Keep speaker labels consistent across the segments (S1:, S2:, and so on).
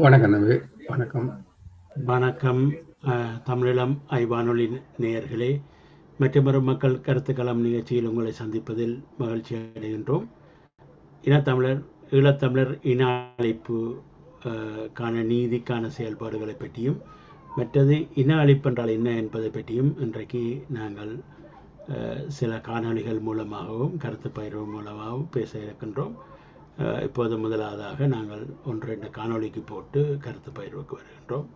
S1: வணக்கம் தம்பி. வணக்கம்.
S2: வணக்கம். தமிழீழம் வானொலி நேயர்களே, மற்றொரு மக்கள் கருத்துக்களம் நிகழ்ச்சியில் உங்களை சந்திப்பதில் மகிழ்ச்சி அடைகின்றோம். ஈழத்தமிழர் இன அழிப்பு கான நீதிக்கான செயல்பாடுகளை பற்றியும், மற்றது இன அழிப்பு என்றால் என்ன என்பதை பற்றியும் இன்றைக்கு நாங்கள் சில காணொளிகள் மூலமாகவும் கருத்து பகிர்வு மூலமாகவும் பேச இருக்கின்றோம். இப்போது முதலாவதாக நாங்கள் 1-2 காணொளிக்கு போட்டு கருத்து பகிர்வுக்கு வருகின்றோம்.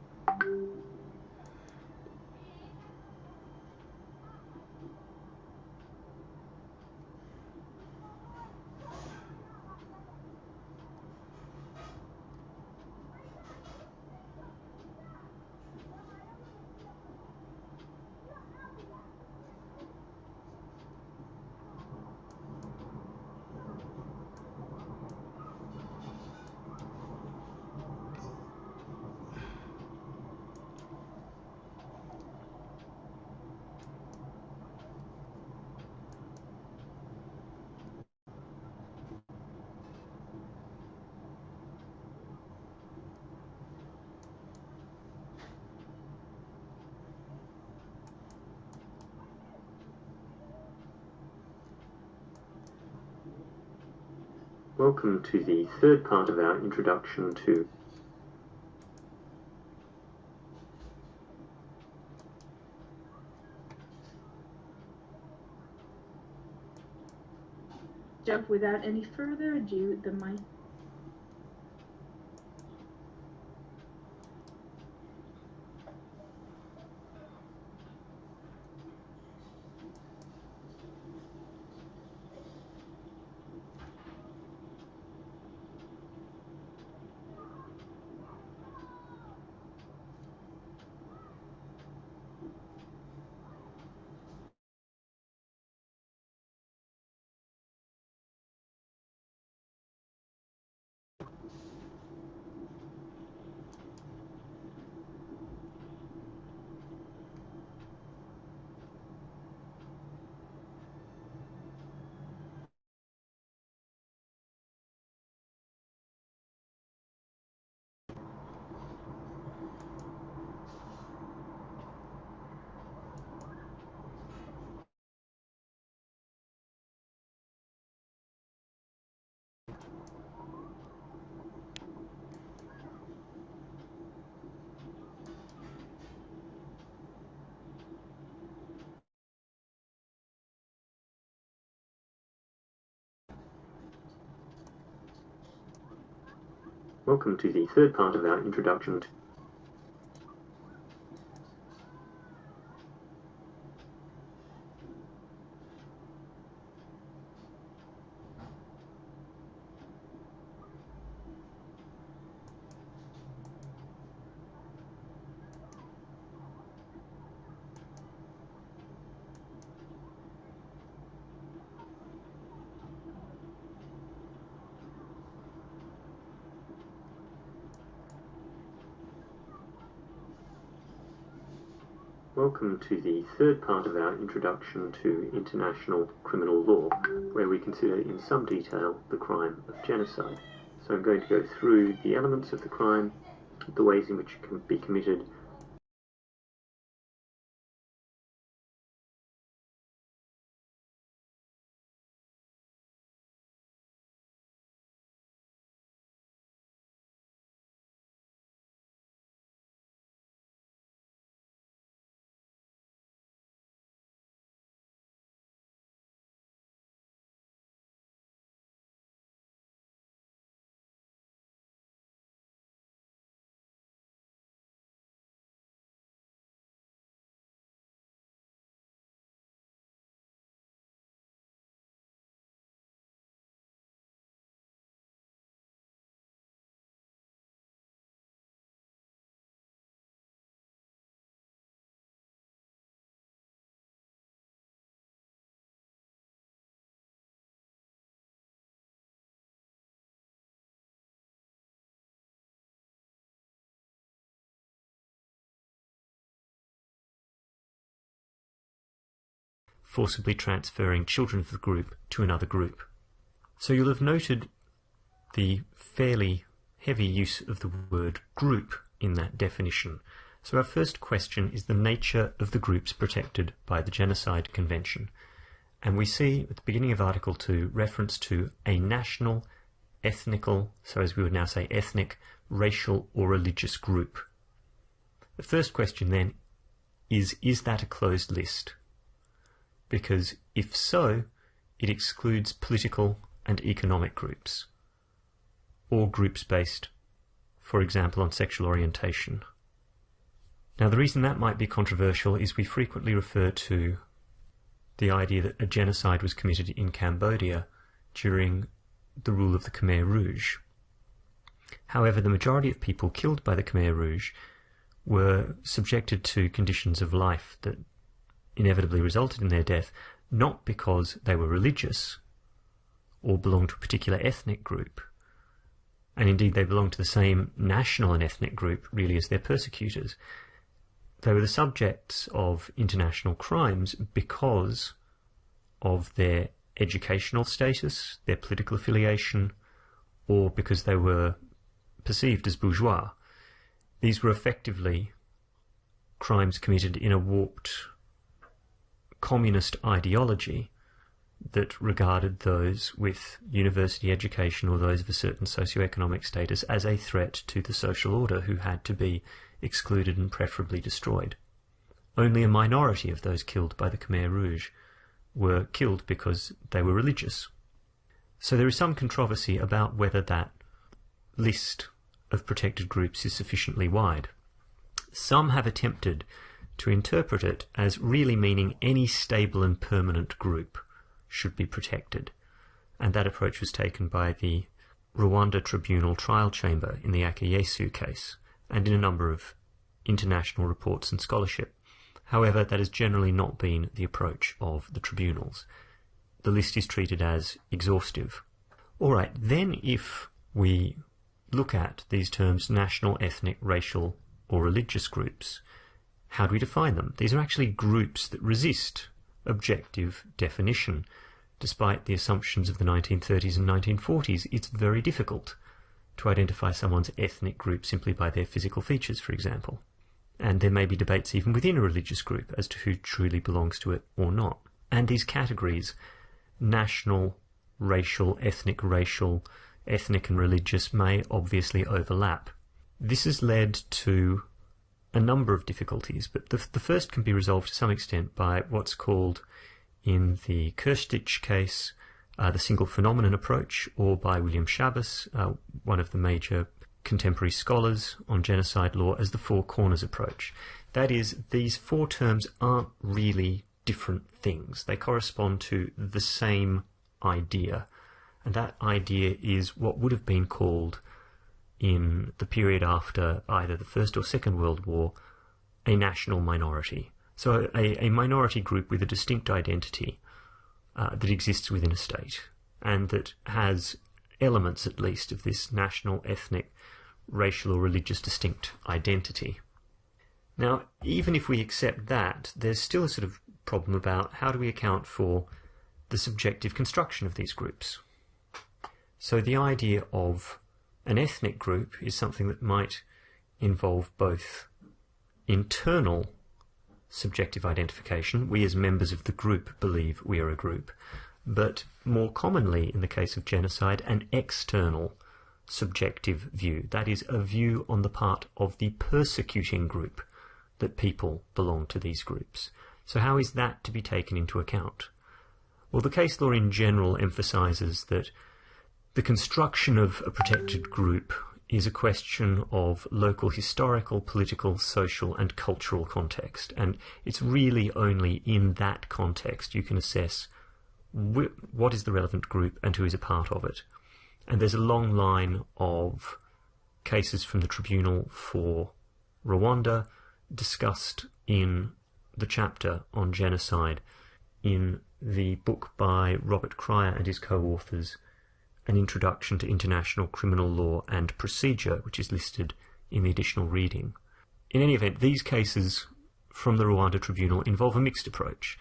S3: Welcome to the third part of our introduction to
S4: Without any further ado, the mic.
S3: Welcome to the third part of our introduction to Welcome to the third part of our introduction to international criminal law, where we consider in some detail the crime of genocide. So I'm going to go through the elements of the crime, the ways in which it can be committed, forcibly transferring children of the group to another group. So you'll have noted the fairly
S1: heavy use of the word group in that definition. So our first question is the nature of the groups protected by the Genocide Convention. And we see at the beginning of Article 2 reference to a national, ethnical, so as we would now say ethnic, racial or religious group. The first question then is that a closed list? Because if so, it excludes political and economic groups, or groups based, for example, on sexual orientation. Now, the reason that might be controversial is we frequently refer to the idea that a genocide was committed in Cambodia during the rule of the Khmer Rouge. However, the majority of people killed by the Khmer Rouge were subjected to conditions of life that inevitably resulted in their death, not because they were religious or belonged to a particular ethnic group, and indeed they belonged to the same national and ethnic group really as their persecutors. They were the subjects of international crimes because of their educational status, their political affiliation, or because they were perceived as bourgeois. These were effectively crimes committed in a warped communist ideology that regarded those with university education or those of a certain socioeconomic status as a threat to the social order who had to be excluded and preferably destroyed. Only a minority of those killed by the Khmer Rouge were killed because they were religious. So there is some controversy about whether that list of protected groups is sufficiently wide. Some have attempted to interpret it as really meaning any stable and permanent group should be protected, and that approach was taken by the Rwanda Tribunal Trial Chamber in the Akayesu case, and in a number of international reports and scholarship. However, that has generally not been the approach of the tribunals. The list is treated as exhaustive. All right, then if we look at these terms national, ethnic, racial, or religious groups, how do we define them? These are actually groups that resist objective definition. Despite the assumptions of the 1930s and 1940s, it's very difficult to identify someone's ethnic group simply by their physical features, for example. And there may be debates even within a religious group as to who truly belongs to it or not. And these categories, national, racial, ethnic and religious, may obviously overlap. This has led to a number of difficulties, but the first can be resolved to some extent by what's called, in the Kirstich case, the single phenomenon approach, or by William Shabbos, one of the major contemporary scholars on genocide law, as the four corners approach. That is, these four terms aren't really different things. They correspond to the same idea, and that idea is what would have been called, in the period after either the First or Second World War, a national minority. So a minority group with a distinct identity that exists within a state, and that has elements at least of this national, ethnic, racial or religious distinct identity. Now, even if we accept that, there's still a sort of problem about how do we account for the subjective construction of these groups. So the idea of an ethnic group is something that might involve both internal subjective identification, we as members of the group believe we are a group, but more commonly in the case of genocide, an external subjective view, that is, a view on the part of the persecuting group that people belong to these groups. So how is that to be taken into account? Well, the case law in general emphasises that the construction of a protected group is a question of local historical, political, social and cultural context, and it's really only in that context you can assess what is the relevant group and who is a part of it. And there's a long line of cases from the Tribunal for Rwanda discussed in the chapter on genocide in the book by Robert Cryer and his co-authors, An Introduction to International Criminal Law and Procedure, which is listed in the additional reading. In any event, these cases from the Rwanda Tribunal involve a mixed approach.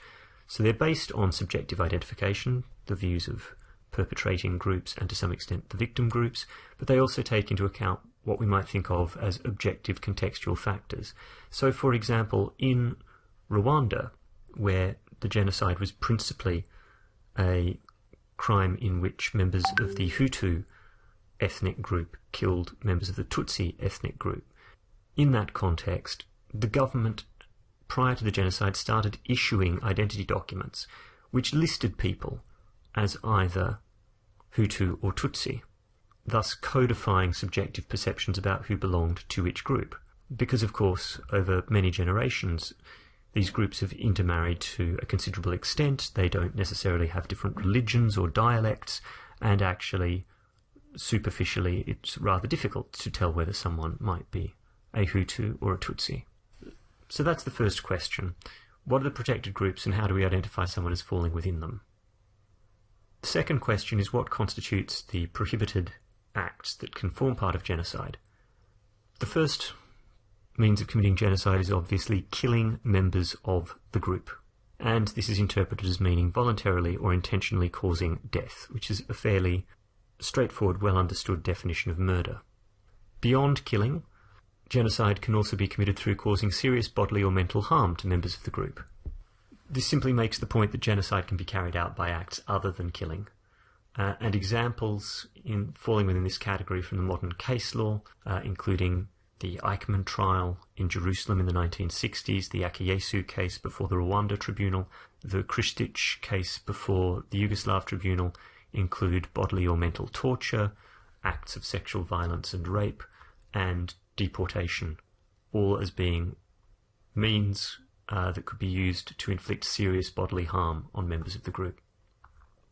S1: So they're based on subjective identification, the views of perpetrating groups and to some extent the victim groups, but they also take into account what we might think of as objective contextual factors. So, for example, in Rwanda, where the genocide was principally a crime in which members of the Hutu ethnic group killed members of the Tutsi ethnic group, in that context, the government, prior to the genocide, started issuing identity documents which listed people as either Hutu or Tutsi, thus codifying subjective perceptions about who belonged to which group. Because, of course, over many generations, these groups have intermarried to a considerable extent. They don't necessarily have different religions or dialects, and actually, superficially, it's rather difficult to tell whether someone might be a Hutu or a Tutsi. So that's the first question. What are the protected groups and how do we identify someone as falling within them? The second question is what constitutes the prohibited acts that can form part of genocide. The first means of committing genocide is obviously killing members of the group, and this is interpreted as meaning voluntarily or intentionally causing death, which is a fairly straightforward, well understood definition of murder. Beyond killing, genocide can also be committed through causing serious bodily or mental harm to members of the group. This simply makes the point that genocide can be carried out by acts other than killing. And examples in falling within this category from the modern case law, including the Eichmann trial in Jerusalem in the 1960s, the Akiyesu case before the Rwanda Tribunal, the Kristich case before the Yugoslav Tribunal, include bodily or mental torture, acts of sexual violence and rape, and deportation, all as being means that could be used to inflict serious bodily harm on members of the group.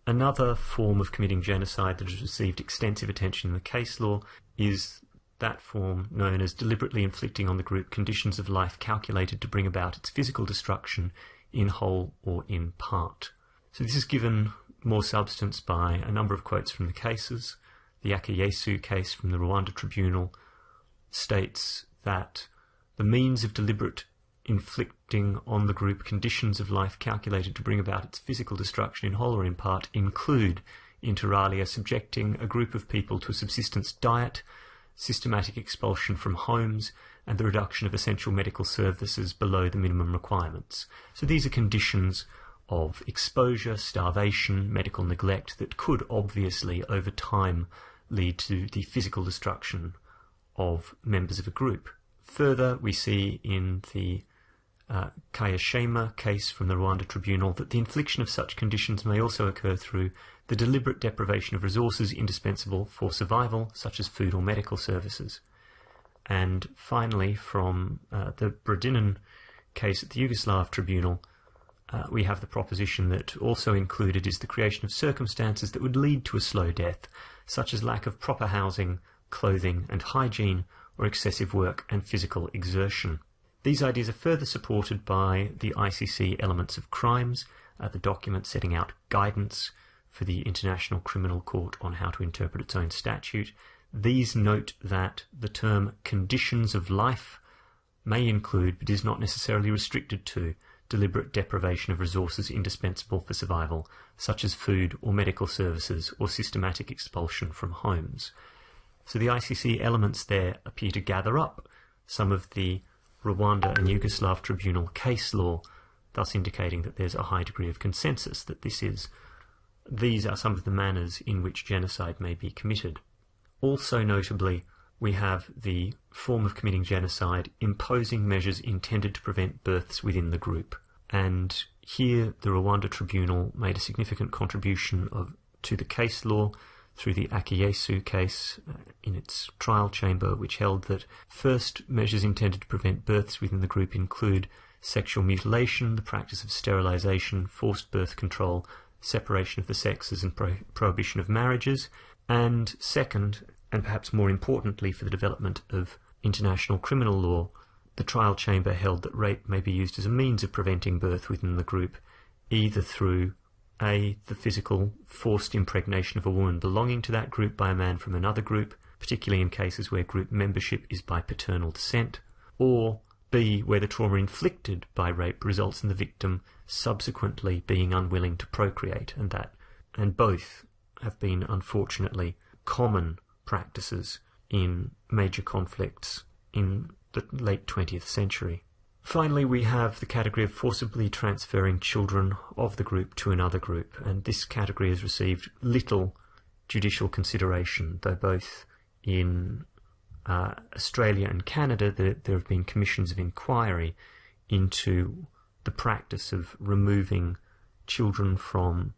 S1: Another form of committing genocide that has received extensive attention in the case law is that form known as deliberately inflicting on the group conditions of life calculated to bring about its physical destruction in whole or in part. So this is given more substance by a number of quotes from the cases. The Akiyesu case from the Rwanda Tribunal states that the means of deliberate inflicting on the group conditions of life calculated to bring about its physical destruction in whole or in part include, inter alia, subjecting a group of people to a subsistence diet, systematic expulsion from homes, and the reduction of essential medical services below the minimum requirements. So these are conditions of exposure, starvation, medical neglect that could obviously over time lead to the physical destruction of members of a group. Further, we see in the Kayashema case from the Rwanda Tribunal that the infliction of such conditions may also occur through the deliberate deprivation of resources indispensable for survival, such as food or medical services. And finally, from the Brodinin case at the Yugoslav Tribunal, we have the proposition that also included is the creation of circumstances that would lead to a slow death, such as lack of proper housing, clothing and hygiene, or excessive work and physical exertion. These ideas are further supported by the ICC Elements of Crimes, the document setting out guidance for the International Criminal Court on how to interpret its own statute. These note that the term conditions of life may include, but is not necessarily restricted to, deliberate deprivation of resources indispensable for survival, such as food or medical services, or systematic expulsion from homes. So the ICC elements there appear to gather up some of the Rwanda and Yugoslav Tribunal case law, thus indicating that there's a high degree of consensus that these are some of the manners in which genocide may be committed. Also notably, we have the form of committing genocide imposing measures intended to prevent births within the group. And here the Rwanda Tribunal made a significant contribution to the case law through the Akiyesu case in its trial chamber, which held that first, measures intended to prevent births within the group include sexual mutilation, the practice of sterilization, forced birth control, separation of the sexes, and prohibition of marriages. And second, and perhaps more importantly for the development of international criminal law, the trial chamber held that rape may be used as a means of preventing birth within the group, either through the physical forced impregnation of a woman belonging to that group by a man from another group, particularly in cases where group membership is by paternal descent, or B, where the trauma inflicted by rape results in the victim subsequently being unwilling to procreate, and both have been unfortunately common practices in major conflicts in the late 20th century. Finally, we have the category of forcibly transferring children of the group to another group, and this category has received little judicial consideration, though both in Australia and Canada there have been commissions of inquiry into the practice of removing children from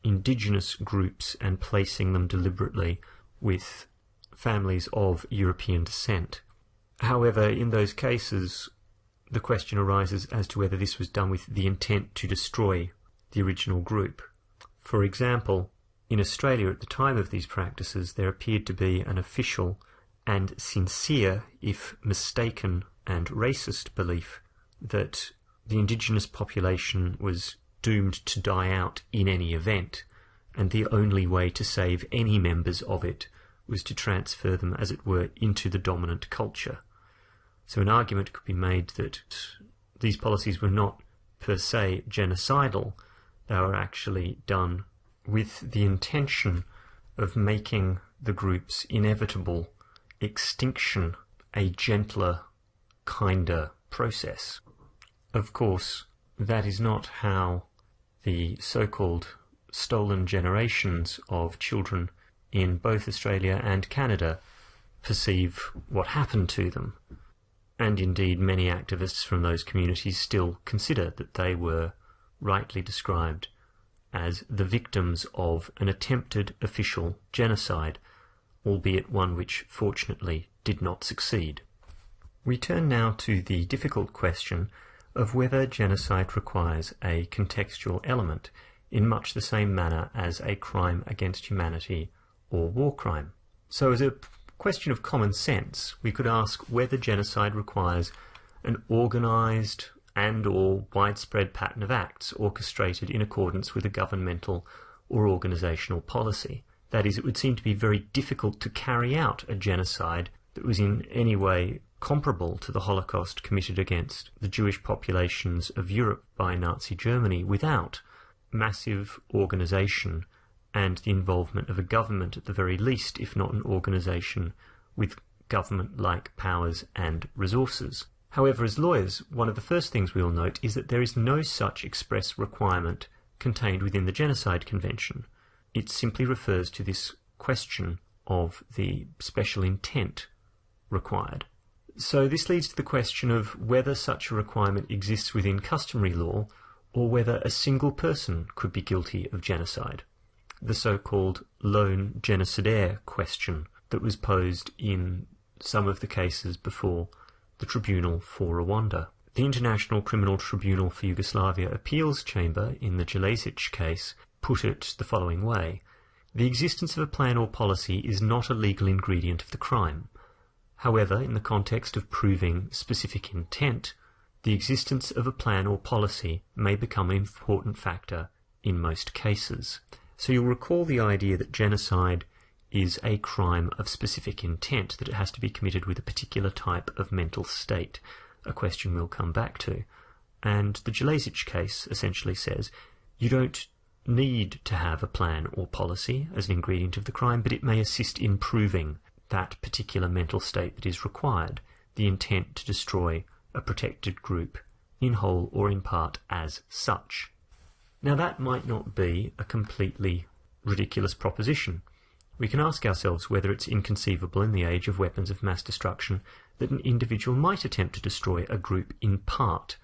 S1: indigenous groups and placing them deliberately with families of European descent. However, in those cases, the question arises as to whether this was done with the intent to destroy the original group. For example, in Australia at the time of these practices, there appeared to be an official and sincere, if mistaken and racist, belief that the indigenous population was doomed to die out in any event, and the only way to save any members of it was to transfer them, as it were, into the dominant culture. So an argument could be made that these policies were not per se genocidal, they were actually done with the intention of making the group's inevitable extinction a gentler, kinder process. Of course, that is not how the so-called stolen generations of children in both Australia and Canada perceive what happened to them. And indeed, many activists from those communities still consider that they were rightly described as the victims of an attempted official genocide, albeit one which fortunately did not succeed. We turn now to the difficult question of whether genocide requires a contextual element in much the same manner as a crime against humanity or war crime. So as a question of common sense, we could ask whether genocide requires an organised and or widespread pattern of acts orchestrated in accordance with a governmental or organisational policy. That is, it would seem to be very difficult to carry out a genocide that was in any way comparable to the Holocaust committed against the Jewish populations of Europe by Nazi Germany without massive organisation and the involvement of a government at the very least, if not an organisation with government-like powers and resources. However, as lawyers, one of the first things we'll note is that there is no such express requirement contained within the Genocide Convention. It simply refers to this question of the special intent required. So this leads to the question of whether such a requirement exists within customary law or whether a single person could be guilty of genocide. The so-called lone genocidaire question that was posed in some of the cases before the Tribunal for Rwanda. The International Criminal Tribunal for Yugoslavia Appeals Chamber in the Jelazic case put it the following way: the existence of a plan or policy is not a legal ingredient of the crime. However, in the context of proving specific intent, the existence of a plan or policy may become an important factor in most cases. So you'll recall the idea that genocide is a crime of specific intent, that it has to be committed with a particular type of mental state, a question we'll come back to. And the Jelazic case essentially says you don't need to have a plan or policy as an ingredient of the crime, but it may assist in proving that particular mental state that is required, the intent to destroy a protected group in whole or in part as such. Now that might not be a completely ridiculous proposition. We can ask ourselves whether it's inconceivable in the age of weapons of mass destruction that an individual might attempt to destroy a group in part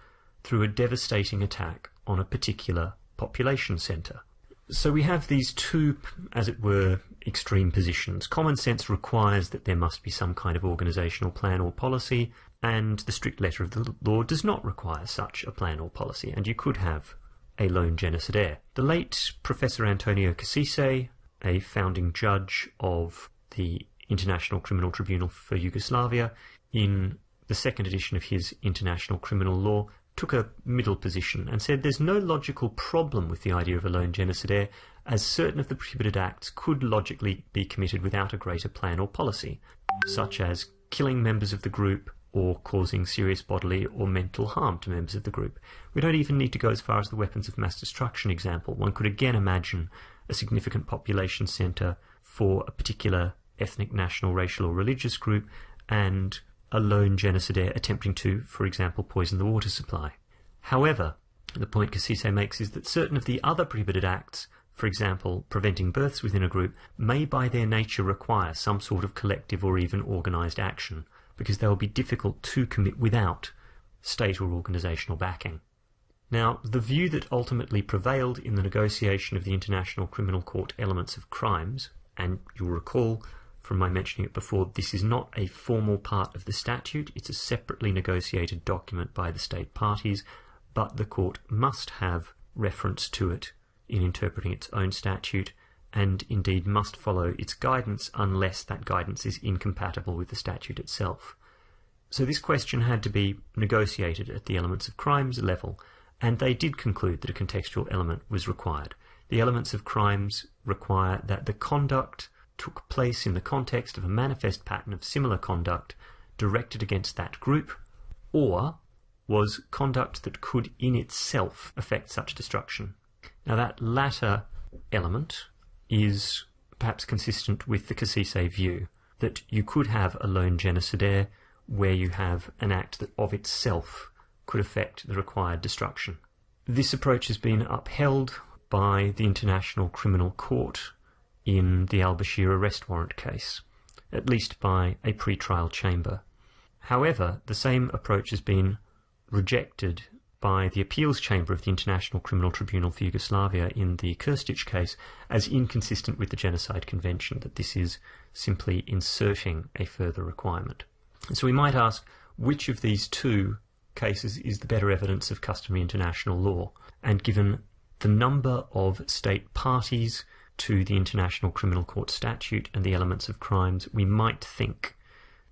S1: through a devastating attack on a particular population centre. So we have these two, as it were, extreme positions. Common sense requires that there must be some kind of organisational plan or policy, and the strict letter of the law does not require such a plan or policy, and you could have a lone genocidaire. The late Professor Antonio Cassese, a founding judge of the International Criminal Tribunal for Yugoslavia, in the second edition of his International Criminal Law, took a middle position and said there's no logical problem with the idea of a lone genocidaire, as certain of the prohibited acts could logically be committed without a greater plan or policy, such as killing members of the group or causing serious bodily or mental harm to members of the group. We don't even need to go as far as the weapons of mass destruction example. One could again imagine a significant population centre for a particular ethnic, national, racial or religious group, and a lone genocidaire attempting to, for example, poison the water supply. However, the point Kasise makes is that certain of the other prohibited acts, for example, preventing births within a group, may by their nature require some sort of collective or even organised action, because they will be difficult to commit without state or organisational backing. Now, the view that ultimately prevailed in the negotiation of the International Criminal Court elements of crimes, and you'll recall from my mentioning it before, this is not a formal part of the statute, it's a separately negotiated document by the state parties, but the court must have reference to it in interpreting its own statute, and indeed must follow its guidance unless that guidance is incompatible with the statute itself. So this question had to be negotiated at the elements of crimes level, and they did conclude that a contextual element was required. The elements of crimes require that the conduct took place in the context of a manifest pattern of similar conduct directed against that group, or was conduct that could in itself affect such destruction. Now that latter element is perhaps consistent with the Kasise view, that you could have a lone genocidaire where you have an act that of itself could affect the required destruction. This approach has been upheld by the International Criminal Court in the al-Bashir arrest warrant case, at least by a pre-trial chamber. However, the same approach has been rejected by the appeals chamber of the International Criminal Tribunal for Yugoslavia in the Krstić case as inconsistent with the Genocide Convention, that this is simply inserting a further requirement. And so we might ask, which of these two cases is the better evidence of customary international law? And given the number of state parties to the International Criminal Court statute and the elements of crimes, we might think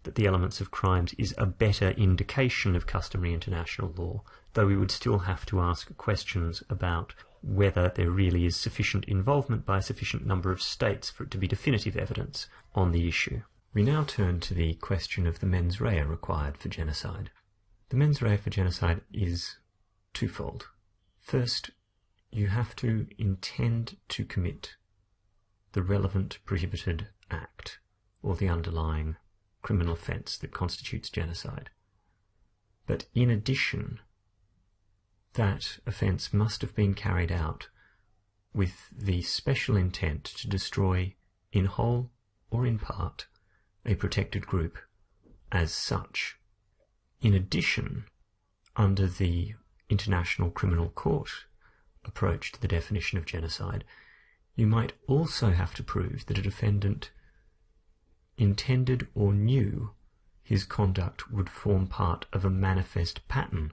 S1: that the elements of crimes is a better indication of customary international law, though we would still have to ask questions about whether there really is sufficient involvement by a sufficient number of states for it to be definitive evidence on the issue. We now turn to the question of the mens rea required for genocide. The mens rea for genocide is twofold. First, you have to intend to commit the relevant prohibited act, or the underlying criminal offence that constitutes genocide. But in addition, that offence must have been carried out with the special intent to destroy, in whole or in part, a protected group as such. In addition, under the International Criminal Court approach to the definition of genocide, you might also have to prove that a defendant intended or knew his conduct would form part of a manifest pattern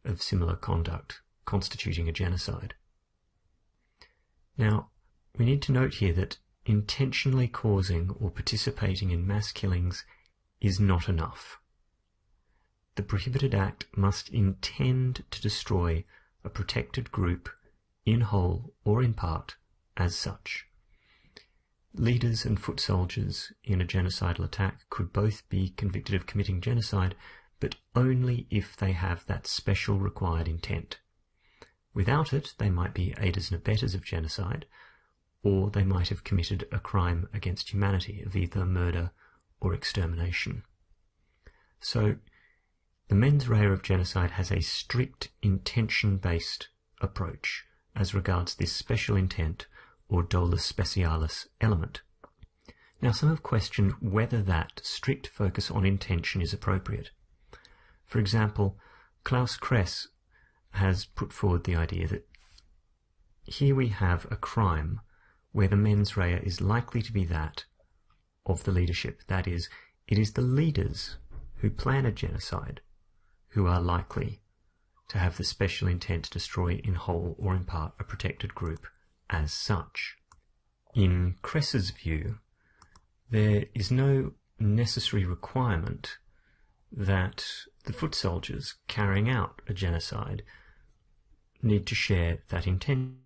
S1: of similar conduct constituting a genocide. Now, we need to note here that intentionally causing or participating in mass killings is not enough. The prohibited act must intend to destroy a protected group in whole or in part as such. Leaders and foot soldiers in a genocidal attack could both be convicted of committing genocide, but only if they have that special required intent. Without it, they might be aiders and abettors of genocide, or they might have committed a crime against humanity of either murder or extermination. So, the mens rea of genocide has a strict intention-based approach as regards this special intent or dolus specialis element. Now, some have questioned whether that strict focus on intention is appropriate. For example, Klaus Kress has put forward the idea that here we have a crime where the mens rea is likely to be that of the leadership. That is, it is the leaders who plan a genocide who are likely to have the special intent to destroy in whole or in part a protected group as such. In Kress's view, there is no necessary requirement that the foot soldiers carrying out a genocide need to share that intention.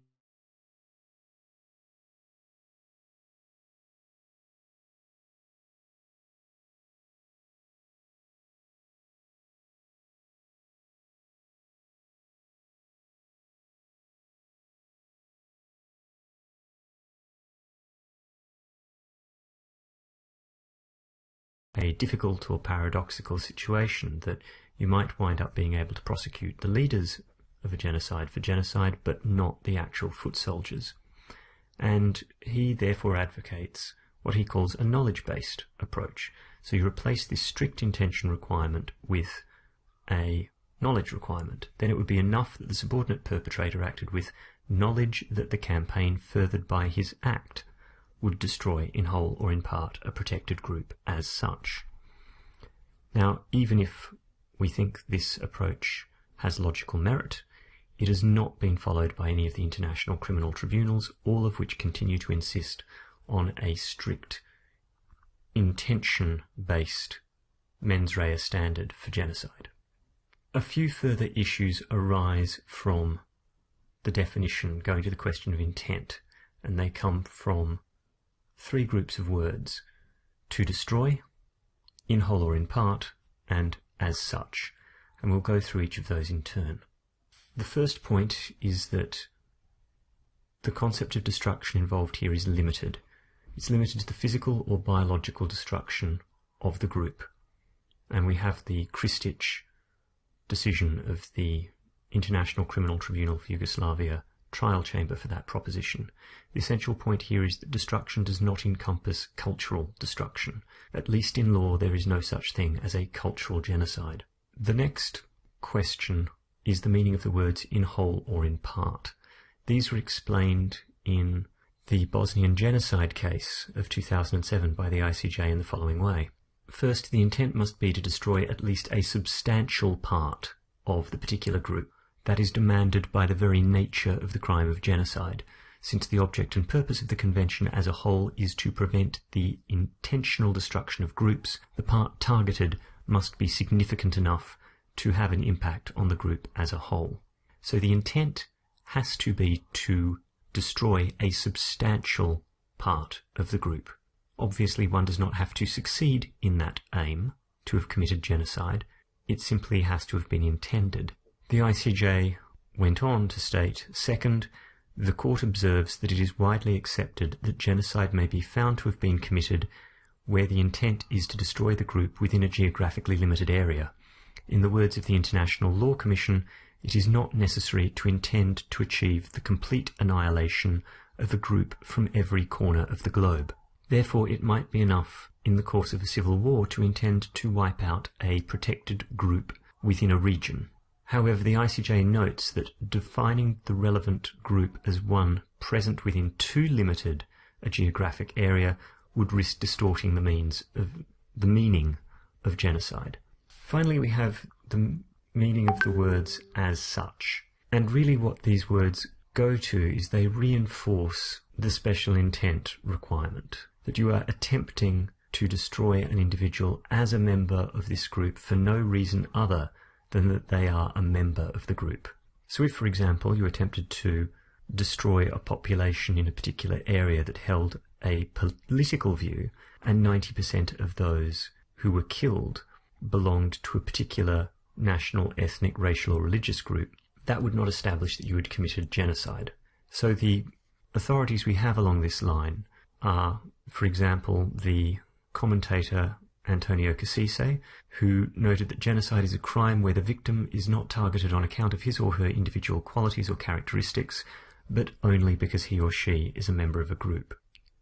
S1: a difficult or paradoxical situation that you might wind up being able to prosecute the leaders of a genocide for genocide, but not the actual foot soldiers. And he therefore advocates what he calls a knowledge-based approach. So you replace this strict intention requirement with a knowledge requirement. Then it would be enough that the subordinate perpetrator acted with knowledge that the campaign furthered by his act would destroy in whole or in part a protected group as such. Now, even if we think this approach has logical merit, it has not been followed by any of the international criminal tribunals, all of which continue to insist on a strict intention-based mens rea standard for genocide. A few further issues arise from the definition going to the question of intent, and they come from three groups of words: to destroy, in whole or in part, and as such. And we'll go through each of those in turn. The first point is that the concept of destruction involved here is limited. It's limited to the physical or biological destruction of the group. And we have the Krstić decision of the International Criminal Tribunal for Yugoslavia trial chamber for that proposition. The essential point here is that destruction does not encompass cultural destruction. At least in law, there is no such thing as a cultural genocide. The next question is the meaning of the words in whole or in part. These were explained in the Bosnian genocide case of 2007 by the ICJ in the following way. First, the intent must be to destroy at least a substantial part of the particular group. That is demanded by the very nature of the crime of genocide, since the object and purpose of the Convention as a whole is to prevent the intentional destruction of groups. The part targeted must be significant enough to have an impact on the group as a whole. So the intent has to be to destroy a substantial part of the group. Obviously, one does not have to succeed in that aim to have committed genocide. It simply has to have been intended. The ICJ went on to state, second, the court observes that it is widely accepted that genocide may be found to have been committed where the intent is to destroy the group within a geographically limited area. In the words of the International Law Commission, it is not necessary to intend to achieve the complete annihilation of a group from every corner of the globe. Therefore, it might be enough in the course of a civil war to intend to wipe out a protected group within a region. However, the ICJ notes that defining the relevant group as one present within too limited a geographic area would risk distorting the meaning of genocide. Finally, we have the meaning of the words as such. And really what these words go to is they reinforce the special intent requirement, that you are attempting to destroy an individual as a member of this group for no reason other than that they are a member of the group. So if, for example, you attempted to destroy a population in a particular area that held a political view, and 90% of those who were killed belonged to a particular national, ethnic, racial or religious group, that would not establish that you had committed genocide. So the authorities we have along this line are, for example, the commentator Antonio Cassese, who noted that genocide is a crime where the victim is not targeted on account of his or her individual qualities or characteristics, but only because he or she is a member of a group.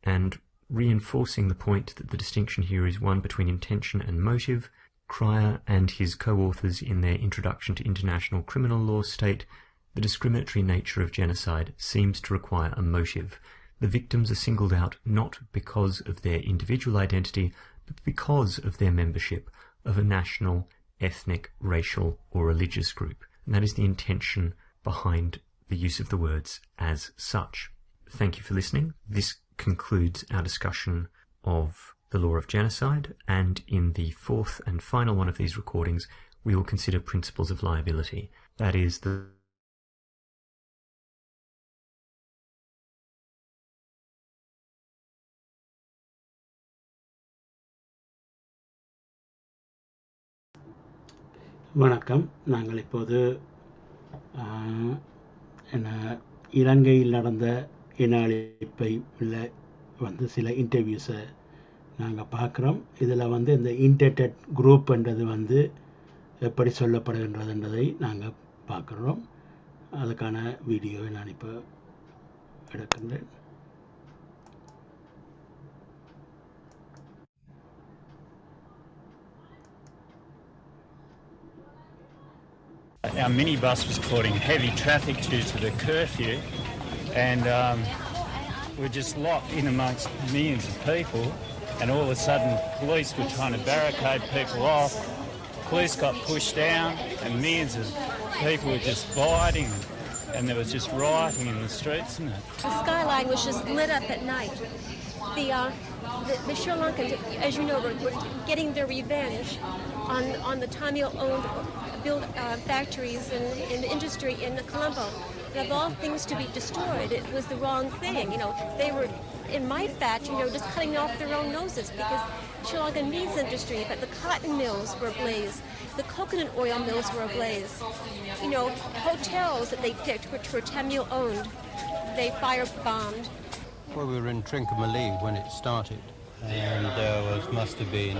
S1: And reinforcing the point that the distinction here is one between intention and motive, Cryer and his co-authors in their Introduction to International Criminal Law state, the discriminatory nature of genocide seems to require a motive. The victims are singled out not because of their individual identity, but because of their membership of a national, ethnic, racial or religious group. And that is the intention behind the use of the words as such. Thank you for listening. This concludes our discussion of the law of genocide, and in the fourth and final one of these recordings we will consider principles of liability. That is the
S2: வணக்கம். நாங்கள் இப்போது இலங்கையில் நடந்த இன அழிப்பை சில இன்டர்வியூஸை நாங்கள் பார்க்குறோம். இதில் வந்து இந்த இன்டர்டெட் குரூப்ன்றது வந்து எப்படி சொல்லப்படுகின்றதுன்றதை நாங்கள் பார்க்குறோம். அதுக்கான வீடியோவை நான் இப்போ எடுக்கின்றேன்.
S5: Our minibus was caught in heavy traffic due to the curfew, and we're just locked in amongst millions of people, and all of a sudden police were trying to barricade people off. Police got pushed down and millions of people were just fighting, and there was just rioting in the streets and that.
S6: The skyline was just lit up at night. The Sri Lankans, as you know, were getting their revenge on the Tamil-owned factories and the industry in Colombo. And of all things to be destroyed, it was the wrong thing. You know, they were, in my fact, just cutting off their own noses because Sri Lanka needs industry, but the cotton mills were ablaze. The coconut oil mills were ablaze. Hotels that they picked, which were Tamil-owned, they firebombed.
S7: Well, we were in Trincomalee when it started, and there must have been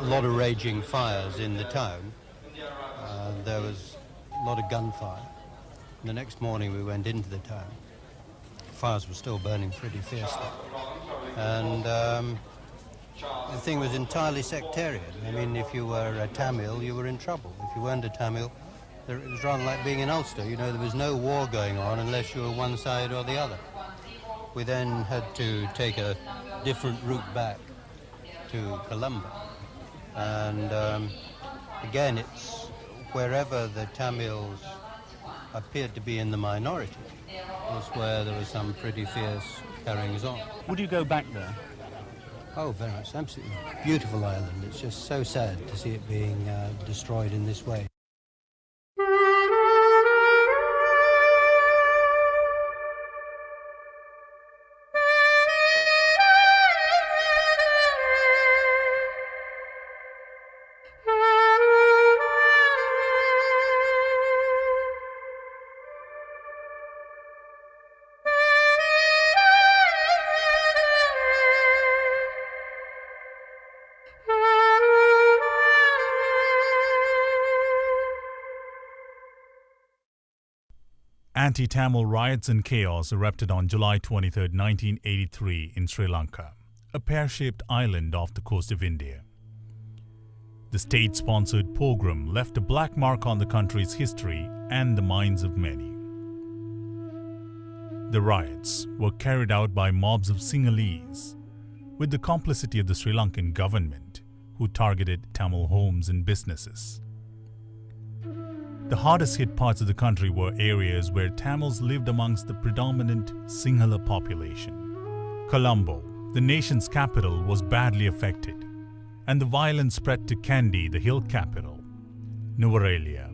S7: a lot of raging fires in the town. There was a lot of gunfire. The next morning we went into the town. Fires were still burning pretty fiercely. And the thing was entirely sectarian. I mean, if you were a Tamil, you were in trouble. If you weren't a Tamil, it was rather like being in Ulster. There was no war going on unless you were one side or the other. We then had to take a different route back to Colombo. And again, it's wherever the Tamils appeared to be in the minority was where there was some pretty fierce carryings on.
S5: Would you go back there?
S7: Oh, very much. Absolutely beautiful island. It's just so sad to see it being destroyed in this way.
S8: Anti-Tamil riots and chaos erupted on July 23, 1983 in Sri Lanka, a pear-shaped island off the coast of India. The state-sponsored pogrom left a black mark on the country's history and the minds of many. The riots were carried out by mobs of Sinhalese, with the complicity of the Sri Lankan government, who targeted Tamil homes and businesses. The hardest hit parts of the country were areas where Tamils lived amongst the predominant Sinhala population. Colombo, the nation's capital, was badly affected, and the violence spread to Kandy, the hill capital, Nuwara,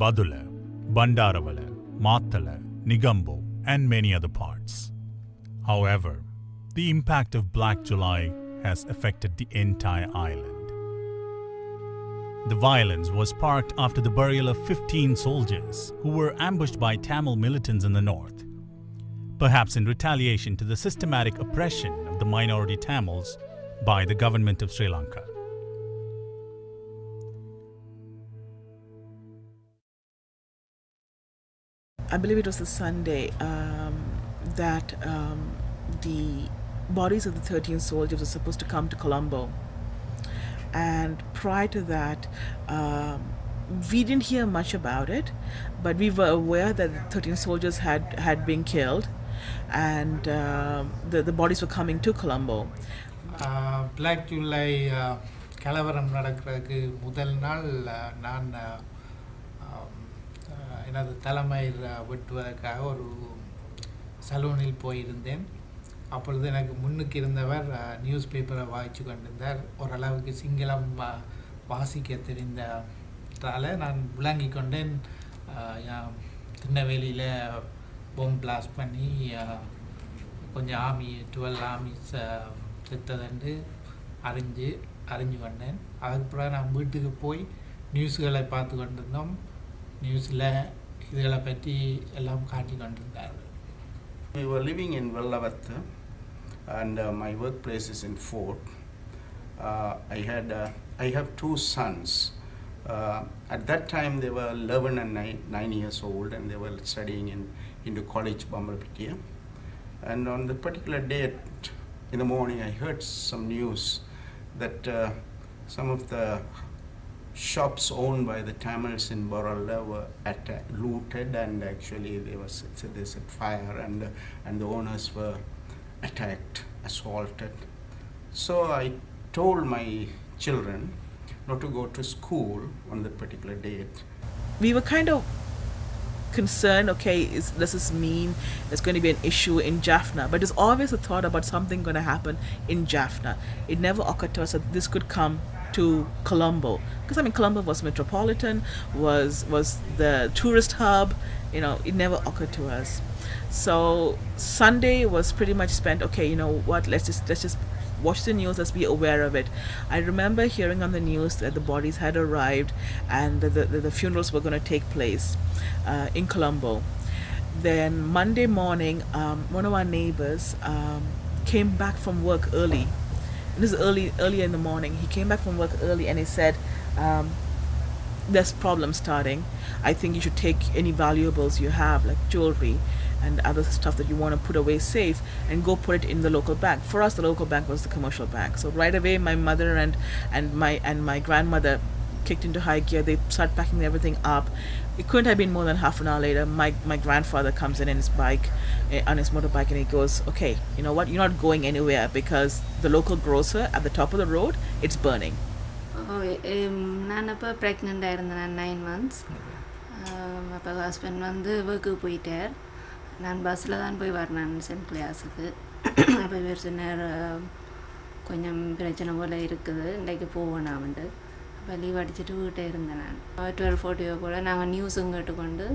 S8: Badula, Bandaravala, Matala, Negombo, and many other parts. However, the impact of Black July has affected the entire island. The violence was sparked after the burial of 15 soldiers who were ambushed by Tamil militants in the north, perhaps in retaliation to the systematic oppression of the minority Tamils by the government of Sri Lanka.
S9: I believe it was a Sunday that the bodies of the 13 soldiers were supposed to come to Colombo. And prior to that, we didn't hear much about it, but we were aware that the 13 soldiers had been killed, and the bodies were coming to Colombo.
S10: Black July கலவரம் நடக்கிறதுக்கு முதல் நாள் நான் எனது தலைமயிர் வெட்டுவதற்காக ஒரு சலூனில் போயிருந்தேன். அப்பொழுது எனக்கு முன்னுக்கு இருந்தவர் நியூஸ் பேப்பரை வாசித்து கொண்டிருந்தார். ஓரளவுக்கு சிங்களம் வாசிக்க தெரிந்ததால் நான் விளங்கி கொண்டேன். திருநெல்வேலியில் பொம் பிளாஸ்ட் பண்ணி கொஞ்சம் 12 ஆர்மிஸ் செத்ததென்று அறிஞ்சு கொண்டேன். அதுக்கப்புறம் நான் வீட்டுக்கு போய் நியூஸ்களை பார்த்து கொண்டிருந்தோம். நியூஸில் இதுகளை பற்றி எல்லாம் காட்டி கொண்டிருந்தார்கள்.
S11: We were living in Vellavathu and my workplace is in Fort. I have two sons. At that time they were 11 and 9 years old, and they were studying into college Bambalapitiya. And on the particular day in the morning, I heard some news that some of the shops owned by the Tamils in Boralla were looted, and actually they set fire, and the owners were attacked, assaulted. So I told my children not to go to school on that particular date.
S9: We were kind of concerned, okay, does this mean there's going to be an issue in Jaffna? But there's always a thought about something going to happen in Jaffna. It never occurred to us that this could come to Colombo, because I mean Colombo was metropolitan, was the tourist hub. It never occurred to us. So Sunday was pretty much spent, okay, you know what, let's just watch the news, let's be aware of it. I remember hearing on the news that the bodies had arrived and the funerals were going to take place in Colombo. Then Monday morning, one of our neighbors came back from work early. This is early in the morning. He came back from work early and he said, there's problems starting. I think you should take any valuables you have, like jewelry and other stuff that you want to put away safe, and go put it in the local bank. For us, the local bank was the commercial bank. So right away, my mother and my grandmother kicked into high gear. They start packing everything up. It couldn't have been more than half an hour later. My grandfather comes in his bike, on his motorbike, and he goes, okay, you know what, you're not going anywhere because the local grocer at the top of the road, it's burning.
S12: நான் அப்போ ப்ரெக்னெண்ட்டாக இருந்தேன் 9 months. அப்போ husband வந்து work போயிட்டார். நான் பஸ்ஸில் தான் போய் வரேன் சென்ட் கிளாஸுக்கு. அப்போ இவர் சொன்னார், கொஞ்சம் பிரச்சனை போல் இருக்குது, இன்றைக்கு போவேனாமன்ட்டு. அப்போ லீவ் அடிச்சுட்டு வீட்டை இருந்தேன். நான் 12:40 போல் நாங்கள் நியூஸும் கேட்டுக்கொண்டு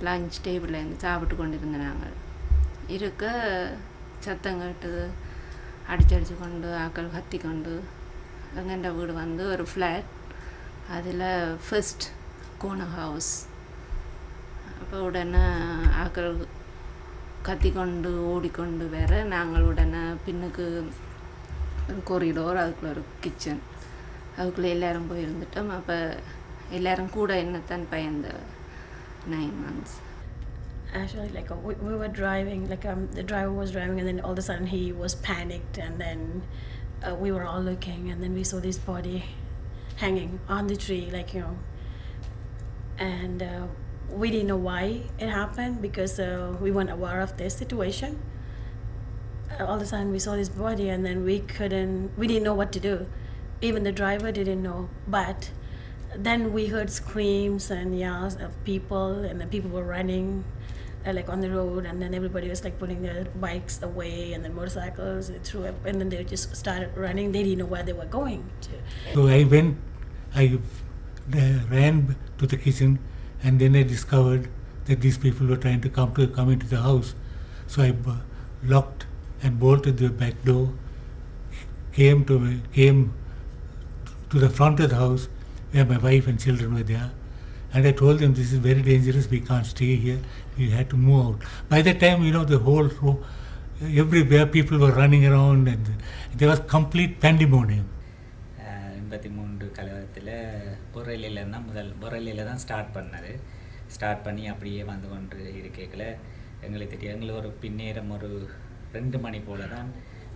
S12: லஞ்ச் டேபிளில் இருந்து சாப்பிட்டு கொண்டு இருந்தேன். நாங்கள் இருக்க சத்தம் கேட்டு அடிச்சு கொண்டு ஆக்கள் கத்தி கொண்டு எங்கண்ட வீடு வந்து ஒரு ஃப்ளாட், அதில் ஃபர்ஸ்ட் கோனர் ஹவுஸ். அப்போ உடனே ஆக்கள் கத்தி கொண்டு ஓடிக்கொண்டு வேற நாங்கள் உடனே பின்னுக்கு ஒரு கொரிடோர், அதுக்குள்ளே ஒரு கிச்சன், அதுக்குள்ளே எல்லோரும் போய் இருந்துட்டோம். அப்போ எல்லோரும் கூட என்னத்தான் பயந்த 9 months.
S13: Actually, like we were driving, like the driver was driving, and then all of a sudden he was panicked, and then we were all looking, and then we saw this body hanging on the tree, like, you know, and we didn't know why it happened because we weren't aware of this situation. All of a sudden we saw this body, and then we didn't know what to do. Even the driver didn't know, but then we heard screams and yells of people, and then people were running like on the road, and then everybody was like putting their bikes away, and then motorcycles threw up, and then they just started running. They didn't know where they were going to.
S14: So I ran to the kitchen, and then I discovered that these people were trying to come into the house. So I locked and bolted the back door, came to the front of the house where my wife and children were there, and I told them, this is very dangerous, we can't stay here, we had to move out. By that time, you know, the whole row, everywhere people were running around, and there was complete pandemonium.
S15: 83 கலவரத்தில் பொருளில் தான் start பண்ணி அப்படியே வந்து கொண்டு இருக்கல எங்களுக்கு தெரியும். எங்களுக்கு ஒரு பின்னேரம் ஒரு 2 மணி போல் தான்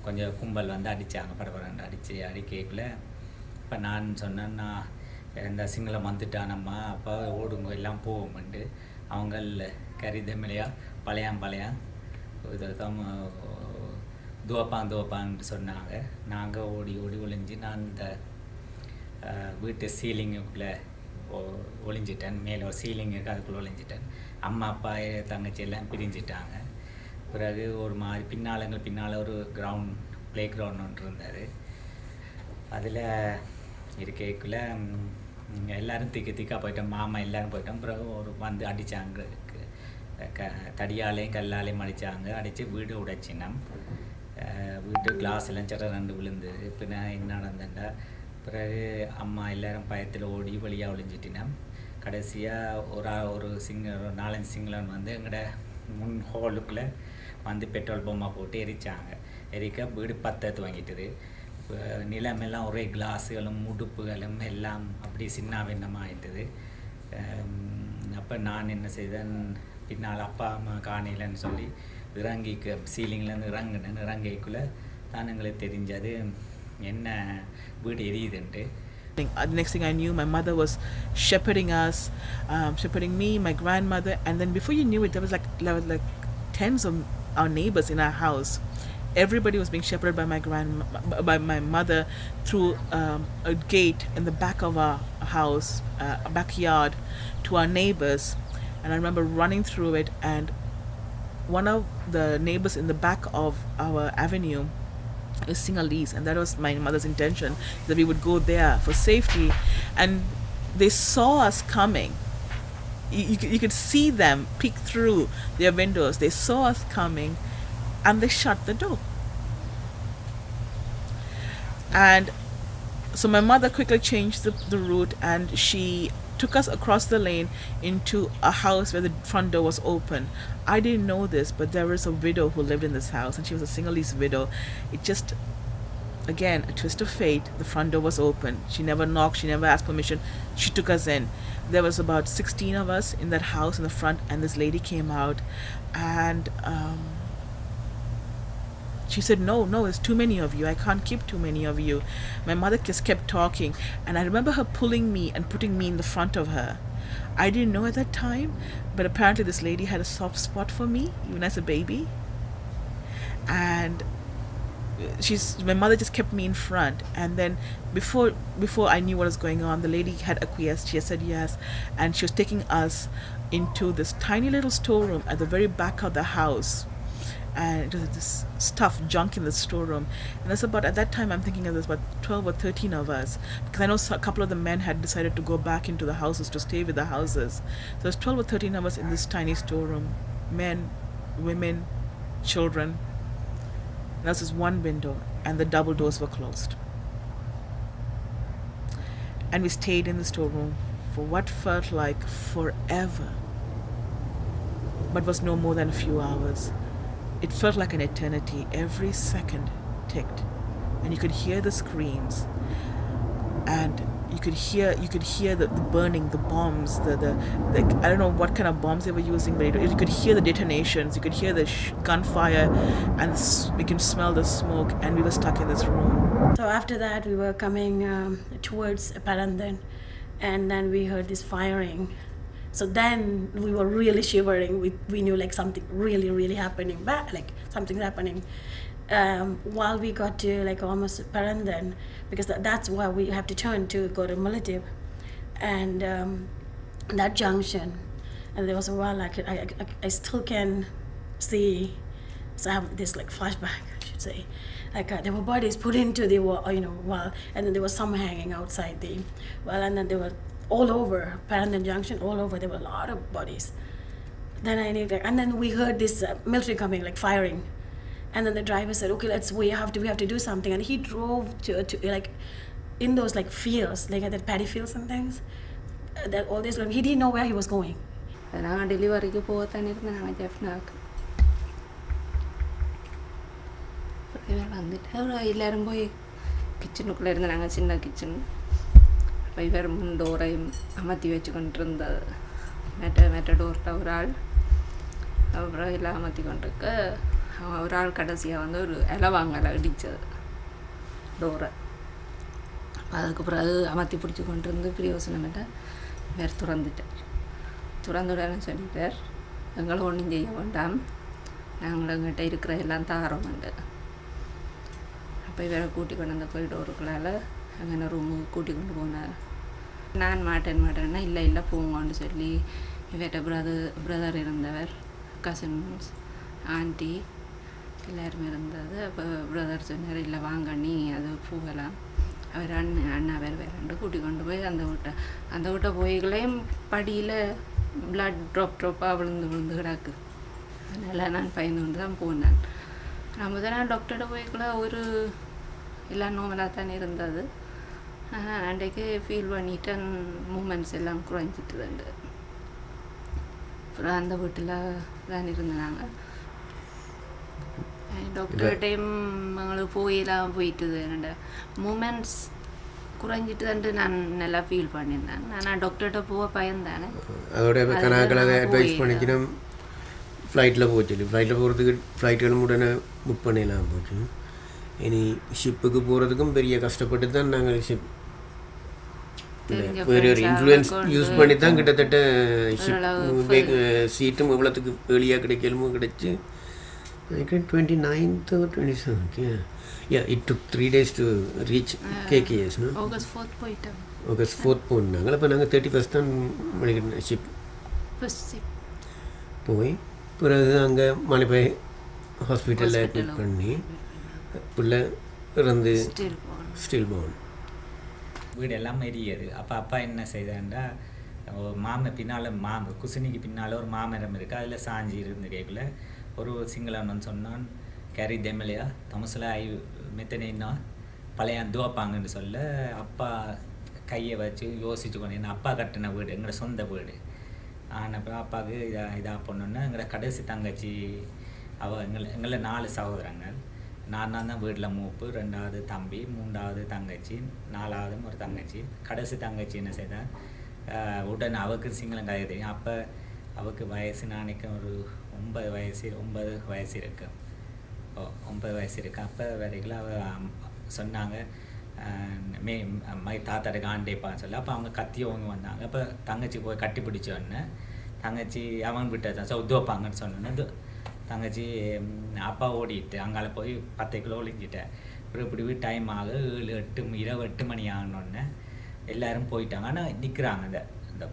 S15: கொஞ்சம் கும்பல் வந்து அடித்தாங்க, படப்படன்னு அடிக்கல. இப்போ நான் சொன்னேன், நான் இந்த சிங்களம் வந்துட்டானம்மா, அப்போ ஓடுங்க எல்லாம் போவோம்ண்டு. அவங்க கரிதமிழையா பழையாம் இது துவப்பான்னு சொன்னாங்க. நாங்கள் ஓடி ஒளிஞ்சு நான் இந்த வீட்டு சீலிங்குக்குள்ளே ஒளிஞ்சிட்டேன். மேலே ஒரு சீலிங் இருக்குது, அதுக்குள்ளே ஒளிஞ்சிட்டேன். அம்மா அப்பா தங்கச்சி எல்லாம் பிரிஞ்சிட்டாங்க. பிறகு ஒரு மாதிரி பின்னால் ஒரு ப்ளே கிரவுண்ட் ஒன்று இருந்தார். அதில் இருக்கக்குள்ள எல்லோரும் திக்கா போயிட்டோம், மாமா எல்லோரும் போயிட்டோம். பிறகு ஒரு வந்து அடித்தாங்க, தடியாலையும் கல்லாலையும் அடித்து வீடு உடைச்சினோம். வீட்டு கிளாஸ் எல்லாம் சட்ட 2 விழுந்து. இப்போ நான் என்ன நடந்தேன்டா, பிறகு அம்மா எல்லோரும் பயத்தில் ஓடி வழியாக ஒளிஞ்சிட்டினோம். கடைசியாக ஒரு 4-5 சிங்களன் வந்து எங்களோட முன் ஹாலுக்குள்ளே வந்து பெட்ரோல் பொம்மை போட்டு எரித்தாங்க. எரிக்க வீடு பற்ற துவங்கிட்டுது. நிலமெல்லாம் ஒரே கிளாஸுகளும் முடுப்புகளும் எல்லாம் அப்படி சின்ன பின்னமாகிட்டுது. அப்போ நான் என்ன செய்தேன், பின்னால் அப்பா அம்மா காணையிலன்னு சொல்லி இறங்கி சீலிங்லேருந்து இறங்கிக்குள்ளே தான் எங்களுக்கு தெரிஞ்சது என்ன வீடு எரியுதுன்ட்டு.
S9: The next thing I knew, my mother was shepherding us, shepherding me, my grandmother, and then before you knew it, there was like tens of our neighbors in our house. Everybody was being shepherded by my mother through a gate in the back of our house, backyard, to our neighbors. And I remember running through it, and one of the neighbors in the back of our avenue is Sinhalese, and that was my mother's intention, that we would go there for safety. And they saw us coming. You could see them peek through their windows. They saw us coming, and they shut the door. And so my mother quickly changed the route, and she took us across the lane into a house where the front door was open. I didn't know this, but there was a widow who lived in this house, and she was a Sinhalese widow. It just, again, a twist of fate. The front door was open. She never knocked. She never asked permission. She took us in. There was about 16 of us in that house in the front, and this lady came out, and she said, no, there's too many of you. I can't keep too many of you. My mother just kept talking, and I remember her pulling me and putting me in the front of her. I didn't know at that time, but apparently this lady had a soft spot for me, even as a baby. And my mother just kept me in front. And then before I knew what was going on, the lady had acquiesced. She had said yes, and she was taking us into this tiny little storeroom at the very back of the house. And it was this stuff, junk in the storeroom. And that's about, at that time, I'm thinking there's about 12 or 13 of us. Because I know a couple of the men had decided to go back into the houses to stay with the houses. So there's 12 or 13 of us in this tiny storeroom. Men, women, children. And there was this one window, and the double doors were closed. And we stayed in the storeroom for what felt like forever, but was no more than a few hours. It felt like an eternity. Every second ticked, and you could hear the screams, and you could hear the burning, the bombs, the I don't know what kind of bombs they were using, but you could hear the detonations. You could hear the gunfire, and we can smell the smoke, and we were stuck in this room.
S13: So after that, we were coming towards Parandan, and then we heard this firing. So then we were really shivering. We knew like something really happening, like something's happening. While we got to like almost Parandan, because that's where we have to turn to go to Mullative, and that junction, and there was a while I still can see. So I have this like flashback, I should say. Like there were bodies put into the wall, wall, and then there was some hanging outside the wall, and then there were all over Parandan Junction, all over. There were a lot of bodies. Then and then we heard this military coming, like firing, and then the driver said, "Okay, we have to do something." And he drove to like in those like fields, like at the paddy fields and things. That all this, he didn't know where he was going.
S12: நான் டெலிவரிக்கு போகத்தானே இருந்தேன். நாங்கள் ஜெஃப்னாக்கு வந்துட்டு எல்லோரும் போய் கிச்சனுக்குள்ளே இருந்து நாங்கள் சின்ன கிச்சன் போய் வெறும் டோரையும் அமர்த்தி வச்சு கொண்டு இருந்தது. மெட்ட டோர்ட்ட ஒரு ஆள், அப்புறம் எல்லாம் அமர்த்தி கொண்டிருக்க ஒரு ஆள் கடைசியாக வந்து ஒரு இலவாங்கலை இடித்தது டோரை. அதுக்கப்புறம் அது அமர்த்தி பிடிச்சி கொண்டு இருந்து பிரியோசனமிட்ட வேறு துறந்துடன்னு சொல்லிட்டார். எங்களை ஒன்றும் செய்ய வேண்டாம், நாங்கள் எங்கிட்ட இருக்கிற எல்லாம் தாரோம்ண்டு. அப்போ வேறு கூட்டி கொண்டு அந்த போய் டோருக்குள்ளால் அங்கே ரூமுக்கு கூட்டி கொண்டு போனார். நான் மாட்டேன்னா இல்லை போங்கன்னு சொல்லி இவர்கிட்ட பிரதர் இருந்தவர், கசின்ஸ், ஆண்டி எல்லோருமே இருந்தது. அப்போ பிரதர் சொன்னார், இல்லை வாங்க நீ அது போகலாம். அவர் அண்ணா வேறு கூட்டி கொண்டு போய் அந்த வீட்டை போய்களையும் படியில் பிளட் ட்ராப்பாக விழுந்து கிடக்கு. அதனால் நான் பயந்து கொண்டு தான் போனேன். நான் முதல் நாள் டாக்டர்கிட்ட போய்க்குள்ள ஒரு எல்லாம் நோமலாக தானே இருந்தது. அன்றைக்கு ஃபீல் பண்ணிட்டேன், மூமெண்ட்ஸ் எல்லாம் குறைஞ்சிட்டுதுண்டு. அப்புறம் அந்த வீட்டில் தான் இருந்தாங்க. டாக்டர் டைம் எங்களுக்கு போயிட்டுது. என்னோட மூமெண்ட்ஸ் குறைஞ்சிட்டு நான் நல்லா ஃபீல் பண்ணியிருந்தேன். நான் டாக்டர்கிட்ட போக பயந்தானே.
S16: அதோட கணக்காக அட்வைஸ் பண்ணிக்கணும். ஃப்ளைட்டில் போச்சு. ஃப்ளைட்டில் போகிறதுக்கு ஃப்ளைட்டுகளும் உடனே புக் பண்ணிடலாம் போச்சு. இனி ஷிப்புக்கு போகிறதுக்கும் பெரிய கஷ்டப்பட்டு தான் நாங்கள் ஷிப் வேறு ஒரு இன்ஃப்ளூயன்ஸ் யூஸ் பண்ணி தான் கிட்டத்தட்ட ஷிப் சீட்டும் எவ்வளோத்துக்கு ஏர்லியாக கிடைக்கலுமோ கிடைச்சி. I think 29th or 27th, yeah. It took 3 days to reach KKS, no?
S12: August 4th போயிட்டோம்.
S16: August 4th போனாங்க. அப்போ நாங்கள் 31st தான் பண்ணிக்கிட்டோம் ஷிப்.
S12: ஃபர்ஸ்ட் ஷிப்
S16: போய் பிறகு அங்கே மலைப்பை ஹாஸ்பிட்டலில் அட்மிட் பண்ணி பிள்ளை இறந்து ஸ்டில் போன்.
S15: வீடு எல்லாம் எரியாது. அப்பா என்ன செய்தாண்டா, மாமை பின்னால் குசினிக்கு பின்னால் ஒரு மாமரம் இருக்குது. அதில் சாஞ்சி இருந்து கேட்கல ஒரு சிங்களவன் சொன்னான், கேரி தெமலையா தமசில் மெத்தனைன்னா பழைய துவப்பாங்கன்னு சொல்ல அப்பா கையை வச்சு யோசிச்சு கொண்டு என்ன அப்பா கட்டின வீடு எங்களோட சொந்த வீடு. ஆனால் அப்பாவுக்கு இதாக பண்ணோன்னா எங்களோட கடைசி தங்கச்சி எங்களை 4 சகோதரங்கள். நான் தான் வீட்டில் மூப்பு, 2வது தம்பி, 3வது தங்கச்சி, 4வது ஒரு தங்கச்சி. கடைசி தங்கச்சி என்ன செய்தால் உடனே அவருக்கு சிங்களம் கதை தெரியும். அப்போ அவருக்கு வயசு நாளைக்கு ஒரு 9 வயசு இருக்கு. 9 வயசு இருக்கு. அப்போ வரைக்கும் அவள் சொன்னாங்க தாத்தாட்ட காண்டேப்பான்னு சொல்லி. அப்போ அவங்க கத்தியவங்க வந்தாங்க. அப்போ தங்கச்சி போய் கட்டி பிடிச்சோடனே தங்கச்சி அவன் விட்டு உத்துவப்பாங்கன்னு சொன்னோன்னே தங்கச்சி அப்பா ஓடிட்டு அங்கால போய் 10 கிலோ ஒளிஞ்சிட்டேன். அப்புறம் இப்படி டைம் ஆக 7 8 மணி ஆகணுன்னே எல்லோரும் போயிட்டாங்க. ஆனால் நிற்கிறாங்க இந்த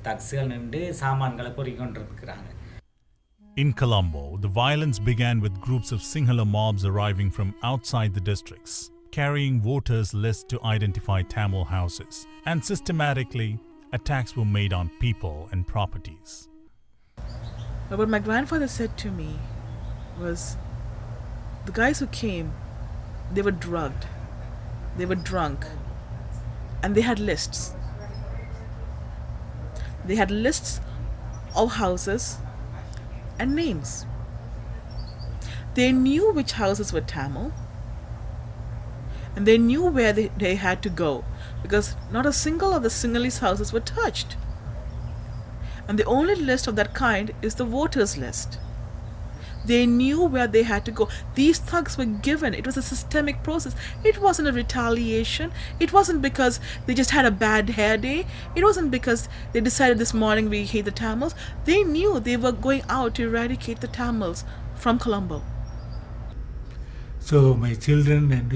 S15: தக்ஸுகள் நின்று சாமான்களை பொறிக்கொண்டு இருக்கிறாங்க.
S8: In Colombo, the violence began with groups of Sinhala mobs arriving from outside the districts, carrying voters' lists to identify Tamil houses, and systematically, attacks were made on people and properties.
S9: But what my grandfather said to me was, the guys who came, they were drugged, they were drunk, and they had lists. They had lists of houses and names. They knew which houses were Tamil, and they knew where they had to go, because not a single of the Sinhalese houses were touched. And the only list of that kind is the voters list. They knew where they had to go. These thugs were given. It was a systemic process. It wasn't a retaliation. It wasn't because they just had a bad hair day. It wasn't because they decided this morning we hate the Tamils. They knew they were going out to eradicate the Tamils from Colombo.
S14: So my children and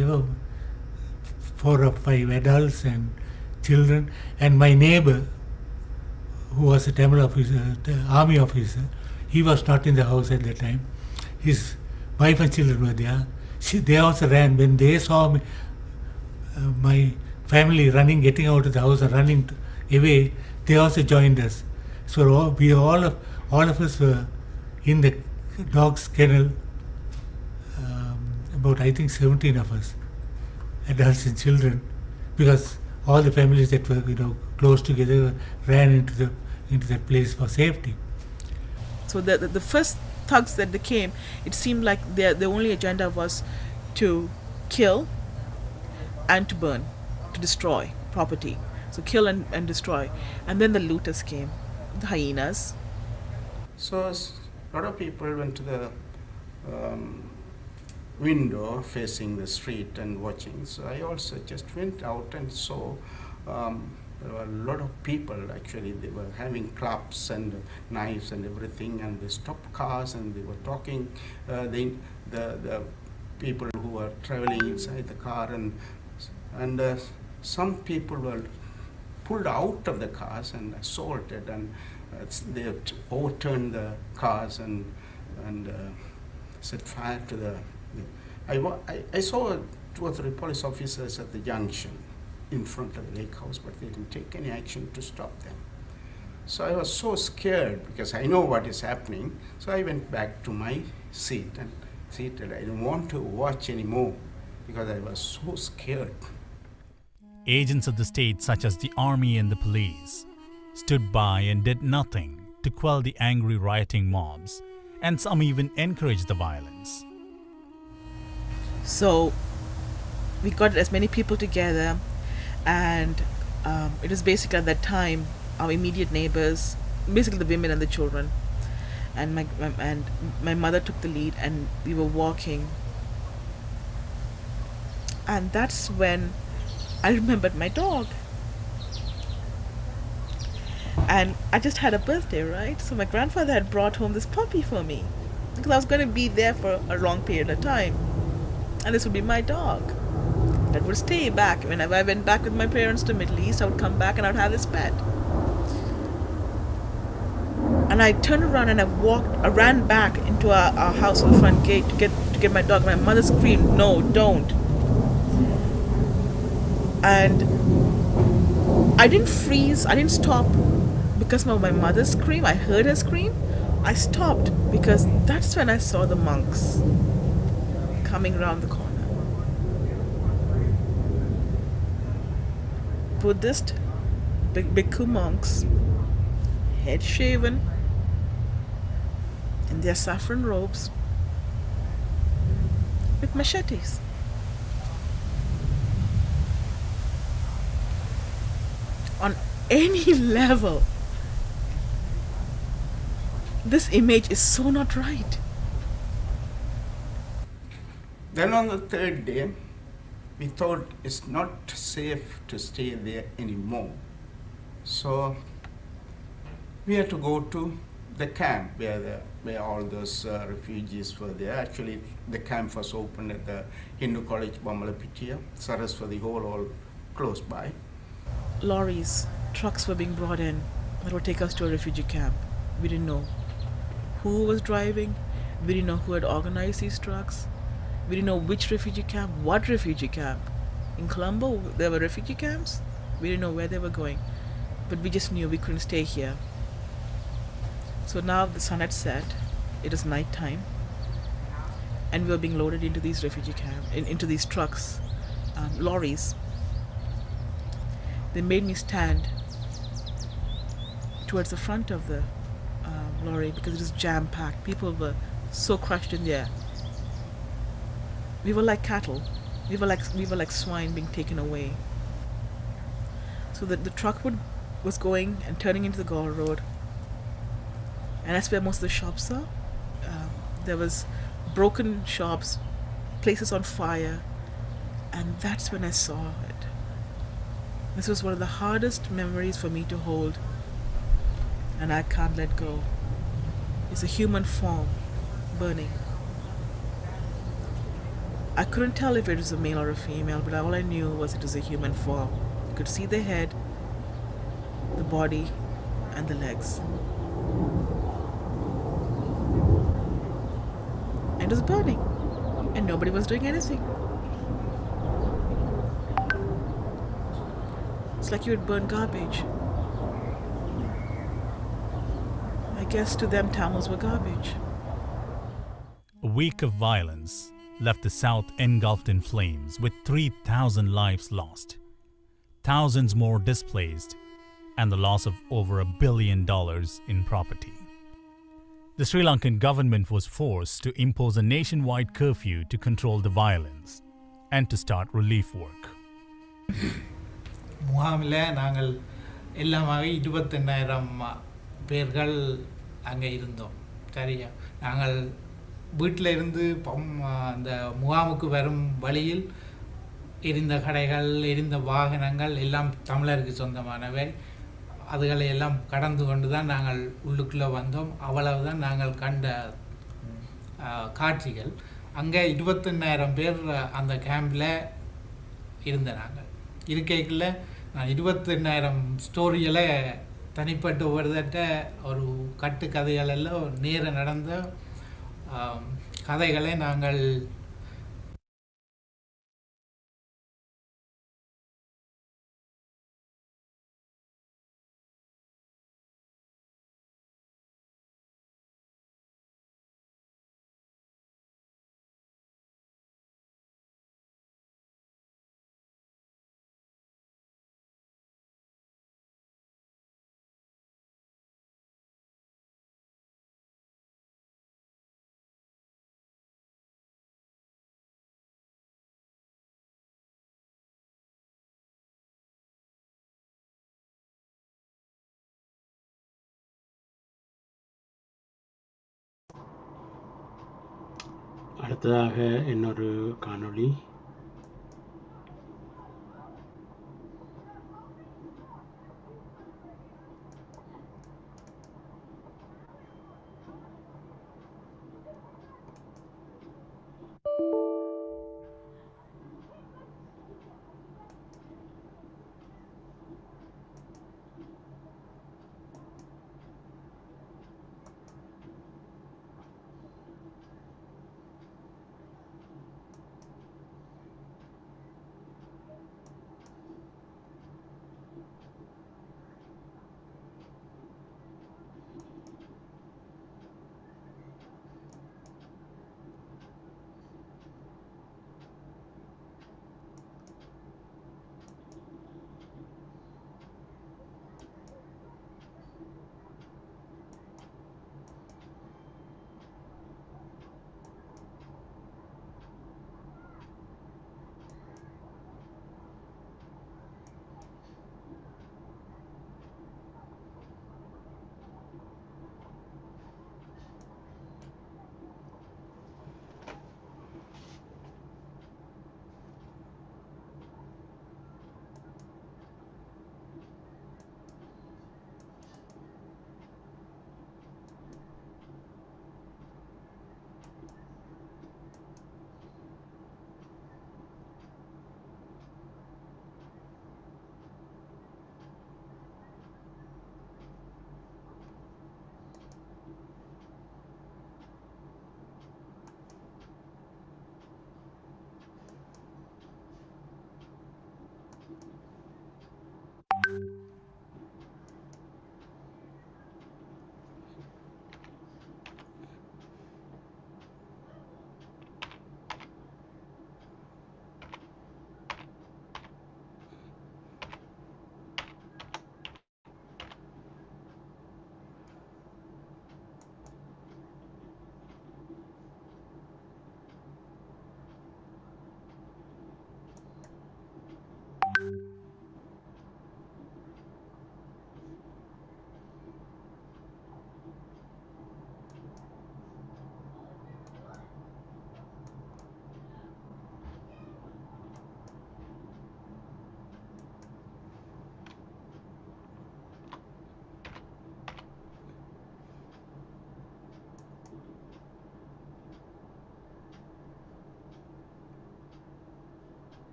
S14: 4 or 5 adults and children and my neighbor who was a Tamil officer, the army officer, he was not in the house at that time. His wife and children were there. They also ran. When they saw me, my family running, getting out of the house and running away, they also joined us. So all of us were in the dog's kennel. About I think 17 of us, adults and children, because all the families that were close together ran into that place for safety.
S9: So the first thugs that they came, it seemed like their only agenda was to kill and to burn, to destroy property. So kill and destroy. And then the looters came, the hyenas.
S11: So a lot of people went to the window facing the street and watching. So I also just went out and saw there were a lot of people. Actually, they were having clubs and knives and everything, and they stopped cars and they were talking. The people who were traveling inside the car, and some people were pulled out of the cars and assaulted, and they overturned the cars and set fire to the. I saw 2 or 3 police officers at the junction in front of the lake house, but they didn't take any action to stop them. So I was so scared because I know what is happening. So I went back to my seat and seated. I didn't want to watch anymore because I was so scared.
S8: Agents of the state, such as the army and the police, stood by and did nothing to quell the angry rioting mobs, and some even encouraged the violence.
S9: So we got as many people together, and it was basically at that time our immediate neighbors, basically the women and the children, and my mother took the lead, and we were walking. And that's when I remembered my dog. And I just had a birthday, right? So my grandfather had brought home this puppy for me, because I was going to be there for a long period of time. And this would be my dog that would stay back. Whenever I went back with my parents to Middle East, I would come back and I would have this pet. And I turned around and I ran back into our house on the front gate to get my dog. My mother screamed, "No, don't." And I didn't freeze, I didn't stop because of my mother's scream. I heard her scream. I stopped because that's when I saw the monks coming around the corner. Buddhist bhikkhu monks, head shaven, in their saffron robes, with machetes. On any level, this image is so not right.
S11: Then on the third day, we thought it's not safe to stay there anymore. So we had to go to the camp where all those refugees were there. Actually, the camp was open at the Hindu College, Bamalapitia. Saraswati Hall, all close by.
S9: Lorries, trucks were being brought in that would take us to a refugee camp. We didn't know who was driving. We didn't know who had organized these trucks. We didn't know which refugee camp, what refugee camp. In Colombo, there were refugee camps. We didn't know where they were going. But we just knew we couldn't stay here. So now the sun had set. It is night time. And we were being loaded into these refugee camps, into these trucks, lorries. They made me stand towards the front of the lorry because it was jam-packed. People were so crushed in there. We were like cattle. We were like swine being taken away. So the truck was going and turning into the Gaul Road, and that's where most of the shops are. There was broken shops, places on fire, and that's when I saw it. This was one of the hardest memories for me to hold, and I can't let go. It's a human form burning. I couldn't tell if it was a male or a female, but all I knew was it was a human form. You could see the head, the body, and the legs. And it was burning, and nobody was doing anything. It's like you would burn garbage. I guess to them Tamils were garbage.
S8: A week of violence left the south engulfed in flames with 3,000 lives lost, thousands more displaced, and the loss of over $1 billion in property. The Sri Lankan government was forced to impose a nationwide curfew to control the violence and to start relief work.
S10: முகாமில் நாங்கள் எல்லாமே 28,000 பேர்கள் அங்கே இருந்தோம். சரியா, நாங்கள் வீட்டில் இருந்து அந்த முகாமுக்கு வரும் வழியில் எரிந்த கடைகள், எரிந்த வாகனங்கள் எல்லாம் தமிழருக்கு சொந்தமானவை. அதுகளை எல்லாம் கடந்து கொண்டு தான் நாங்கள் உள்ளுக்குள்ளே வந்தோம். அவ்வளவுதான் நாங்கள் கண்ட காட்சிகள். அங்கே 28,000 பேர் அந்த கேம்பில் இருந்த நாங்கள் இருக்கைக்குள்ள 28,000 ஸ்டோரிகளை தனிப்பட்ட ஒவ்வொருத்தட்ட ஒரு கட்டு கதைகள் எல்லாம் நேர நடந்த கதைகளை நாங்கள்
S2: அடுத்ததாக இன்னொரு காணொளி.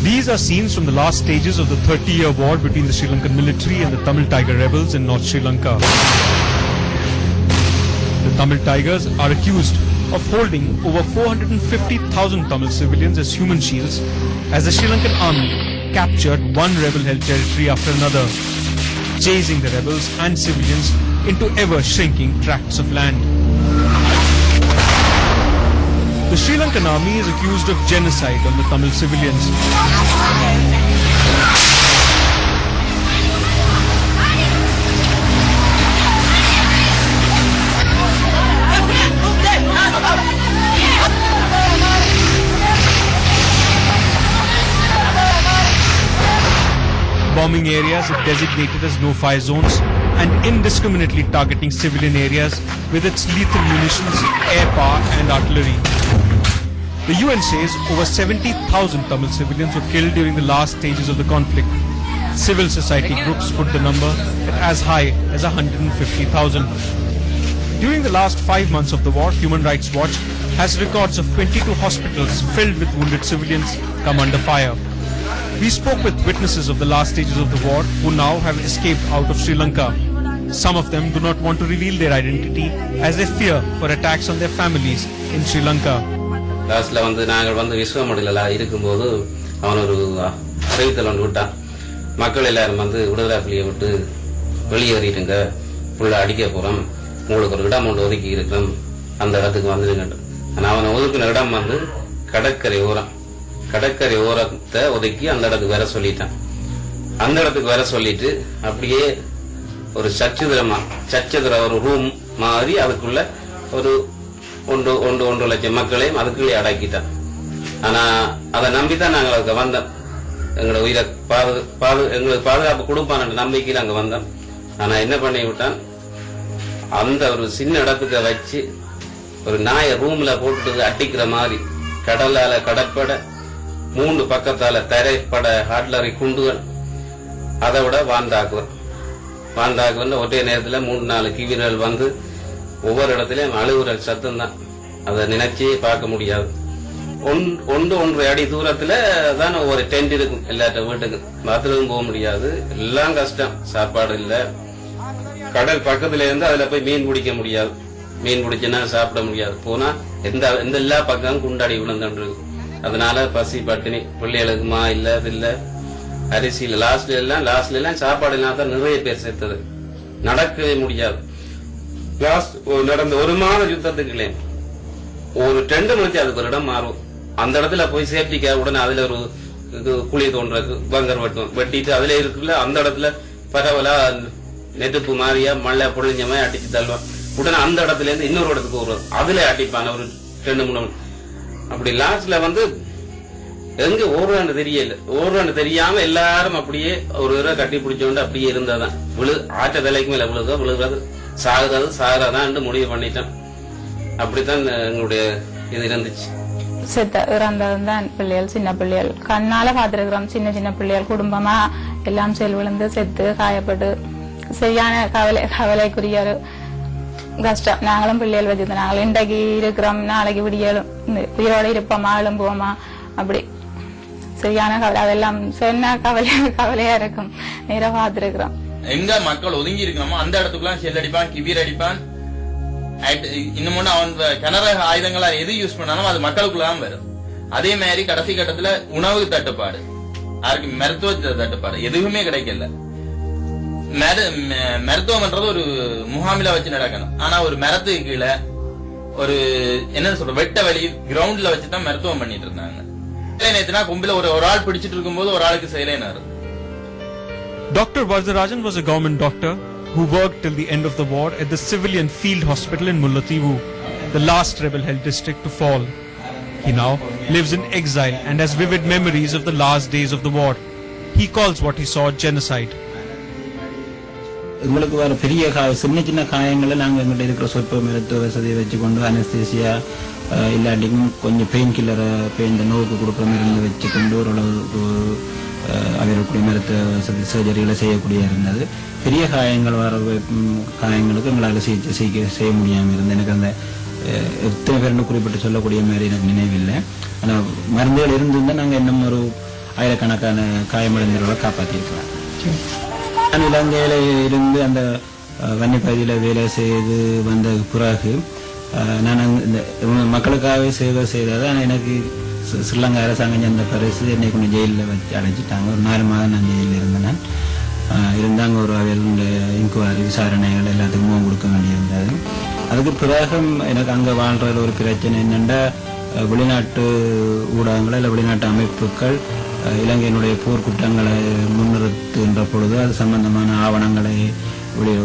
S17: These are scenes from the last stages of the 30-year war between the Sri Lankan military and the Tamil Tiger rebels in North Sri Lanka. The Tamil Tigers are accused of holding over 450,000 Tamil civilians as human shields as the Sri Lankan army captured one rebel-held territory after another, chasing the rebels and civilians into ever-shrinking tracts of land. The Sri Lankan army is accused of genocide on the Tamil civilians. Bombing areas are designated as no-fire zones and indiscriminately targeting civilian areas with its lethal munitions, air power and artillery. The UN says over 70,000 Tamil civilians were killed during the last stages of the conflict. Civil society groups put the number at as high as 150,000. During the last 5 months of the war, Human Rights Watch has records of 22 hospitals filled with wounded civilians come under fire. We spoke with witnesses of the last stages of the war who now have escaped out of Sri Lanka. Some of them do not want to reveal their identity as they fear for attacks on their families in Sri Lanka.
S18: லாஸ்ட்ல நாங்கள் விஸ்வமடல இருக்கும்போது அவன் ஒரு அறிவித்தல் ஒன்று விட்டான். மக்கள் எல்லாரும் விடுதலை புலியை விட்டு வெளியேறிடுங்க, புள்ள அடிக்க போறோம், உங்களுக்கு ஒரு இடம் ஒன்று ஒதுக்கி இருக்கிறோம், அந்த இடத்துக்கு வந்துடுங்க. ஆனா அவனை ஒதுக்கின இடம் கடற்கரை ஓரத்தை ஒதுக்கி அந்த இடத்துக்கு வர சொல்லிட்டான். அந்த இடத்துக்கு வர சொல்லிட்டு அப்படியே ஒரு சச்சதுர ஒரு ரூம் மாதிரி அதுக்குள்ள ஒரு 1.5 லட்சம் மக்களையும் அதுக்குள்ளே அடக்கிட்டான். ஆனா அதை நம்பித்தான் நாங்கள் அதுக்கு வந்தோம். எங்களோட உயிரை எங்களுக்கு பாதுகாப்பு கொடுப்பான நம்பிக்கையில் அங்க வந்தோம். ஆனா என்ன பண்ணி விட்டான், அந்த ஒரு சின்ன இடத்துக்கு வச்சு ஒரு நாயை ரூம்ல போட்டு அட்டிக்கிற மாதிரி கடலால கடற்பட 3 பக்கத்தால தரைப்பட ஹாட்லரி குண்டுகள், அதை விட வாந்தாக்குவன் ஒரே நேரத்துல 3-4 கிவிரல் வந்து ஒவ்வொரு இடத்துலயும் அழுகுறல் சத்தம் தான். அதை நினைச்சே பார்க்க முடியாது. 1.5 அடி தூரத்துல தான் ஒவ்வொரு டென்ட் இருக்கும். எல்லாத்த வீட்டுக்கும் பாத்ரூம் போக முடியாது. எல்லாம் கஷ்டம். சாப்பாடு இல்ல. கடல் பக்கத்துல இருந்து அதுல போய் மீன் பிடிக்க முடியாது. மீன் பிடிச்சுன்னா சாப்பிட முடியாது. போனா எந்த எல்லா பக்கமும் குண்டாடி விழுந்துட்டு. அதனால பசி பட்டினி. பிள்ளைகளுக்குமா இல்ல அரிசியில லாஸ்ட்ல எல்லாம் சாப்பாடு இல்லாத நிறைய பேர் சேர்த்தது. நடக்கவே முடியாது. நடந்த 1 மாத யுத்தத்துக்குள்ளே ஒரு டெண்ட் முடிச்சு அதுக்கு ஒரு இடம் மாறும். அந்த இடத்துல போய் சேஃப்டிக்காக உடனே அதுல ஒரு குழி தோன்றது பங்கர் வெட்டிட்டு அதுல இருக்குல்ல அந்த இடத்துல பரவலா நெருப்பு மாதிரியா மழை பொழிஞ்ச மாதிரி அடிச்சு தள்ளுவான். உடனே அந்த இடத்துல இருந்து இன்னொரு இடத்துக்கு வருவான். அதுல அடிப்பான ஒரு 2-3 அப்படி லாஸ்ட்ல வந்து எங்க ஓடுறான்னு தெரியாம எல்லாரும் அப்படியே ஒரு தடவை கட்டி பிடிச்சோண்டு அப்படியே இருந்தாதான் ஆற்ற தலைக்கு மேல விழுகிறது சாகுறதான் முடிவு பண்ணிட்டேன். அப்படித்தான் எங்களுடைய இது இருந்துச்சு.
S19: இறந்ததுதான் பிள்ளைகள், சின்ன பிள்ளைகள் கண்ணால பாத்துருக்கிறோம். சின்ன பிள்ளைகள் குடும்பமா எல்லாம் செல் விழுந்து செத்து காயப்பட்டு சரியான கவலைக்குரிய ஒரு கஷ்டம். நாங்களும் பிள்ளைகள் வச்சிருந்தோம். நாங்கள் இன்றைக்கு இருக்கிறோம், நாளைக்கு விடியலும் உயிரோட இருப்போமா எழும்புவோமா அப்படி சரியான கவலை. அதெல்லாம் சொன்ன கவலையா இருக்கும். நேர பாத்துருக்கிறோம்.
S20: எங்க மக்கள் ஒதுங்கி இருக்கணுமோ அந்த இடத்துக்குலாம் செல் அடிப்பான், கிபீர் அடிப்பான். இன்னும் அவன் கனரக ஆயுதங்களா எது யூஸ் பண்ணாலும் அது மக்களுக்குள்ளதான் வரும். அதே மாதிரி கடைசி கட்டத்துல உணவு தட்டுப்பாடு, யாருக்கு மருத்துவ தட்டுப்பாடு எதுவுமே கிடைக்கல. மருத்துவம்ன்றது ஒரு முகாமில வச்சு நடக்கணும். ஆனா ஒரு மரத்துக்கு கீழே ஒரு என்ன சொல்ற வெட்ட வழி கிரவுண்ட்ல வச்சுதான் மருத்துவம் பண்ணிட்டு இருந்தாங்க. நேத்துனா கும்பில ஒரு ஆள் பிடிச்சிட்டு இருக்கும்போது ஒரு ஆளுக்கு செயலேனாரு.
S17: Dr. Vardarajan was a government doctor who worked till the end of the war at the civilian field hospital in Mullaitivu, the last rebel-held district to fall. He now lives in exile and has vivid memories of the last days of the war. He calls what he saw genocide.
S21: உங்களுக்கு வர பெரிய சின்ன காயங்களை நாங்கள் எங்கள்கிட்ட இருக்கிற சொற்ப மருத்துவ வசதியை வச்சுக்கொண்டு அனஸ்தீசியா இல்லாட்டிக்கும் கொஞ்சம் பெயின் கில்லரை இந்த நோவுக்கு கொடுக்குற மாதிரி வச்சுக்கொண்டு ஓரளவு அவர்களுடைய மருத்துவ வசதி சர்ஜரிகளை செய்யக்கூடிய இருந்தது. பெரிய காயங்கள் வர காயங்களுக்கு எங்களால் சிகிச்சை செய்ய முடியாமல் இருந்தது. எனக்கு அந்த எத்தனை பேர்னு குறிப்பிட்டு சொல்லக்கூடிய மாதிரி எனக்கு நினைவில்லை. ஆனால் மருந்துகள் இருந்திருந்தால் நாங்கள் இன்னும் ஒரு ஆயிரக்கணக்கான காயமடைந்தவர்களை காப்பாற்றியிருக்கலாம். நான் இலங்கையில் இருந்து அந்த வன்னி பகுதியில் வேலை செய்து வந்த பிறகு நான் இந்த மக்களுக்காகவே சேவை செய்தது. ஆனால் எனக்கு ஸ்ரீலங்கா அரசாங்கம் செஞ்ச பரிசு என்னை கொஞ்சம் ஜெயிலில் வச்சு அடைச்சிட்டாங்க. ஒரு 4 மாதம் நான் ஜெயிலில் இருந்தேன். இருந்தாங்க ஒரு அவர்களுடைய இன்குவாரி விசாரணைகள் எல்லாத்துக்கும் முகம் கொடுக்க வேண்டியிருந்தது. அதுக்கு பிறகு எனக்கு அங்கே வாழ்கிற ஒரு பிரச்சனை என்னென்னா, வெளிநாட்டு ஊடகங்கள் இல்லை வெளிநாட்டு அமைப்புகள் இலங்கையினுடைய போர்க்குற்றங்களை முன்னிறுத்துகின்ற பொழுது அது சம்பந்தமான ஆவணங்களை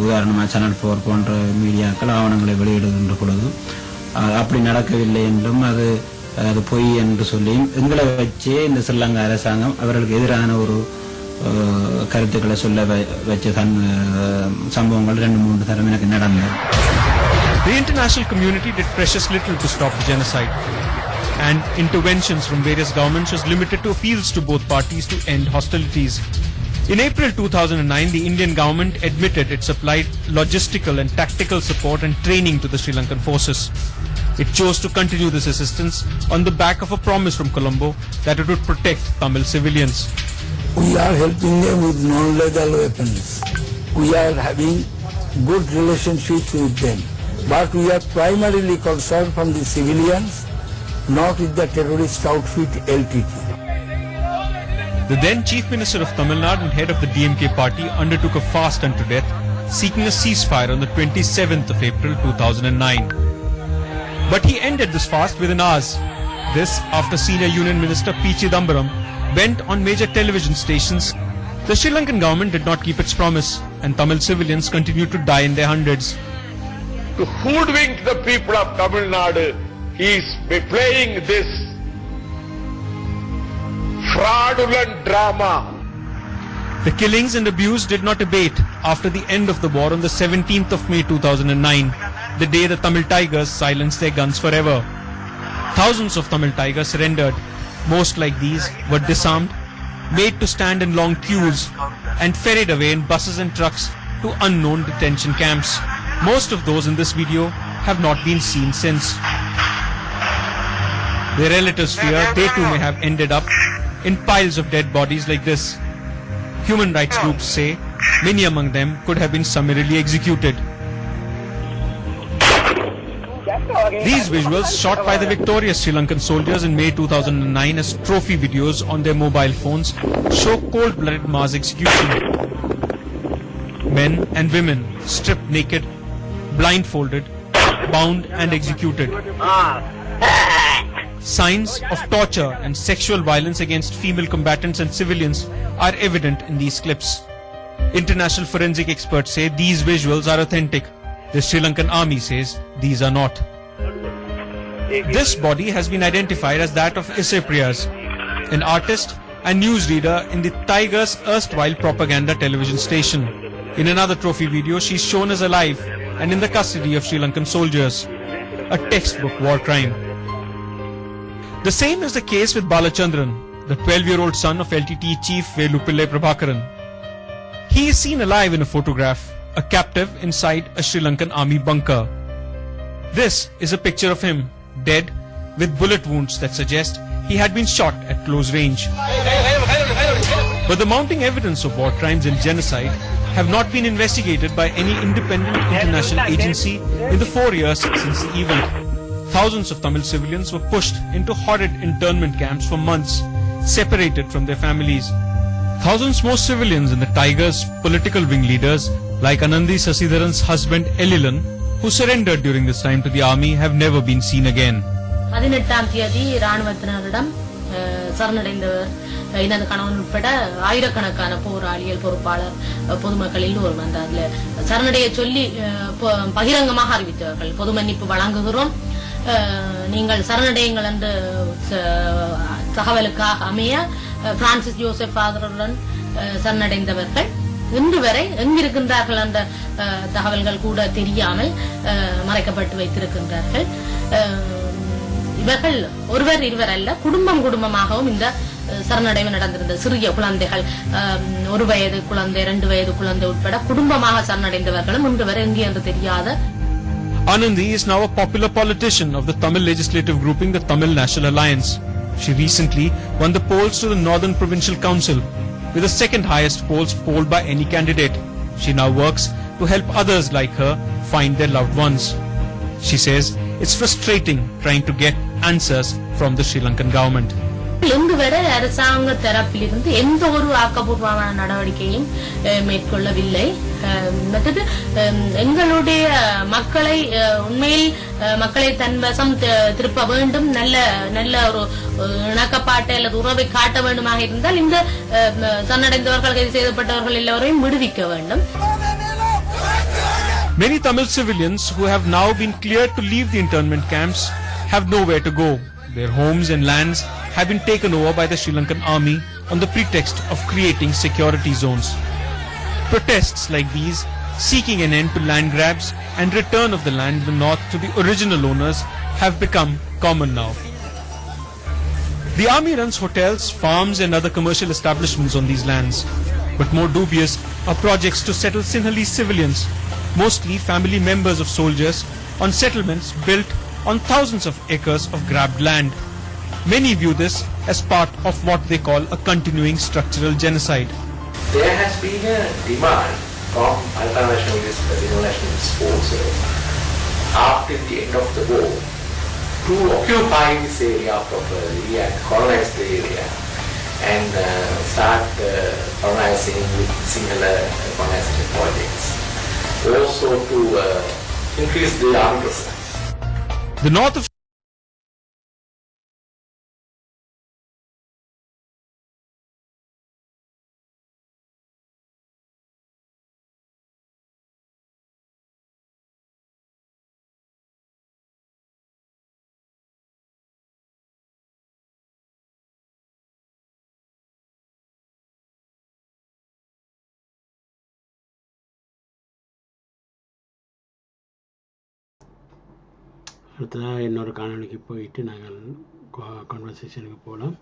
S21: உதாரணமாக சேனல் 4 போன்ற மீடியாக்கள் ஆவணங்களை வெளியிடுகின்ற பொழுது அப்படி நடக்கவில்லை என்றும் அது பொய் என்று சொல்லியும் எங்களை வச்சே இந்த ஸ்ரீலங்கா அரசாங்கம் அவர்களுக்கு எதிரான ஒரு கருத்துக்களை சொல்ல வச்ச சம்பவங்கள் 2-3 தரம் எனக்கு நடந்தது.
S17: The international community did precious little to stop the genocide, and interventions from various governments was limited to appeals to both parties to end hostilities. In April 2009, the Indian government admitted it supplied logistical and tactical support and training to the Sri Lankan forces. It chose to continue this assistance on the back of a promise from Colombo that it would protect Tamil civilians.
S22: We are helping them with non-lethal weapons. We are having good relationships with them. But we are primarily concerned from the civilians, not with the terrorist outfit LTT.
S17: The then Chief Minister of Tamil Nadu and head of the DMK party undertook a fast unto death, seeking a ceasefire on the 27th of April 2009. But he ended this fast within hours. This after Senior Union Minister P. Chidambaram went on major television stations. The Sri Lankan government did not keep its promise, and Tamil civilians continued to die in their hundreds.
S3: To hoodwink the people of Tamil Nadu, he is playing this fraudulent drama.
S17: The killings and abuse did not abate after the end of the war on the 17th of May 2009, the day the Tamil Tigers silenced their guns forever. Thousands of Tamil Tigers surrendered. Most like these were disarmed, made to stand in long queues, and ferried away in buses and trucks to unknown detention camps. Most of those in this video have not been seen since. Their relatives fear they too may have ended up in piles of dead bodies like this. Human rights groups say many among them could have been summarily executed. These visuals, shot by the victorious Sri Lankan soldiers in May 2009 as trophy videos on their mobile phones, show cold-blooded mass execution. Men and women stripped naked, blindfolded, bound and executed. Signs of torture and sexual violence against female combatants and civilians are evident in these clips. International forensic experts say these visuals are authentic. The Sri Lankan army says these are not. This body has been identified as that of Isse Priyas, an artist and newsreader in the Tigers' erstwhile propaganda television station. In another trophy video, she is shown as alive and in the custody of Sri Lankan soldiers. A textbook war crime. The same is the case with Balachandran, the 12-year-old son of LTT chief Velupillai Prabhakaran. He is seen alive in a photograph, a captive inside a Sri Lankan army bunker. This is a picture of him, dead, with bullet wounds that suggest he had been shot at close range. But the mounting evidence of war crimes and genocide have not been investigated by any independent international agency in the 4 years since the event. Thousands of Tamil civilians were pushed into horrid internment camps for months, separated from their families. Thousands more civilians and the Tigers' political wing leaders, like Anandi Sasidharan's husband Elilan, who surrendered during this time to the army, have never been seen again.
S4: 18ஆம் தேதி ராணுவத்தினரிடம் சரணடைந்தவர் இனது கணவன் உட்பட ஆயிரக்கணக்கான போராளிகள் பொறுப்பாளர் பொதுமக்கள் எல்லோரும் வந்து அதுல சரணடைய சொல்லி பகிரங்கமாக அறிவித்தார்கள். பொது மன்னிப்பு வழங்குகிறோம், நீங்கள் சரணடையுங்கள் என்று தகவலுக்காக அமைய பிரான்சிஸ் ஜோசப் ஃபாதருடன் சரணடைந்தவர்கள் இன்று வரை எங்கிருக்கின்றார்கள் என்ற தகவல்கள் கூட தெரியாமல் மறைக்கப்பட்டு வைத்திருக்கின்றார்கள். இவர்கள் ஒருவர் இருவர் அல்ல, குடும்பம் குடும்பமாகவும் இந்த சரணடைவு நடந்திருந்த சிறிய குழந்தைகள், 1 வயது குழந்தை, 2 வயது குழந்தை உட்பட குடும்பமாக சரணடைந்தவர்களும் இன்று வரை எங்கே என்று தெரியாத.
S17: Anandi is now a popular politician of the Tamil legislative grouping, the Tamil National Alliance. She recently won the polls to the Northern Provincial Council, with the second highest polls polled by any candidate. She now works to help others like her find their loved ones. She says it's frustrating trying to get answers from the Sri Lankan government.
S4: இன்று வரை அரசாங்க தரப்பிலிருந்து எந்த ஒரு ஆக்கப்பூர்வமான நடவடிக்கையும் மேற்கொள்ளவில்லை. மற்றது எங்களுடைய மக்களை உண்மையில் மக்களை தன்வசம் திருப்ப வேண்டும், நல்ல ஒரு இணக்கப்பாட்டை அல்லது உறவை காட்ட வேண்டுமாக இருந்தால் இந்த சரணடைந்தவர்கள், கைது செய்யப்பட்டவர்கள் எல்லோரையும் விடுவிக்க வேண்டும்.
S17: Many Tamil civilians who have now been cleared to leave the internment camps have nowhere to go. Their homes and lands have been taken over by the Sri Lankan army on the pretext of creating security zones. Protests like these, seeking an end to land grabs and return of the land in the north to the original owners, have become common now. The army runs hotels, farms and other commercial establishments on these lands. But more dubious are projects to settle Sinhalese civilians, mostly family members of soldiers, on settlements built on thousands of acres of grabbed land. Many view this as part of what they call a continuing structural genocide.
S23: There has been a demand from ultranationalist, nationalist forces after the end of the war to occupy this area properly and colonize the area and start colonizing with similar colonization projects. Also to increase the army presence.
S17: The north of
S2: அடுத்ததாக இன்னொரு காணொலிக்கு போயிட்டு நாங்கள் கான்வர்சேஷனுக்கு போகலாம்.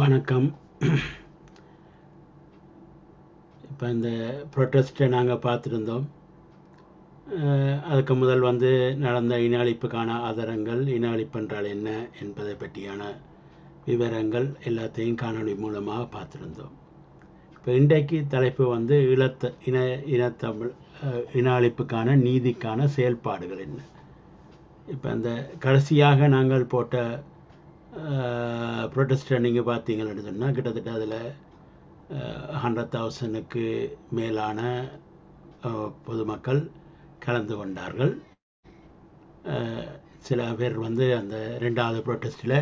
S2: வணக்கம். இப்போ இந்த ப்ரொட்டஸ்ட்டை நாங்கள் பார்த்துருந்தோம். அதுக்கு முதல் வந்து நடந்த இன அழிப்புக்கான ஆதாரங்கள், இன அழிப்பு என்றால் என்ன என்பதை பற்றியான விவரங்கள் எல்லாத்தையும் காணொளி மூலமாக பார்த்துருந்தோம். இப்போ இன்றைக்கு தலைப்பு வந்து இனத்தமிழ் இன அழிப்புக்கான நீதிக்கான செயல்பாடுகள் என்ன. இப்போ அந்த கடைசியாக நாங்கள் போட்ட ப்ரொட்டஸ்ட்டை நீங்கள் பார்த்தீங்கன்னு சொன்னால் கிட்டத்தட்ட அதில் 100,000க்கு மேலான பொதுமக்கள் கலந்து கொண்டார்கள். சில பேர் வந்து அந்த 2வது ப்ரொட்டஸ்ட்டில்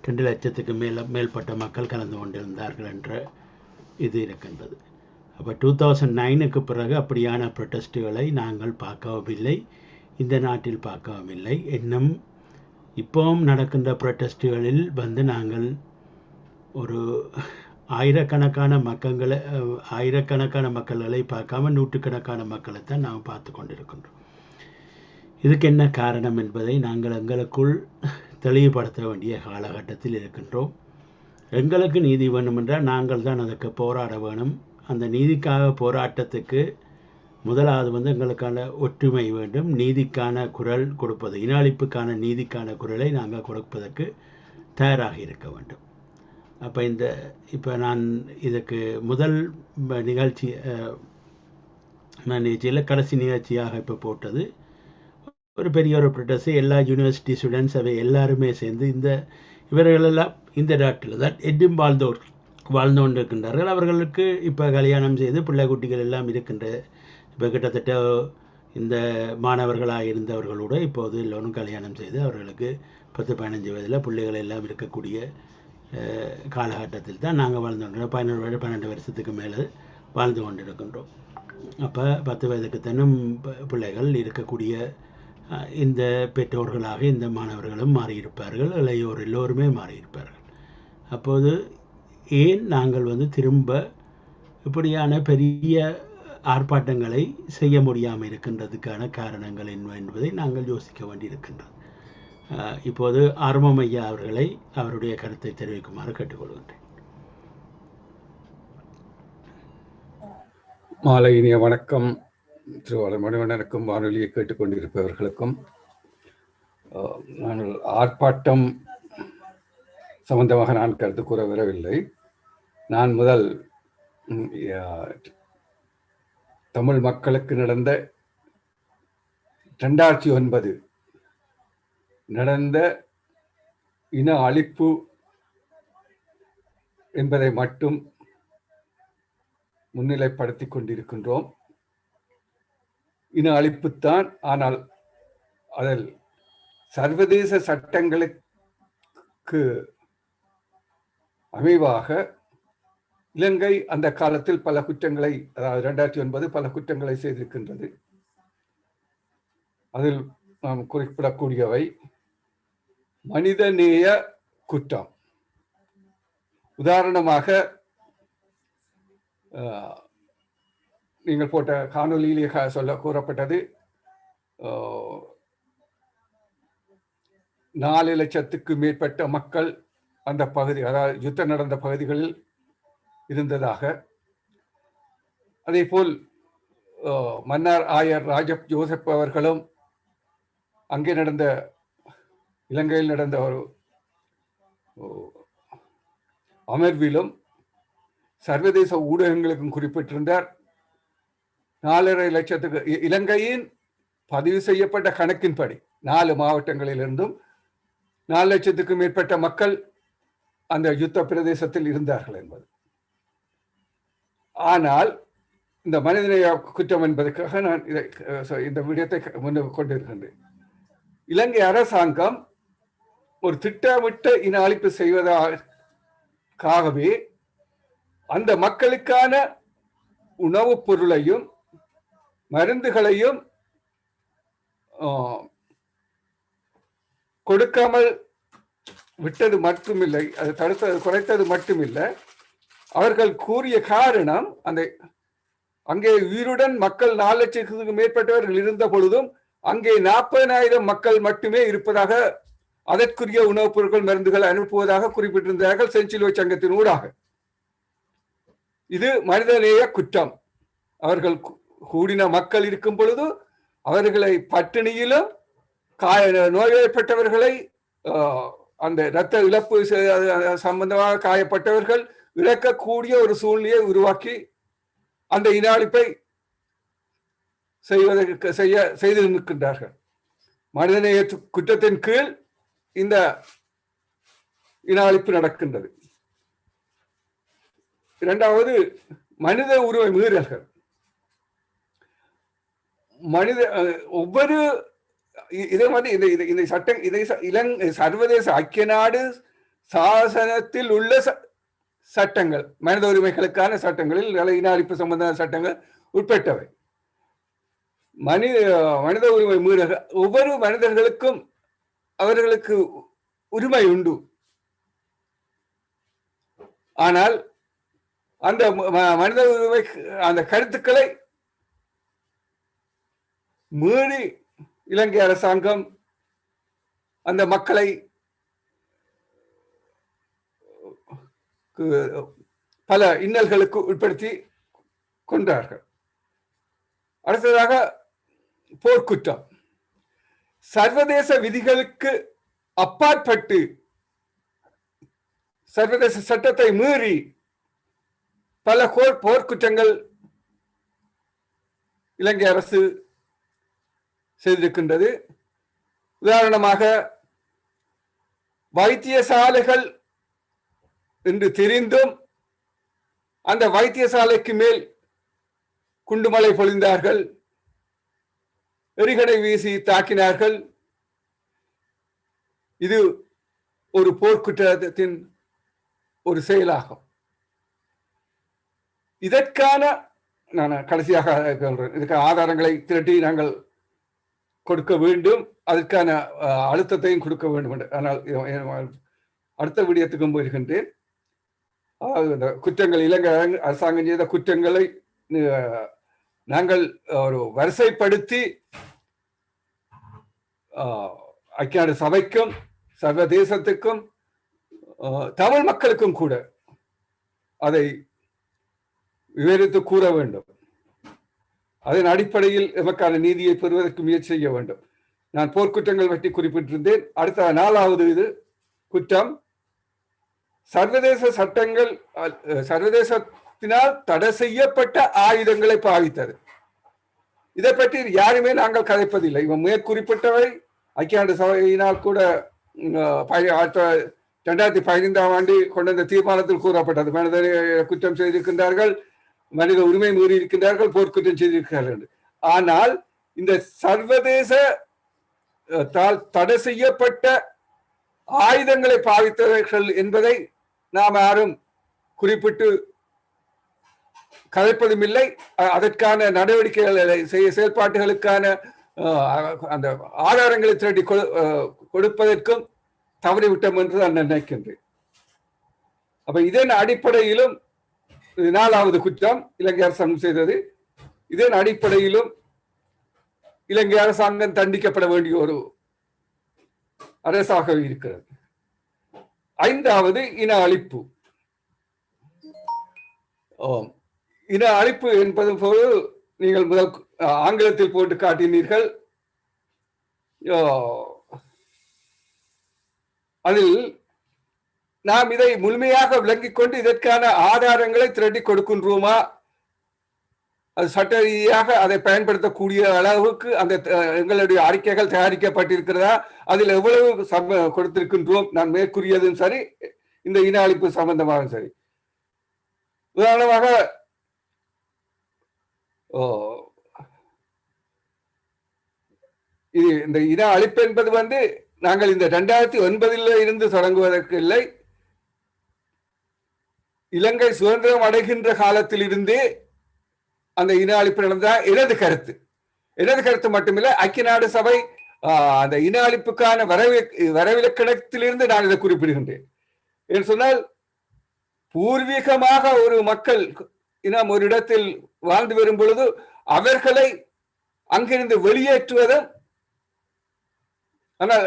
S2: 2 லட்சத்துக்கு மேற்பட்ட மக்கள் கலந்து கொண்டிருந்தார்கள் என்ற இது இருக்கின்றது. அப்போ 2009க்கு பிறகு அப்படியான ப்ரொட்டஸ்ட்டுகளை நாங்கள் பார்க்கவும் இல்லை, இந்த நாட்டில் பார்க்கவும் இல்லை. இன்னும் இப்போவும் நடக்கின்ற ப்ரொட்டஸ்ட்டுகளில் வந்து நாங்கள் ஒரு ஆயிரக்கணக்கான மக்களை பார்க்காம நூற்றுக்கணக்கான மக்களை தான் நாம் பார்த்து கொண்டிருக்கின்றோம். இதுக்கு என்ன காரணம் என்பதை நாங்கள் எங்களுக்குள் தெளிவுபடுத்த வேண்டிய காலகட்டத்தில் இருக்கின்றோம். எங்களுக்கு நீதி வேண்டுமென்றால் நாங்கள் தான் அதுக்கு போராட வேணும். அந்த நீதிக்காக போராட்டத்துக்கு முதலாவது வந்து எங்களுக்கான ஒற்றுமை வேண்டும். நீதிக்கான குரல் கொடுப்பது, இன அழிப்புக்கான நீதிக்கான குரலை நாங்கள் கொடுப்பதற்கு தயாராக இருக்க வேண்டும். அப்போ இப்போ நான் இதுக்கு முதல் நிகழ்ச்சியில் கடைசி நிகழ்ச்சியாக இப்போ போட்டது ஒரு பெரிய ஒரு ப்ரொட்டஸ்ட். எல்லா யூனிவர்சிட்டி ஸ்டூடெண்ட்ஸ் அவை எல்லாருமே சேர்ந்து இவர்களெல்லாம் இந்த நாட்டில் தான் எட்டும் வாழ்ந்து கொண்டு இருக்கின்றார்கள். அவர்களுக்கு இப்போ கல்யாணம் செய்து பிள்ளை குட்டிகள் எல்லாம் இருக்கின்ற, இப்போ கிட்டத்தட்ட இந்த மாணவர்களாக இருந்தவர்களோடு இப்போது எல்லோரும் கல்யாணம் செய்து அவர்களுக்கு 10-15 வயதில் பிள்ளைகள் எல்லாம் இருக்கக்கூடிய காலகட்டத்தில் தான் நாங்கள் வாழ்ந்து கொண்டிருக்கோம். 12 வருஷத்துக்கு மேலே வாழ்ந்து கொண்டிருக்கின்றோம். அப்போ 10 வயதுக்கு தன்னும் பிள்ளைகள் இருக்கக்கூடிய இந்த பெற்றோர்களாக இந்த மாணவர்களும் மாறியிருப்பார்கள், இளையோர் எல்லோருமே மாறியிருப்பார்கள். அப்போது ஏன் நாங்கள் வந்து திரும்ப இப்படியான பெரிய ஆர்ப்பாட்டங்களை செய்ய முடியாமல் இருக்கின்றதுக்கான காரணங்கள் என்ன என்பதை நாங்கள் யோசிக்க வேண்டியிருக்கின்றது. இப்போது ஆர்வம் ஐயா அவர்களை அவருடைய கருத்தை தெரிவிக்குமாறு கேட்டுக்கொள்கின்றேன்.
S1: மாலை இனிய வணக்கம். திரு மணிவண்ணனுக்கும் வானொலியை கேட்டுக்கொண்டிருப்பவர்களுக்கும். நாங்கள் ஆர்ப்பாட்டம் சம்பந்தமாக நான் கருத்து கூற வரவில்லை. நான் முதல் தமிழ் மக்களுக்கு நடந்த 2009 நடந்த இன அழிப்பு என்பதை மட்டும் முன்னிலைப்படுத்திக் கொண்டிருக்கின்றோம். இன அழிப்புத்தான், ஆனால் அதில் சர்வதேச சட்டங்களுக்கு அமைவாக இலங்கை அந்த காலத்தில் பல குற்றங்களை, அதாவது 2009 பல குற்றங்களை செய்திருக்கின்றது. அதில் நாம் குறிப்பிடக்கூடியவை மனிதநேய குற்றம். உதாரணமாக நீங்கள் போட்ட காணொலியிலே கூறப்பட்டது 4 லட்சத்துக்கு மேற்பட்ட மக்கள் அந்த பகுதி, அதாவது யுத்தம் நடந்த பகுதிகளில் இருந்ததாக, அதே போல் மன்னார் ஆயர் ராஜப் ஜோசப் அவர்களும் அங்கே நடந்த இலங்கையில் நடந்த ஒரு அமர்விலும் சர்வதேச ஊடகங்களுக்கும் குறிப்பிட்டிருந்தார். 4.5 லட்சத்துக்கு இலங்கையின் பதிவு செய்யப்பட்ட கணக்கின்படி 4 மாவட்டங்களிலிருந்தும் 4 லட்சத்துக்கும் மேற்பட்ட மக்கள் அந்த யுத்த பிரதேசத்தில் இருந்தார்கள் என்பது. ஆனால் இந்த மனிதநேய குற்றம் என்பதற்காக நான் இந்த விடயத்தை முன்னுக்கு கொண்டிருக்கின்றேன். இலங்கை அரசாங்கம் ஒரு திட்டமிட்ட இன அழிப்பு செய்வதற்காகவே அந்த மக்களுக்கான உணவுப் பொருளையும் மருந்துகளையும் கொடுக்காமல் விட்டது மட்டுமில்லை, அது குறைத்தது மட்டுமில்லை. அவர்கள் கூறிய காரணம், அந்த அங்கே உயிருடன் மக்கள் 4 லட்சத்துக்கு மேற்பட்டவர்கள் இருந்த பொழுதும் அங்கே 40,000 மக்கள் மட்டுமே இருப்பதாக, அதற்குரிய உணவுப் பொருட்கள் மருந்துகள் அனுப்புவதாக குறிப்பிட்டிருந்தார்கள் செஞ்சிலுவை சங்கத்தின் ஊடாக. இது மனிதநேய குற்றம். அவர்கள் கூடின மக்கள் இருக்கும் பொழுது அவர்களை பட்டினியிலும் நோய்வாய்ப்பட்டவர்களை, அந்த இரத்த இழப்பு சம்பந்தமாக காயப்பட்டவர்கள் இறக்கக்கூடிய ஒரு சூழ்நிலையை உருவாக்கி அந்த இன அழிப்பை செய்து நிற்கின்றார்கள். மனிதநேய குற்றத்தின் கீழ் இந்த இன அழிப்பு நடக்கின்றது. இரண்டாவது, மனித உரிமை மீறல்கள். ஒவ்வொரு இதே மாதிரி இந்த சட்டம், இதை சர்வதேச ஐக்கிய நாடு சாசனத்தில் உள்ள சட்டங்கள், மனித உரிமைகளுக்கான சட்டங்களில் இன அழிப்பு சம்பந்தமான சட்டங்கள் உட்பட்டவை. மனித உரிமை மீறல்கள், ஒவ்வொரு மனிதர்களுக்கும் அவர்களுக்கு உரிமை உண்டு. ஆனால் அந்த மனித உரிமை அந்த கருத்துக்களை மீறி இலங்கை அரசாங்கம் அந்த மக்களை பல இன்னல்களுக்கு உட்படுத்தி கொண்டார்கள். அடுத்ததாக போர்க்குற்றம். சர்வதேச விதிகளுக்கு அப்பாற்பட்டு சர்வதேச சட்டத்தை மீறி பல போர்க்குற்றங்கள் இலங்கை அரசு செய்திருக்கின்றது. உதாரணமாக, வைத்தியசாலைகள் என்று தெரிந்தும் அந்த வைத்தியசாலைக்கு மேல் குண்டுமலை பொழிந்தார்கள், எரிகணை வீசி தாக்கினார்கள். இது ஒரு போர்க்குற்றத்தின் ஒரு செயலாகும். இதற்கான நான் கடைசியாக இதுக்கு ஆதாரங்களை திரட்டி நாங்கள் கொடுக்க வேண்டும், அதற்கான அழுத்தத்தையும் கொடுக்க வேண்டும் என்று. ஆனால் அடுத்த விடயத்துக்கும் போயிருக்கின்றேன். இந்த குற்றங்கள், இலங்கை அரசாங்கம் செய்த குற்றங்களை நாங்கள் ஒரு வரிசைப்படுத்தி ஐக்கிய நாடு சபைக்கும் சர்வதேசத்துக்கும் தமிழ் மக்களுக்கும் கூட அதை விவரித்து கூற வேண்டும். அதன் அடிப்படையில் எமக்கான நீதியை பெறுவதற்கு முயற்சி செய்ய வேண்டும். நான் போர்க்குற்றங்கள் பற்றி குறிப்பிட்டிருந்தேன். அடுத்த 4வது இது குற்றம், சர்வதேச சட்டங்கள், சர்வதேசத்தினால் தடை செய்யப்பட்ட ஆயுதங்களை பாவித்தது. இதை பற்றி யாருமே நாங்கள் கதைப்பதில்லை. இவன் மேற்குறிப்பிட்டவை ஐக்கிய நாடு சபையினால் கூட 2015ஆம் ஆண்டு கொண்ட இந்த தீர்மானத்தில் கூறப்பட்டது. மனித குற்றம் செய்திருக்கின்றார்கள், மனித உரிமை மீறி இருக்கின்றார்கள், போர்க்குற்றம் செய்திருக்கிறார்கள். ஆனால் இந்த சர்வதேச தடை செய்யப்பட்ட ஆயுதங்களை பாவித்தவர்கள் என்பதை நாம் யாரும் குறிப்பிட்டு கதைப்பதும் இல்லை. அதற்கான நடவடிக்கைகளை செயல்பாட்டுகளுக்கான அந்த ஆதாரங்களை திரட்டி கொடுப்பதற்கும் தவறிவிட்டோம் என்று நான் நினைக்கின்றேன். அப்ப இதன் அடிப்படையிலும் 4வது குற்றம் இலங்கை அரசாங்கம் செய்தது. இதன் அடிப்படையிலும் இலங்கை அரசாங்கம் தண்டிக்கப்பட வேண்டிய ஒரு அரசாக இருக்கிறது. 5வது இன அழிப்பு. இன அழிப்பு என்பது போது நீங்கள் முதல் ஆங்கிலத்தில் போட்டு காட்டினீர்கள். அதில் நாம் இதை முழுமையாக விளங்கிக் கொண்டு இதற்கான ஆதாரங்களை திரட்டி கொடுக்கின்றோமா, அது சட்ட ரீதியாக அதை பயன்படுத்தக்கூடிய அளவுக்கு அந்த எங்களுடைய அறிக்கைகள் தயாரிக்கப்பட்டிருக்கிறதா, அதில் எவ்வளவு கொடுத்திருக்கின்றோம், நான் மேற்கூறியதும் சரி, இந்த இன அழிப்பு சம்பந்தமாக சரி. உதாரணமாக இது இந்த இன அழிப்பு என்பது நாங்கள் இந்த 2009 இருந்து தொடங்குவதற்கு இல்லை, இலங்கை சுதந்திரம் அடைகின்ற காலத்தில் இருந்தே அந்த இன அழிப்பு நடந்ததா எனது கருத்து. எனது கருத்து மட்டுமில்லை, ஐக்கிய நாடு சபை அந்த இன அழிப்புக்கான வரவிலக்கணத்திலிருந்து நான் இதை குறிப்பிடுகின்றேன். என்று சொன்னால், பூர்வீகமாக ஒரு மக்கள் இனம் ஒரு இடத்தில் வாழ்ந்து வரும் பொழுது அவர்களை அங்கிருந்து வெளியேற்றுவதும் ஆனால்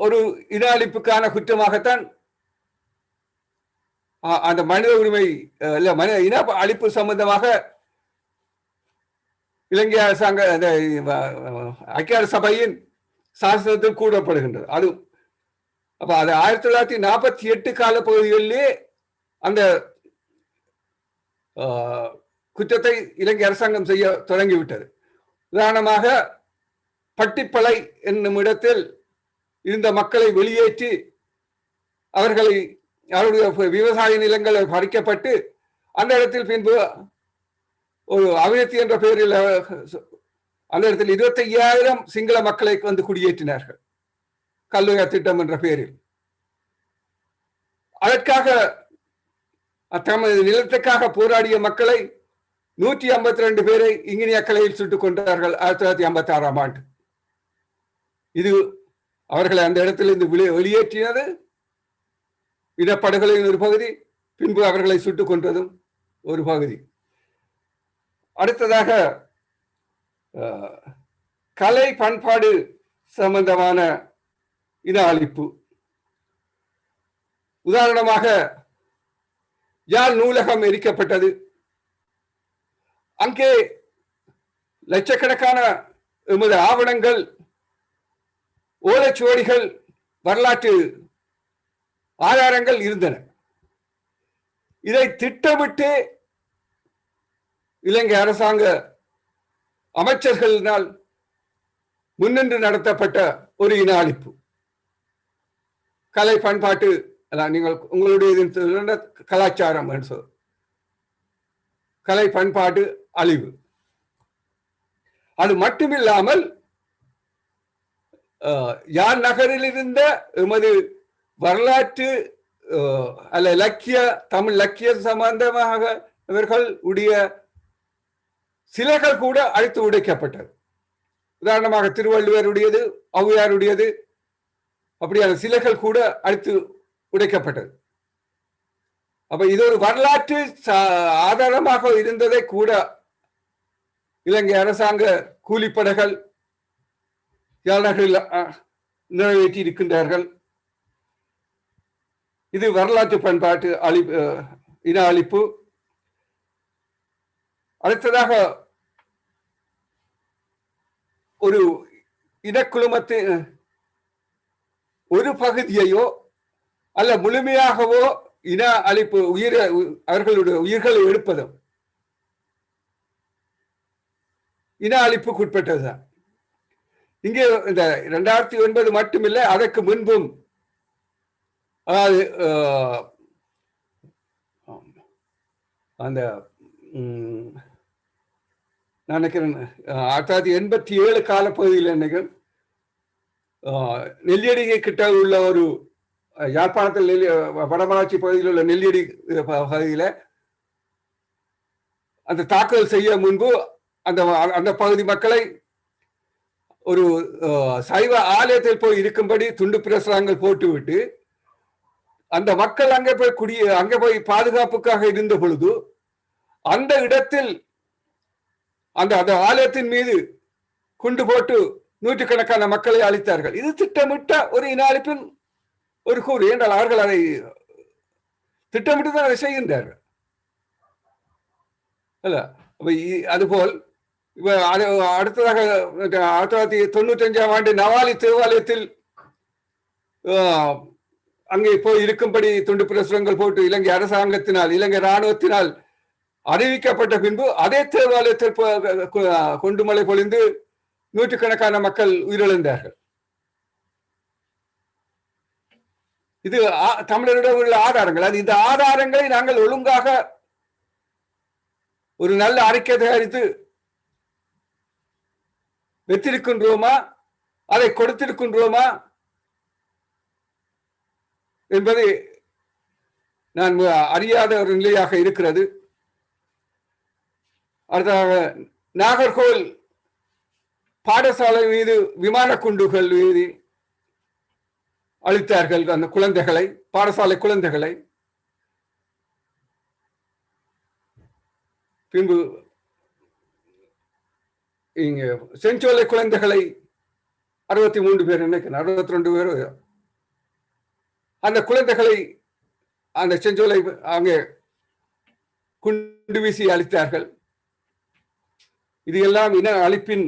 S1: ஒரு இன அழிப்புக்கான குற்றமாகத்தான் அந்த மனித உரிமை இன அழிப்பு சம்பந்தமாக இலங்கை அரசாங்க ஐக்கிய சபையின் சாசனத்தில் கூறப்படுகின்றது. அது அப்ப அது 1948 கால பகுதிகளிலே அந்த குற்றத்தை இலங்கை அரசாங்கம் செய்ய தொடங்கிவிட்டது. உதாரணமாக பட்டிப்பளை என்னும் இடத்தில் இருந்த மக்களை வெளியேற்றி அவருடைய விவசாய நிலங்கள் பறிக்கப்பட்டு அந்த இடத்தில் பின்பு ஒரு அபிவிருத்தி என்ற பெயரில் அந்த இடத்தில் 25,000 சிங்கள மக்களை வந்து குடியேற்றினார்கள் கல்லுயா திட்டம் என்ற பெயரில். அதற்காக தமது நிலத்துக்காக போராடிய மக்களை 152 பேரை இங்கினிய கலையில் சுட்டுக் கொண்டார்கள் 1956ஆம் ஆண்டு. இது அவர்களை அந்த இடத்திலிருந்து வெளியேற்றினது இனப்படுகொலையின் ஒரு பகுதி, பின்பு அவர்களை சுட்டுக் கொன்றதும் ஒரு பகுதி. அடுத்ததாக கலை பண்பாடு சம்பந்தமான இன அழிப்பு. உதாரணமாக யாழ் நூலகம் எரிக்கப்பட்டது. அங்கே லட்சக்கணக்கான எமது ஆவணங்கள், ஓலைச்சுவடிகள், வரலாற்று ஆதாரங்கள் இருந்தன. இதை திட்டமிட்டு இலங்கை அரசாங்க அமைச்சர்களினால் முன்னின்று நடத்தப்பட்ட ஒரு இன அழிப்பு. கலை பண்பாட்டு நீங்கள் உங்களுடைய கலாச்சாரம் கலை பண்பாட்டு அழிவு. அது மட்டுமில்லாமல் யாழ் நகரில் இருந்த எமது வரலாற்று இலக்கிய தமிழ் இலக்கிய சம்பந்தமாக இவர்களுடைய சிலைகள் கூட அழித்து உடைக்கப்பட்டது. உதாரணமாக திருவள்ளுவருடையது, ஔவையாருடையது, அப்படியான சிலைகள் கூட அழித்து உடைக்கப்பட்டது. அப்ப இது ஒரு வரலாற்று ஆதாரமாக இருந்ததை கூட இலங்கை அரசாங்க கூலிப்படைகள் நிறைவேற்றி இருக்கின்றார்கள். இது வரலாற்று பண்பாட்டு இன அழிப்பு. அடுத்ததாக ஒரு இனக்குழுமத்தின் ஒரு பகுதியையோ அல்ல முழுமையாகவோ இன அழிப்பு அவர்களுடைய உயிர்களை எடுப்பதும் இன அழிப்புக்குட்பட்டதுதான். இங்கே இந்த 2009 மட்டுமில்லை, அதற்கு முன்பும் அதாவது அந்த நான் நினைக்கிறேன் 1987 காலப்பகுதியில் நினைக்கிறேன் நெல்லியடி கிட்ட உள்ள ஒரு யாழ்ப்பாணத்தில் வடமராட்சி பகுதியில் உள்ள நெல்லியடி பகுதியில் அந்த தாக்குதல் செய்ய முன்பு அந்த பகுதி மக்களை ஒரு சைவ ஆலயத்தில் போய் இருக்கும்படி துண்டு பிரசுரங்கள் போட்டுவிட்டு அந்த மக்கள் அங்கே போய் பாதுகாப்புக்காக இருந்த பொழுது அந்த இடத்தில் அந்த ஆலயத்தின் மீது குண்டு போட்டு நூற்றுக்கணக்கான மக்களை அழித்தார்கள். இது திட்டமிட்ட ஒரு இன அழிப்பின் ஒரு கூறு என்றால் அவர்கள் அதை திட்டமிட்டு தான் அதை செய்கின்றார்கள். அல்ல. அதுபோல் அடுத்ததாக 1995 நவாலி தேவாலயத்தில் அங்கே போய் இருக்கும்படி துண்டு பிரசுரங்கள் போட்டு இலங்கை அரசாங்கத்தினால் இலங்கை இராணுவத்தினால் அறிவிக்கப்பட்ட பின்பு அதே தேவாலயத்தில் கொண்டு மழை பொழிந்து நூற்றுக்கணக்கான மக்கள் உயிரிழந்தார்கள். இது தமிழரிடம் உள்ள ஆதாரங்கள். அது இந்த ஆதாரங்களை நாங்கள் ஒழுங்காக ஒரு நல்ல அறிக்கை தயாரித்து வைத்திருக்கின்றோமா, அதை கொடுத்திருக்கின்றோமா என்பது நான் அறியாத ஒரு நிலையாக இருக்கிறது. அடுத்ததாக நாகர்கோவில் பாடசாலை மீது விமான குண்டுகள் வீதி அளித்தார்கள் அந்த குழந்தைகளை, பாடசாலை குழந்தைகளை. பின்பு இங்க செஞ்சோலை குழந்தைகளை 63 பேர் நினைக்கிறேன், 62 பேர் அந்த குழந்தைகளை அந்த செஞ்சோலை அங்கே குண்டு வீசி அளித்தார்கள். இது எல்லாம் இன அழிப்பின்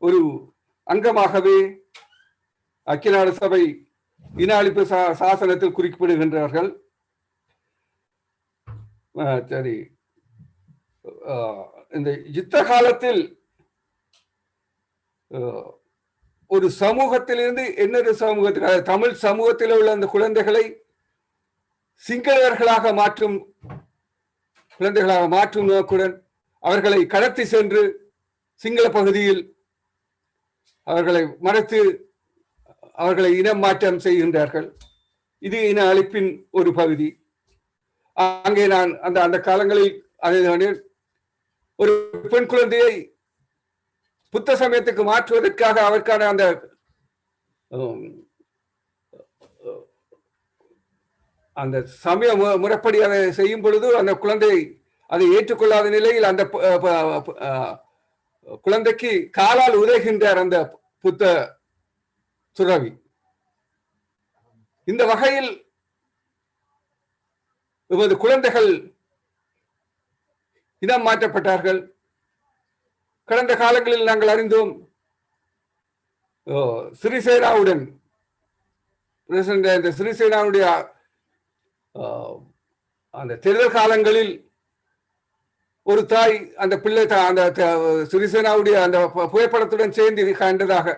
S1: ஒரு அங்கமாகவே ஐக்கிய நாடு சபை இன அழிப்பு சாசனத்தில் குறிப்பிடுகின்றார்கள். சரி, இந்த யுத்த காலத்தில் ஒரு சமூகத்திலிருந்து இன்னொரு சமூகத்துக்கு, தமிழ் சமூகத்தில் உள்ள அந்த குழந்தைகளை சிங்களவர்களாக மாற்றும் நோக்குடன் அவர்களை கடத்தி சென்று சிங்கள பகுதியில் அவர்களை மறைத்து அவர்களை இனம் மாற்றம் செய்கின்றார்கள். இது இன அழிப்பின் ஒரு பகுதி. அங்கே நான் அந்த காலங்களில் ஒரு பெண் குழந்தையை புத்த சமயத்துக்கு மாற்றுவதற்காக அவருக்கான அந்த அந்த சமய முறைப்படி அதை செய்யும் பொழுது அந்த குழந்தை அதை ஏற்றுக்கொள்ளாத நிலையில் அந்த குழந்தைக்கு காலால் உதைகின்றார் அந்த புத்த துறவி. இந்த வகையில் எமது குழந்தைகள் இனம் மாற்றப்பட்டார்கள். கடந்த காலங்களில் நாங்கள் அறிந்தோம், சிறிசேனாவுடன் இந்த சிறிசேனாவுடைய அந்த தேர்தல் காலங்களில் ஒரு தாய் அந்த பிள்ளை அந்த சிறிசேனாவுடைய அந்த புகைப்படத்துடன் சேர்ந்து கண்டதாக.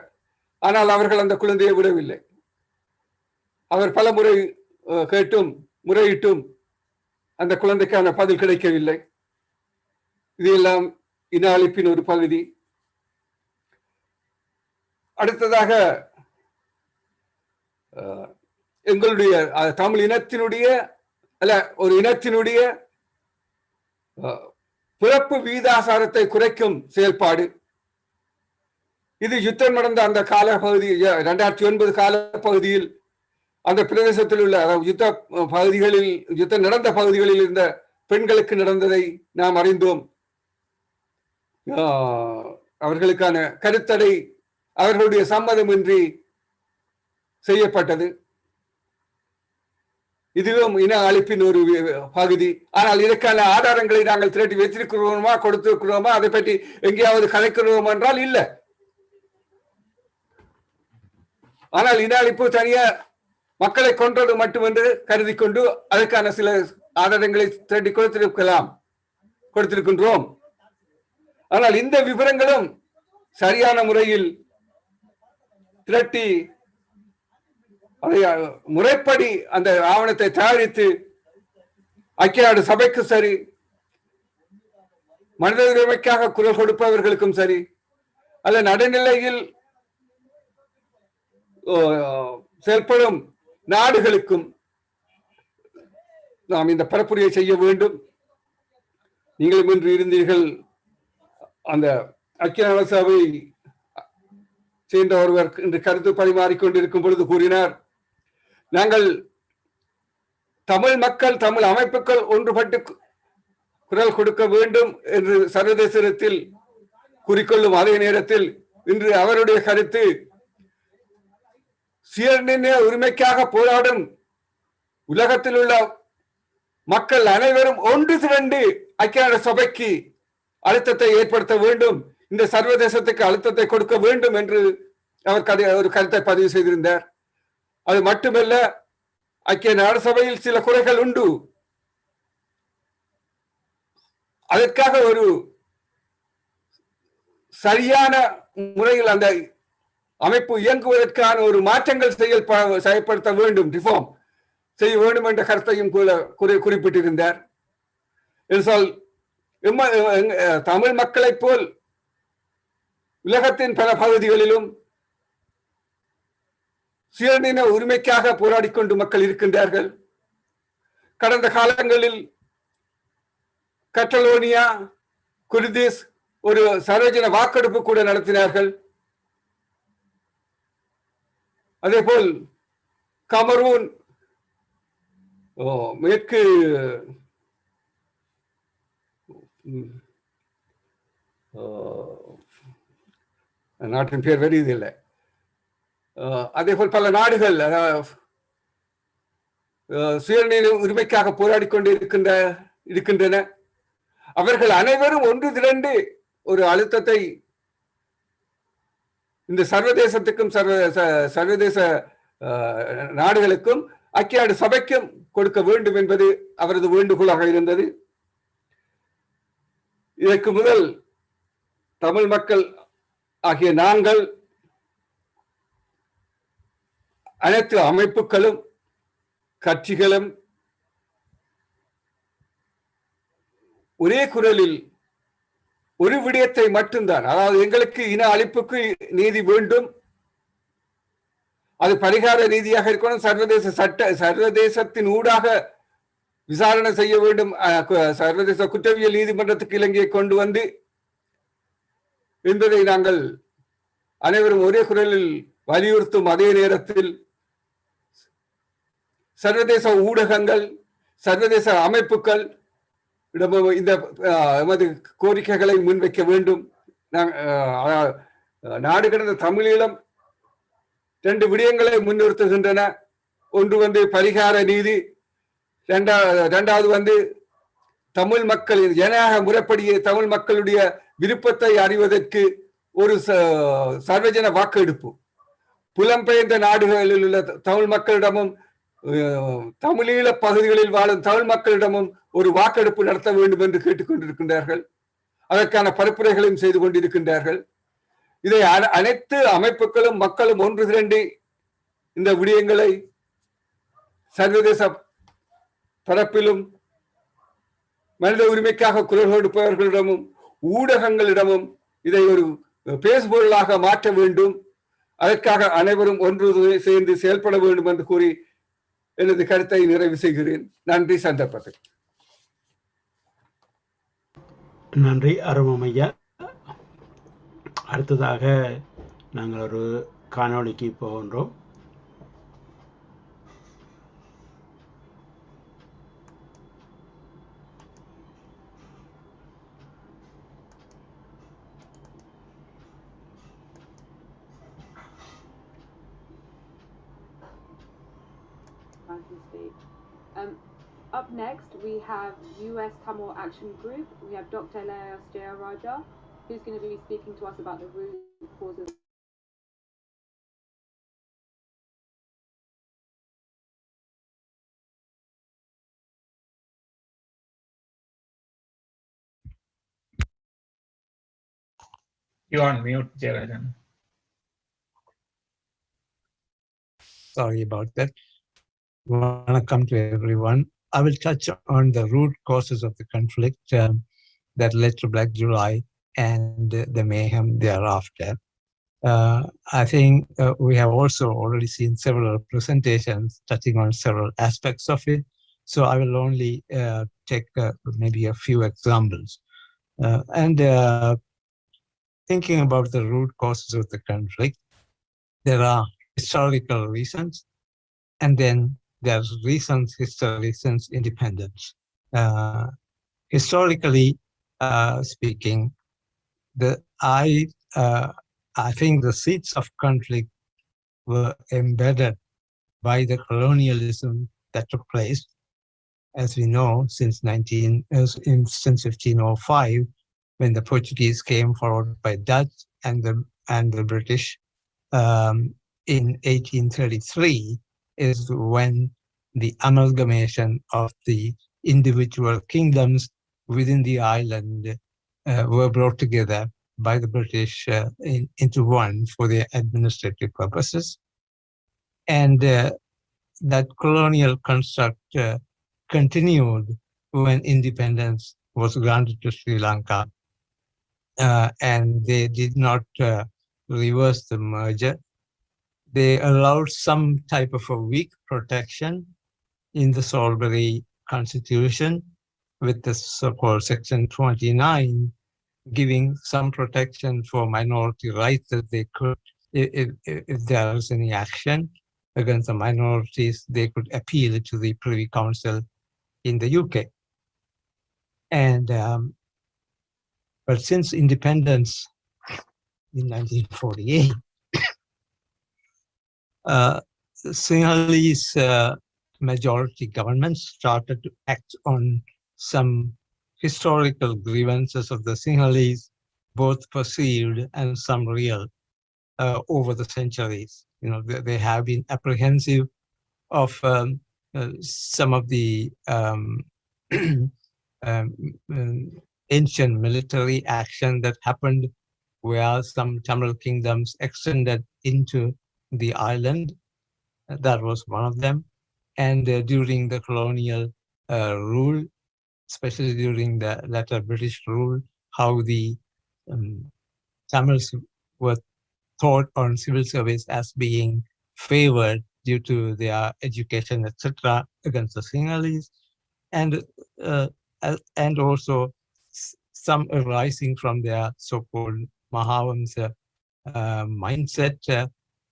S1: ஆனால் அவர்கள் அந்த குழந்தையை விடவில்லை. அவர் பல முறை கேட்டும் முறையிட்டும் அந்த குழந்தைக்கான பதில் கிடைக்கவில்லை. இது எல்லாம் இன அழிப்பின் ஒரு பகுதி. அடுத்ததாக எங்களுடைய தமிழ் இனத்தினுடைய அல்ல ஒரு இனத்தினுடைய பிறப்பு வீதாசாரத்தை குறைக்கும் செயல்பாடு. இது யுத்தம் நடந்த அந்த கால பகுதி 2009 கால பகுதியில் அந்த பிரதேசத்தில் உள்ள யுத்த பகுதிகளில் யுத்தம் நடந்த பகுதிகளில் இருந்த பெண்களுக்கு நடந்ததை நாம் அறிந்தோம். அவர்களுக்கான கருத்தடை அவர்களுடைய சம்மதமின்றி செய்யப்பட்டது. இதுவும் இன அழிப்பின் ஒரு பகுதி. ஆனால் இதற்கான ஆதாரங்களை நாங்கள் திரட்டி வைத்திருக்கிறோமா, கொடுத்திருக்கிறோமா, அதை பற்றி எங்கேயாவது கலைக்கிறோம் என்றால் இல்லை. ஆனால் இன அழிப்பு தனியா மக்களை கொன்றது மட்டுமென்று கருதி கொண்டு அதற்கான சில ஆதாரங்களை திரட்டி கொடுத்திருக்கின்றோம். ஆனால் இந்த விவரங்களும் சரியான முறையில் திரட்டி அதை முறைப்படி அந்த ஆவணத்தை தயாரித்து ஐக்கிய நாடு சபைக்கு சரி, மனித உரிமைக்காக குரல் கொடுப்பவர்களுக்கும் சரி, அல்ல நடுநிலையில் செயல்படும் நாடுகளுக்கும் நாம் இந்த பரப்புரையை செய்ய வேண்டும். நீங்களும் இன்று இருந்தீர்கள். அந்த ஐக்கிய நாடு சபை சேர்ந்த ஒருவர் இன்று கருத்து பரிமாறிக்கொண்டிருக்கும் பொழுது கூறினார், நாங்கள் தமிழ் மக்கள் தமிழ் அமைப்புகள் ஒன்றுபட்டு குரல் கொடுக்க வேண்டும் என்று சர்வதேசத்தில் குறிக்கொள்ளும் அதே நேரத்தில் இன்று அவருடைய கருத்து சுயநிர்ணய உரிமைக்காக போராடும் உலகத்தில் உள்ள மக்கள் அனைவரும் ஒன்று திரண்டு ஐக்கிய நாடு சபைக்கு அழுத்தத்தை ஏற்படுத்த வேண்டும், இந்த சர்வதேசத்துக்கு அழுத்தத்தை கொடுக்க வேண்டும் என்று அவர் ஒரு கருத்தை பதிவு செய்திருந்தார். அது மட்டுமல்ல, ஐக்கிய நாடு சபையில் சில குறைகள் உண்டு, அதற்காக ஒரு சரியான முறையில் அந்த அமைப்பு இயங்குவதற்கான ஒரு மாற்றங்கள் செயல்படுத்த வேண்டும், ரிஃபார்ம் செய்ய வேண்டும் என்ற கருத்தையும் குறிப்பிட்டிருந்தார். தமிழ் மக்களைப் போல் உலகத்தின் பல பகுதிகளிலும் சுயநின உரிமைக்காக போராடிக் கொண்டு மக்கள் இருக்கின்றார்கள். கடந்த காலங்களில் கட்டலோனியா, குர்திஸ் ஒரு சர்வஜன வாக்கெடுப்பு கூட நடத்தினார்கள். அதேபோல் கமரூன், மேற்கு நாட்டின் பேர் வருவதில்லை, அதேபோல் பல நாடுகள் சுயநிலை உரிமைக்காக போராடி கொண்டு இருக்கின்றன. அவர்கள் அனைவரும் ஒன்று திரண்டு ஒரு அழுத்தத்தை இந்த சர்வதேசத்துக்கும் சர்வதேச நாடுகளுக்கும் ஐக்கிய நாடு சபைக்கும் கொடுக்க வேண்டும் என்பது அவரது வேண்டுகோளாக இருந்தது. இதற்கு முதல் தமிழ் மக்கள் ஆகிய நாங்கள் அனைத்து அமைப்புகளும் கட்சிகளும் ஒரே குரலில் ஒரு விடயத்தை மட்டும்தான், அதாவது எங்களுக்கு இன அழிப்புக்கு நீதி வேண்டும், அது பரிகார நீதியாக இருக்கணும், சர்வதேசத்தின் ஊடாக விசாரணை செய்ய வேண்டும், சர்வதேச குற்றவியல் நீதிமன்றத்துக்கு இலங்கையை கொண்டு வந்து என்பதை நாங்கள் அனைவரும் ஒரே குரலில் வலியுறுத்தும் அதே நேரத்தில் சர்வதேச ஊடகங்கள், சர்வதேச அமைப்புகள் இந்த எமது கோரிக்கைகளை முன்வைக்க வேண்டும். நாடு கடந்த தமிழீழம் 2 விடயங்களை முன்னிறுத்துகின்றன. ஒன்று பரிகார நீதி, இரண்டாவது தமிழ் மக்களின் ஜனநாயக முறைப்படியே தமிழ் மக்களுடைய விருப்பத்தை அறிவதற்கு ஒரு சர்வஜன வாக்கெடுப்பு. புலம்பெயர்ந்த நாடுகளில் உள்ள தமிழ் மக்களிடமும் தமிழீழ பகுதிகளில் வாழும் தமிழ் மக்களிடமும் ஒரு வாக்கெடுப்பு நடத்த வேண்டும் என்று கேட்டுக்கொண்டிருக்கின்றார்கள். அதற்கான பரிப்புரைகளையும் செய்து கொண்டிருக்கின்றார்கள். இதை அனைத்து அமைப்புகளும் மக்களும் ஒன்று திரண்டு இந்த விடயங்களை சர்வதேச பரப்பிலும் மனித உரிமைக்காக குரல் கொடுப்பவர்களிடமும் ஊடகங்களிடமும் இதை ஒரு பேசுபொருளாக மாற்ற வேண்டும். அதற்காக அனைவரும் ஒன்று சேர்ந்து செயல்பட வேண்டும் என்று கூறி எனது கருத்தை நிறைவு செய்கிறேன். நன்றி. சந்தர்ப்பத்துக்கு
S2: நன்றி அருமம் ஐயா. அடுத்ததாக நாங்கள் ஒரு காணொளிக்கு போகின்றோம்.
S5: Up next, we have US Tamil Action Group. We have Dr. Elias Jayaraja, who's going to be speaking to us about the root causes.
S6: You're on mute, Jayarajan.
S7: Sorry about that. Welcome to everyone. I will touch on the root causes of the conflict that led to Black July and the mayhem thereafter. I think we have also already seen several presentations touching on several aspects of it. So I will only take maybe a few examples. Thinking about the root causes of the conflict, there are historical reasons, and then there's reasons, history since independence. Historically speaking, I think the seeds of conflict were embedded by the colonialism that took place as we know, since 1505, when the Portuguese came, followed by Dutch and the British. In 1833 is when the amalgamation of the individual kingdoms within the island were brought together by the British into one for their administrative purposes. And that colonial construct continued when independence was granted to Sri Lanka. And they did not reverse the merger. They allowed some type of a weak protection in the Salisbury Constitution with the so-called Section 29, giving some protection for minority rights that they could, if there was any action against the minorities, they could appeal to the Privy Council in the UK. And but since independence in 1948, Sinhalese majority government started to act on some historical grievances of the Sinhalese, both perceived and some real, over the centuries. You know, they have been apprehensive of some of the ancient military action that happened where some Tamil kingdoms extended into the island. That was one of them. And during the colonial rule, especially during the latter British rule, how the Tamils were thought on civil service as being favored due to their education, etc., against the Sinhalese, and also some arising from their so-called Mahavamsa mindset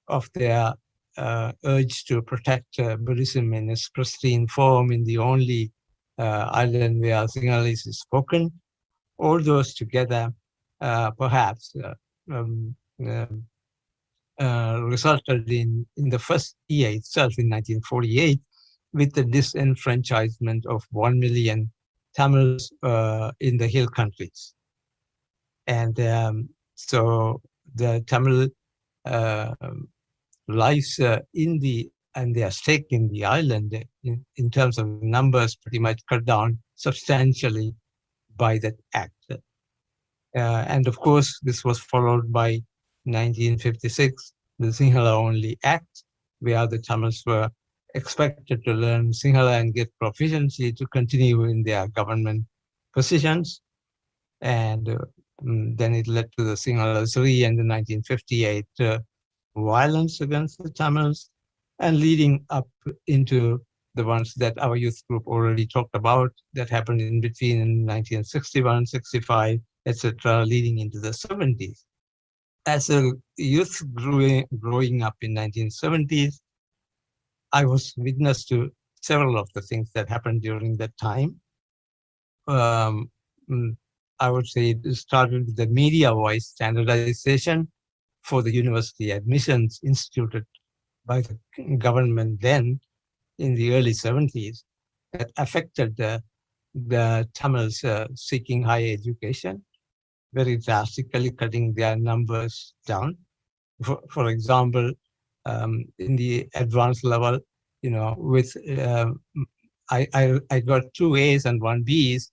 S7: of their urge to protect Buddhism in its pristine form in the only island where Sinhalese is spoken. All those together perhaps resulted in the first year itself in 1948 with the disenfranchisement of 1 million Tamils in the hill countries. And so the Tamil lives and their stake in the island in terms of numbers pretty much cut down substantially by that act. And of course, this was followed by 1956, the Sinhala Only Act, where the Tamils were expected to learn Sinhala and get proficiency to continue in their government positions. And then it led to the Sinhala III and the 1958 violence against the Tamils, and leading up into the ones that our youth group already talked about that happened in between in 1961, 65, etc., leading into the 70s. As a youth growing up in 1970s, I was witness to several of the things that happened during that time. I would say it started with the media voice standardization for the university admissions instituted by the government then in the early 70s that affected the Tamils seeking higher education, very drastically cutting their numbers down. For example, in the advanced level, you know, with I got 2 A's and 1 B's,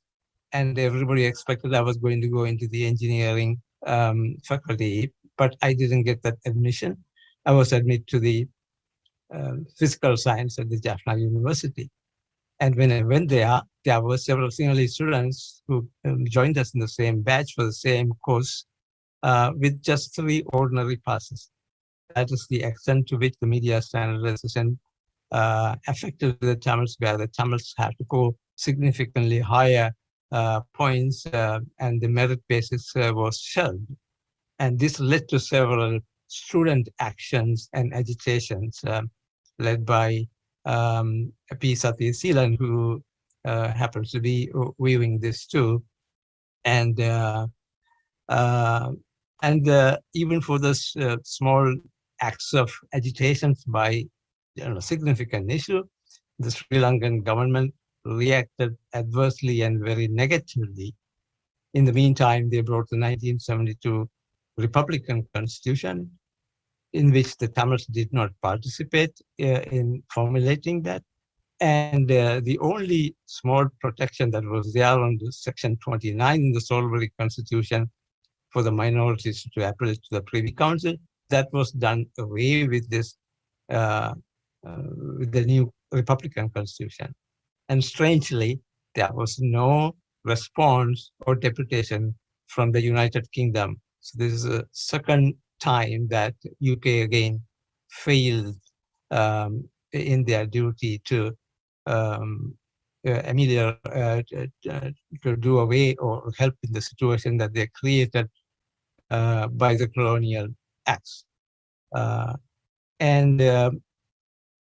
S7: and everybody expected I was going to go into the engineering faculty, but I didn't get that admission. I was admitted to the physical science at the Jaffna University. And when I went there were several Sinhalese students who joined us in the same batch for the same course with just 3 ordinary passes. That is the extent to which the media standardization affected the Tamils, where the Tamils had to go significantly higher points and the merit basis was shelved. And this led to several student actions and agitations led by P. Satya Seelan, who happens to be weaving this too. And even for this small acts of agitations by significant issue, the Sri Lankan government reacted adversely and very negatively. In the meantime, they brought the 1972 Republican Constitution, in which the Tamils did not participate in formulating that. And the only small protection that was there under Section 29 in the Solitary Constitution for the minorities to appeal to the Privy Council, that was done away with this, with the new Republican Constitution. And strangely, there was no response or deputation from the United Kingdom. So this is a second time that UK again failed in their duty to to do away or help in the situation that they created by the colonial acts. And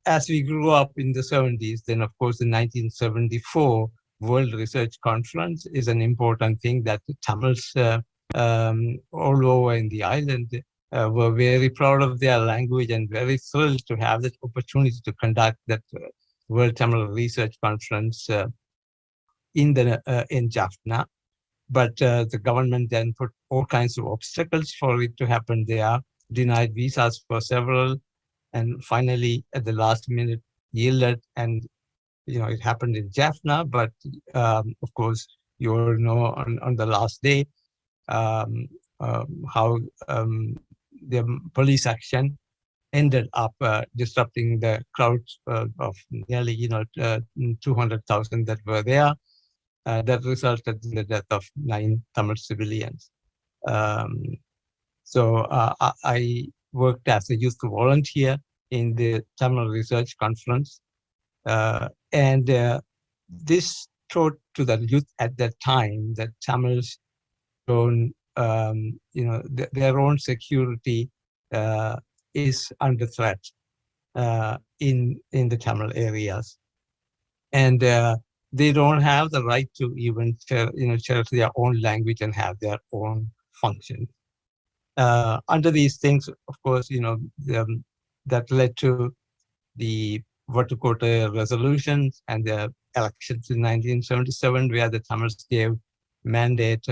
S7: as we grew up in the 70s, then of course the 1974 World Research Conference is an important thing that the Tamils all over in the island were very proud of their language and very thrilled to have that opportunity to conduct that World Tamil Research Conference in Jaffna. But the government then put all kinds of obstacles for it to happen there, denied visas for several, and finally at the last minute yielded, and it happened in Jaffna. But of course, you all know on the last day how the police action ended up disrupting the crowds of nearly 200,000 that were there. That resulted in the death of 9 Tamil civilians. So I worked as a youth volunteer in the Tamil Research Conference, and this taught to the youth at that time that Tamils own, their own security is under threat in the Tamil areas, and they don't have the right to even cherish their own language and have their own function. Under these things, of course, that led to the Vatukota resolutions and the elections in 1977, where the Tamils gave mandate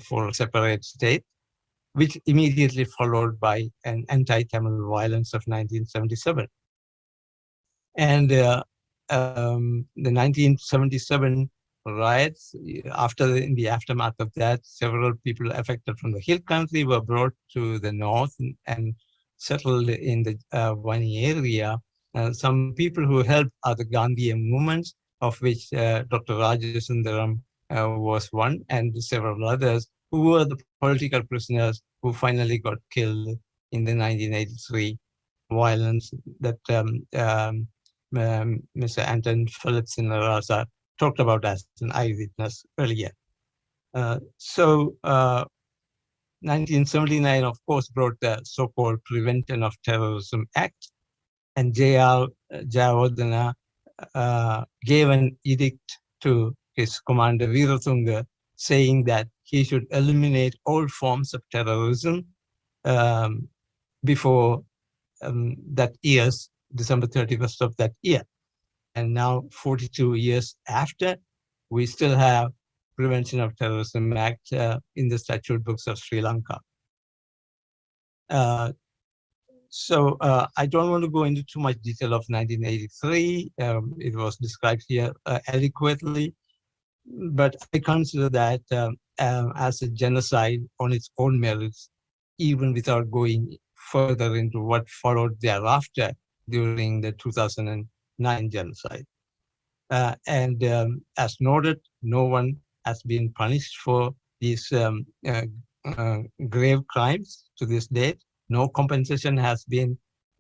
S7: for a separate state, which immediately followed by an anti-Tamil violence of 1977. And the 1977 riots, in the aftermath of that, several people affected from the hill country were brought to the north and settled in the Vani area. Some people who helped are the Gandhian movements, of which Dr. Rajasundaram was one, and several others who were the political prisoners who finally got killed in the 1983 violence that Mr. Anton Phillips in Rasa talked about as an eyewitness earlier. 1979, of course, brought the so-called Prevention of Terrorism Act, and J.R. Jayawardena gave an edict to his commander Veeratunga saying that he should eliminate all forms of terrorism before that year's December 31st of that year. And now, 42 years after, we still have Prevention of Terrorism Act in the statute books of Sri Lanka. So I don't want to go into too much detail of 1983. It was described here adequately, but I consider that as a genocide on its own merits, even without going further into what followed thereafter during the 2009 genocide. And as noted, no one has been punished for these grave crimes to this date. No compensation has been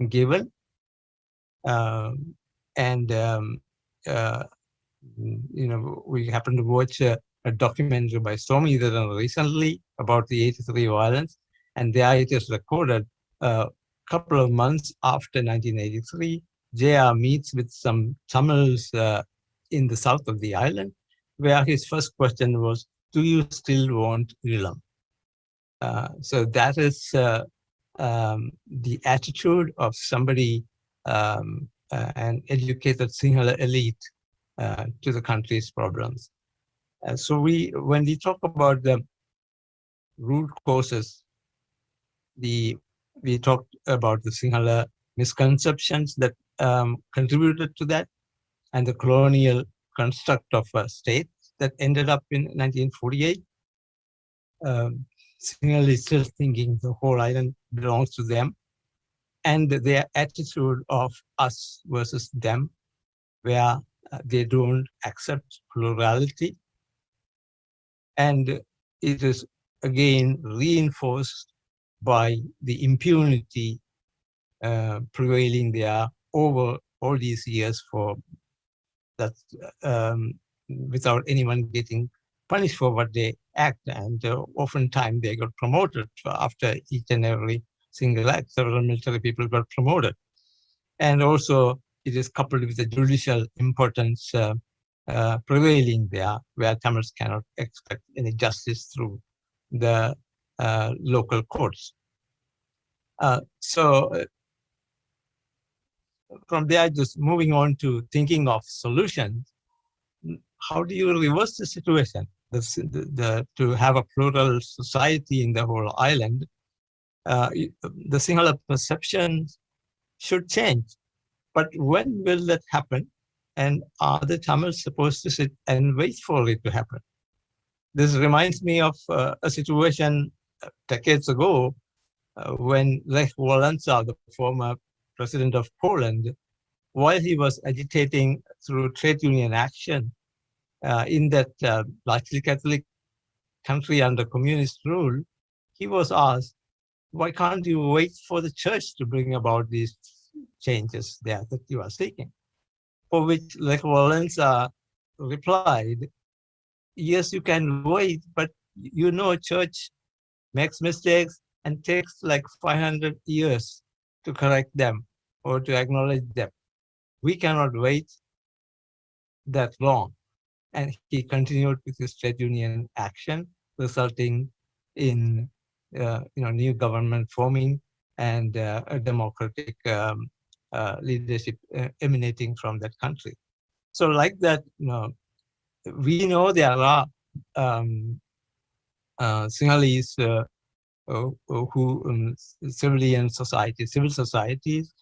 S7: given. We happened to watch a documentary by Somi recently about the 83 violence, and there it is recorded a couple of months after 1983, JR meets with some Tamils in the south of the island, where his first question was, do you still want Ilam? So that is the attitude of somebody, an educated Sinhala elite to the country's problems. So when we talk about the root causes, we talked about the Sinhala misconceptions that contributed to that, and the colonial construct of a state that ended up in 1948. Sinhala is still thinking the whole island belongs to them, and their attitude of us versus them, where they don't accept plurality. And it is again reinforced by the impunity prevailing there over all these years for that, without anyone getting punished for what they act. And oftentimes they got promoted after each and every single act. Several military people got promoted. And also it is coupled with the judicial impotence prevailing there, where Tamils cannot expect any justice through the local courts. So from there, just moving on to thinking of solutions, how do you reverse the situation? To have a plural society in the whole island, the Sinhala perceptions should change. But when will that happen? And are the Tamils supposed to sit and wait for it to happen? This reminds me of a situation decades ago when Lech Walesa, the former president of Poland, while he was agitating through trade union action in that largely Catholic country under communist rule, he was asked, why can't you wait for the church to bring about these changes there that you are seeking? For which Lech Walesa replied, yes, you can wait, but you know church makes mistakes and takes like 500 years to correct them or to acknowledge them. We cannot wait that long. And he continued with his trade union action, resulting in new government forming and a democratic leadership emanating from that country. So like that, we know there are Sinhalese civil societies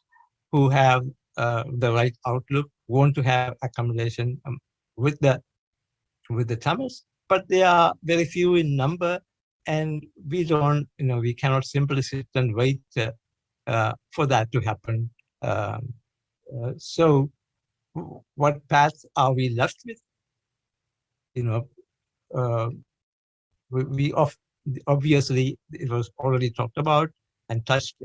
S7: who have the right outlook, want to have accommodation with the Tamils, but they are very few in number, and we cannot simply sit and wait for that to happen. So what path are we left with? We obviously, it was already talked about and touched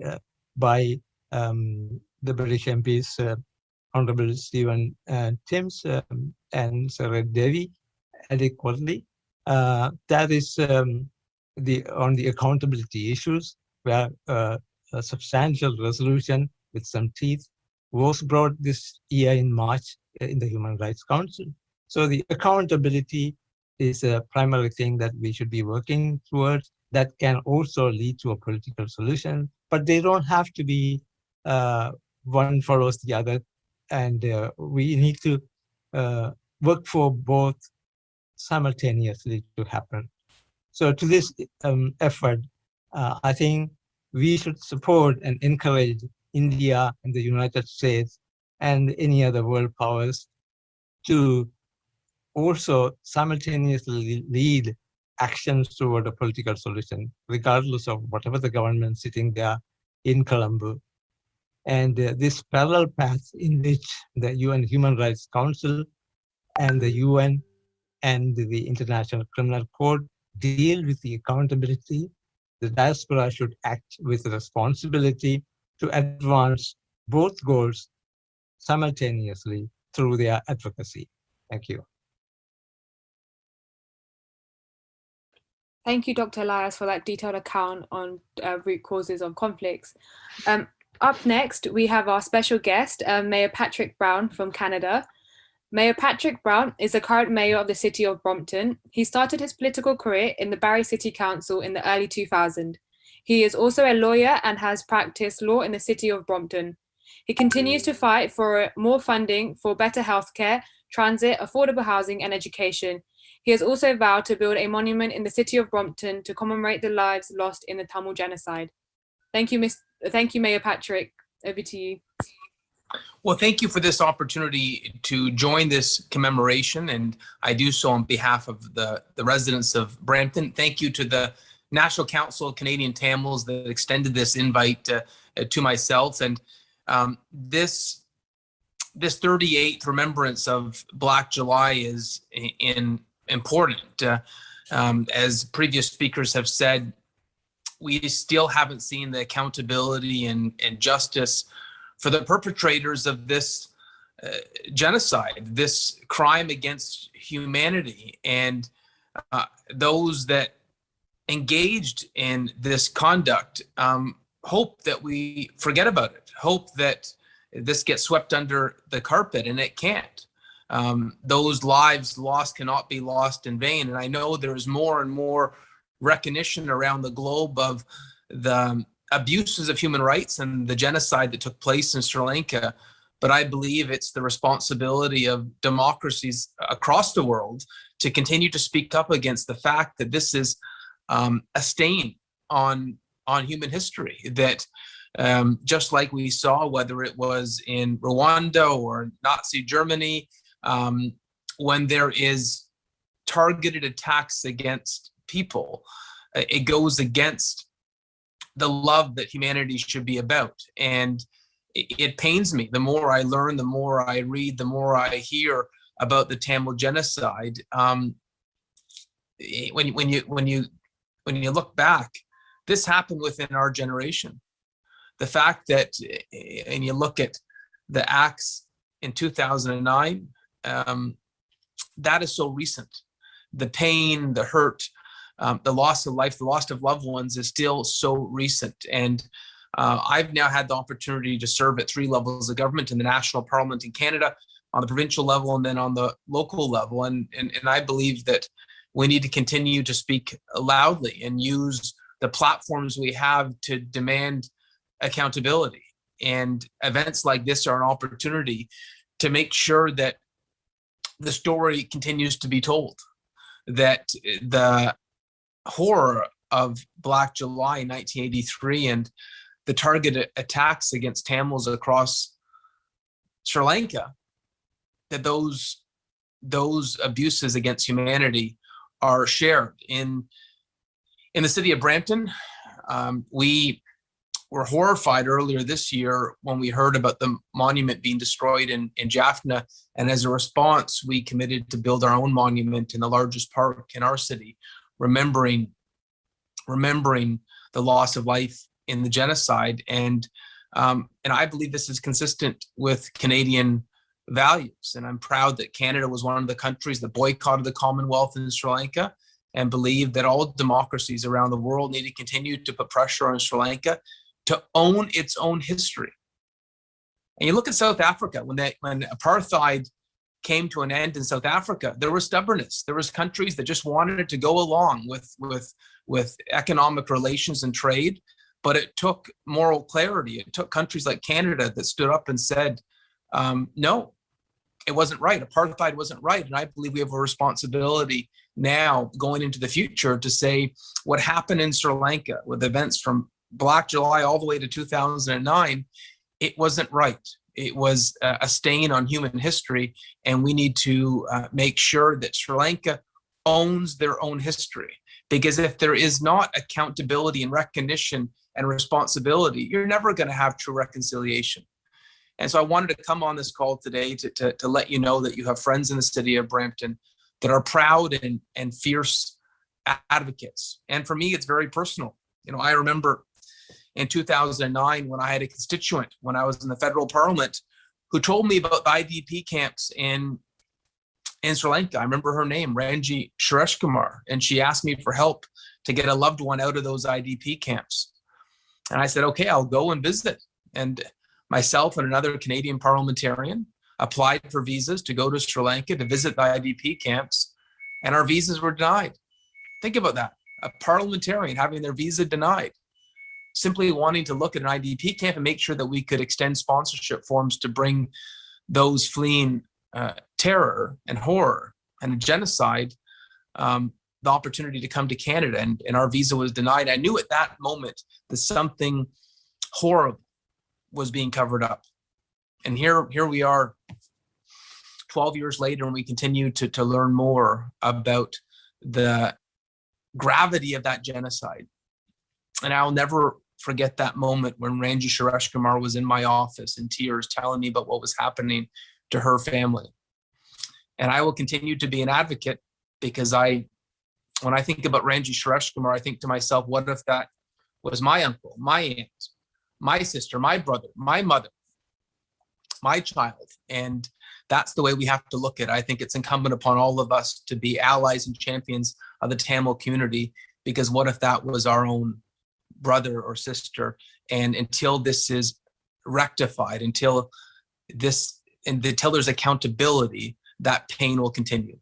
S7: by the British MPs, Honorable Stephen Timms and Sir Red Devi adequately. That is on the accountability issues, where a substantial resolution with some teeth was brought this year in March in the Human Rights Council. So the accountability is a primary thing that we should be working towards. That can also lead to a political solution, but they don't have to be one follows the other, and we need to work for both simultaneously to happen. So to this effort, I think we should support and encourage India and the United States and any other world powers to also simultaneously lead actions toward a political solution, regardless of whatever the government sitting there in Colombo. And this parallel path in which the UN Human Rights Council and the UN and the International Criminal Court deal with the accountability, the diaspora should act with responsibility to advance both goals simultaneously through their advocacy. Thank you.
S5: Thank you, Dr. Elias, for that detailed account on root causes of conflicts. Up next, we have our special guest, Mayor Patrick Brown from Canada. Mayor Patrick Brown is the current mayor of the city of Brompton. He started his political career in the Barrie City Council in the early 2000s. He is also a lawyer and has practiced law in the city of Brompton. He continues to fight for more funding for better healthcare, transit, affordable housing, and education. He has also vowed to build a monument in the city of Brompton to commemorate the lives lost in the Tamil genocide. Thank you, Mayor Patrick. Over to you.
S12: Well, thank you for this opportunity to join this commemoration, and I do so on behalf of the residents of Brampton. Thank you to the National Council of Canadian Tamils that extended this invite to myself. And this 38th remembrance of Black July is important. As previous speakers have said, we still haven't seen the accountability and justice for the perpetrators of this genocide, this crime against humanity, and those that engaged in this conduct. Hope that we forget about it, hope that this gets swept under the carpet, and it can't. Those lives lost cannot be lost in vain. And I know there's more and more recognition around the globe of the abuses of human rights and the genocide that took place in Sri Lanka. But I believe it's the responsibility of democracies across the world to continue to speak up against the fact that this is a stain on human history, that just like we saw, whether it was in Rwanda or Nazi Germany, when there is targeted attacks against people, it goes against the love that humanity should be about. And it pains me. The more I learn, the more I read, the more I hear about the Tamil genocide. When you look back, this happened within our generation. The fact that, and you look at the acts in 2009, that is so recent. The pain, the hurt, the loss of life, the loss of loved ones is still so recent. And I've now had the opportunity to serve at 3 levels of government: in the national parliament in Canada, on the provincial level, and then on the local level. And I believe that we need to continue to speak loudly and use the platforms we have to demand accountability. And events like this are an opportunity to make sure that the story continues to be told, that the horror of Black July in 1983 and the targeted attacks against Tamils across Sri Lanka, that those abuses against humanity are shared. In the city of Brampton, we were horrified earlier this year when we heard about the monument being destroyed in Jaffna. And as a response, we committed to build our own monument in the largest park in our city, remembering the loss of life in the genocide. And I believe this is consistent with Canadian values. And I'm proud that Canada was one of the countries that boycotted the Commonwealth in Sri Lanka, and believe that all democracies around the world need to continue to put pressure on Sri Lanka to own its own history. And you look at South Africa, when apartheid came to an end in South Africa, there was stubbornness. There was countries that just wanted to go along with economic relations and trade, but it took moral clarity. It took countries like Canada that stood up and said, no, it wasn't right. Apartheid wasn't right. And I believe we have a responsibility now going into the future to say what happened in Sri Lanka with events from Black July all the way to 2009, it wasn't right. It was a stain on human history, and we need to make sure that Sri Lanka owns their own history. Because if there is not accountability and recognition and responsibility, you're never going to have true reconciliation. And so I wanted to come on this call today to let you know that you have friends in the city of Brampton that are proud and fierce advocates. And for me, it's very personal. You know, I remember in 2009 when I had a constituent when I was in the federal parliament who told me about the IDP camps in Sri Lanka. I remember her name, Ranji Sureshkumar, and she asked me for help to get a loved one out of those IDP camps. And I said, okay, I'll go and visit. And myself and another Canadian parliamentarian applied for visas to go to Sri Lanka to visit the IDP camps, and our visas were denied. Think about that, a parliamentarian having their visa denied, simply wanting to look at an IDP camp and make sure that we could extend sponsorship forms to bring those fleeing terror and horror and a genocide, the opportunity to come to Canada, and our visa was denied. I knew at that moment that something horrible was being covered up. And here we are 12 years later, and we continue to learn more about the gravity of that genocide. And I'll never forget that moment when Ranji Suresh Kumar was in my office in tears telling me about what was happening to her family. And I will continue to be an advocate, because when I think about Ranji Suresh Kumar, I think to myself, what if that was my uncle, my aunt, my sister, my brother, my mother, my child? And that's the way we have to look at it. I think it's incumbent upon all of us to be allies and champions of the Tamil community, because what if that was our own brother or sister? And until this is rectified, until there's accountability, that pain will continue.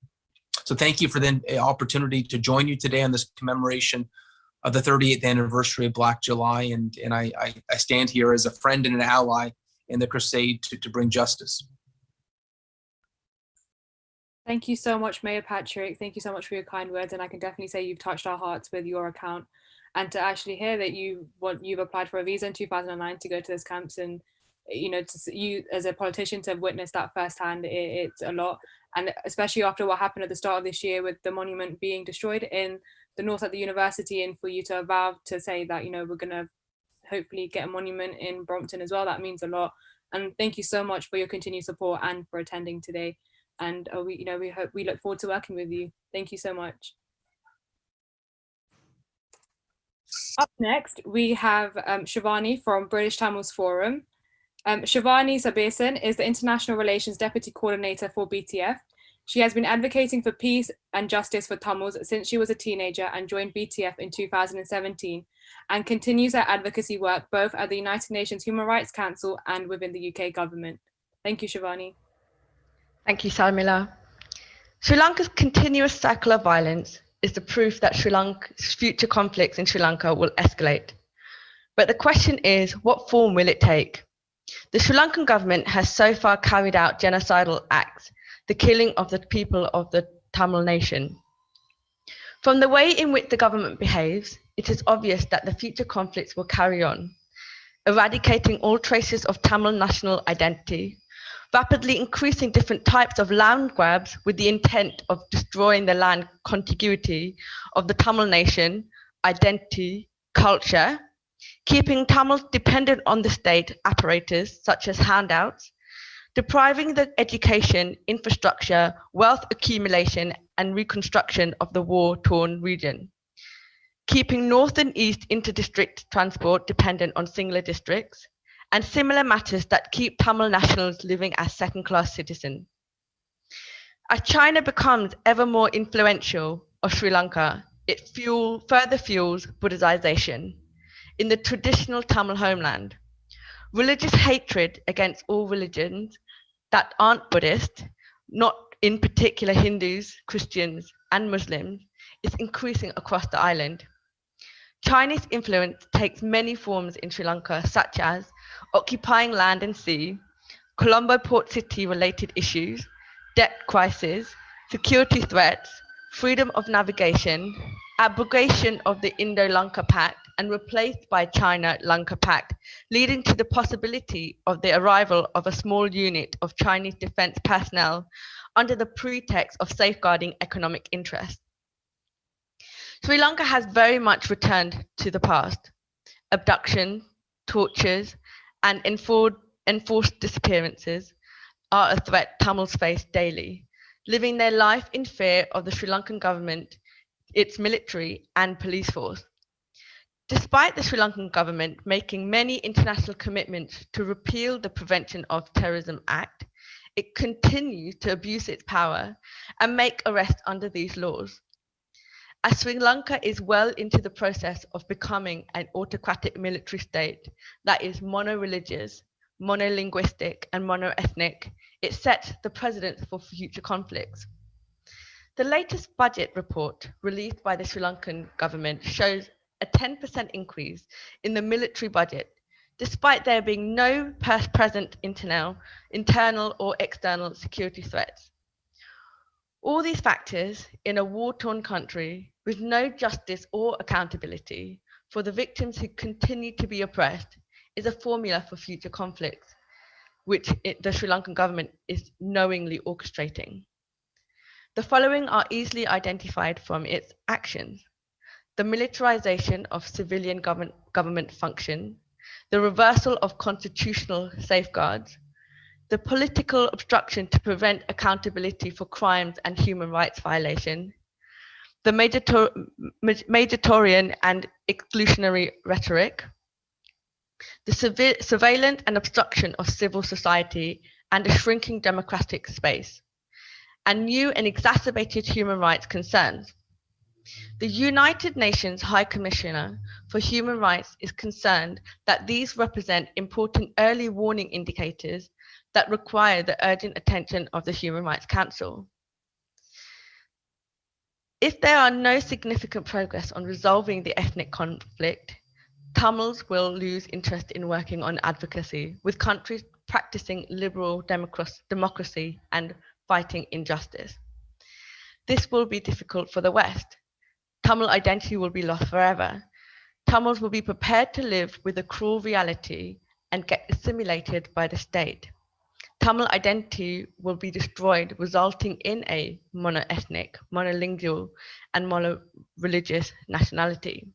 S12: So thank you for the opportunity to join you today on this commemoration of the 38th anniversary of Black July. And I stand here as a friend and an ally in the crusade to bring justice.
S5: Thank you so much, Mayor Patrick. Thank you so much for your kind words. And I can definitely say you've touched our hearts with your account. And to actually hear that you've applied for a visa in 2009 to go to those camps, and you as a politician to have witnessed that firsthand, it's a lot. And especially after what happened at the start of this year with the monument being destroyed in the north at the university, and for you to vow to say that, we're going to hopefully get a monument in Brompton as well, that means a lot. And thank you so much for your continued support and for attending today. And we look forward to working with you. Thank you so much. Up next, we have Shivani from British Tamils Forum. Shivani Sabesan is the International Relations Deputy Coordinator for BTF. She has been advocating for peace and justice for Tamils since she was a teenager and joined BTF in 2017, and continues her advocacy work both at the United Nations Human Rights Council and within the UK government. Thank you, Shivani.
S13: Thank you, Sarmila. Sri Lanka's continuous cycle of violence is the proof that Sri Lanka's future conflicts in Sri Lanka will escalate. But the question is, what form will it take? The Sri Lankan government has so far carried out genocidal acts, the killing of the people of the Tamil nation. From the way in which the government behaves, it is obvious that the future conflicts will carry on, eradicating all traces of Tamil national identity, rapidly increasing different types of land grabs with the intent of destroying the land contiguity of the Tamil nation, identity, culture, keeping Tamils dependent on the state apparatus such as handouts, depriving the education, infrastructure, wealth accumulation and reconstruction of the war-torn region, keeping north and east inter-district transport dependent on singular districts, and similar matters that keep Tamil nationals living as second-class citizens. As China becomes ever more influential of Sri Lanka, it further fuels Buddhization in the traditional Tamil homeland. Religious hatred against all religions that aren't Buddhist, not in particular Hindus, Christians, and Muslims, is increasing across the island. Chinese influence takes many forms in Sri Lanka, such as occupying land and sea, Colombo port city related issues, debt crisis, security threats, freedom of navigation, abrogation of the Indo-Lanka Pact and replaced by China-Lanka Pact, leading to the possibility of the arrival of a small unit of Chinese defense personnel under the pretext of safeguarding economic interests. Sri Lanka has very much returned to the past. Abduction, tortures, and enforced disappearances are a threat Tamils face daily, living their life in fear of the Sri Lankan government, its military and police force. Despite the Sri Lankan government making many international commitments to repeal the Prevention of Terrorism Act, it continues to abuse its power and make arrests under these laws. As Sri Lanka is well into the process of becoming an autocratic military state that is mono-religious, monolinguistic, and mono-ethnic, it sets the precedent for future conflicts. The latest budget report released by the Sri Lankan government shows a 10% increase in the military budget, despite there being no present internal or external security threats. All these factors in a war-torn country with no justice or accountability for the victims who continue to be oppressed is a formula for future conflicts, which the Sri Lankan government is knowingly orchestrating. The following are easily identified from its actions: the militarization of civilian government function, the reversal of constitutional safeguards, the political obstruction to prevent accountability for crimes and human rights violation, the Majoritan and exclusionary rhetoric, the surveillance and obstruction of civil society and a shrinking democratic space, and new and exacerbated human rights concerns. The United Nations High Commissioner for Human Rights is concerned that these represent important early warning indicators that require the urgent attention of the Human Rights Council. If there are no significant progress on resolving the ethnic conflict, Tamils will lose interest in working on advocacy, with countries practicing liberal democracy and fighting injustice. This will be difficult for the West. Tamil identity will be lost forever. Tamils will be prepared to live with a cruel reality and get assimilated by the state. Tamil identity will be destroyed, resulting in a mono-ethnic, monolingual, and mono-religious nationality.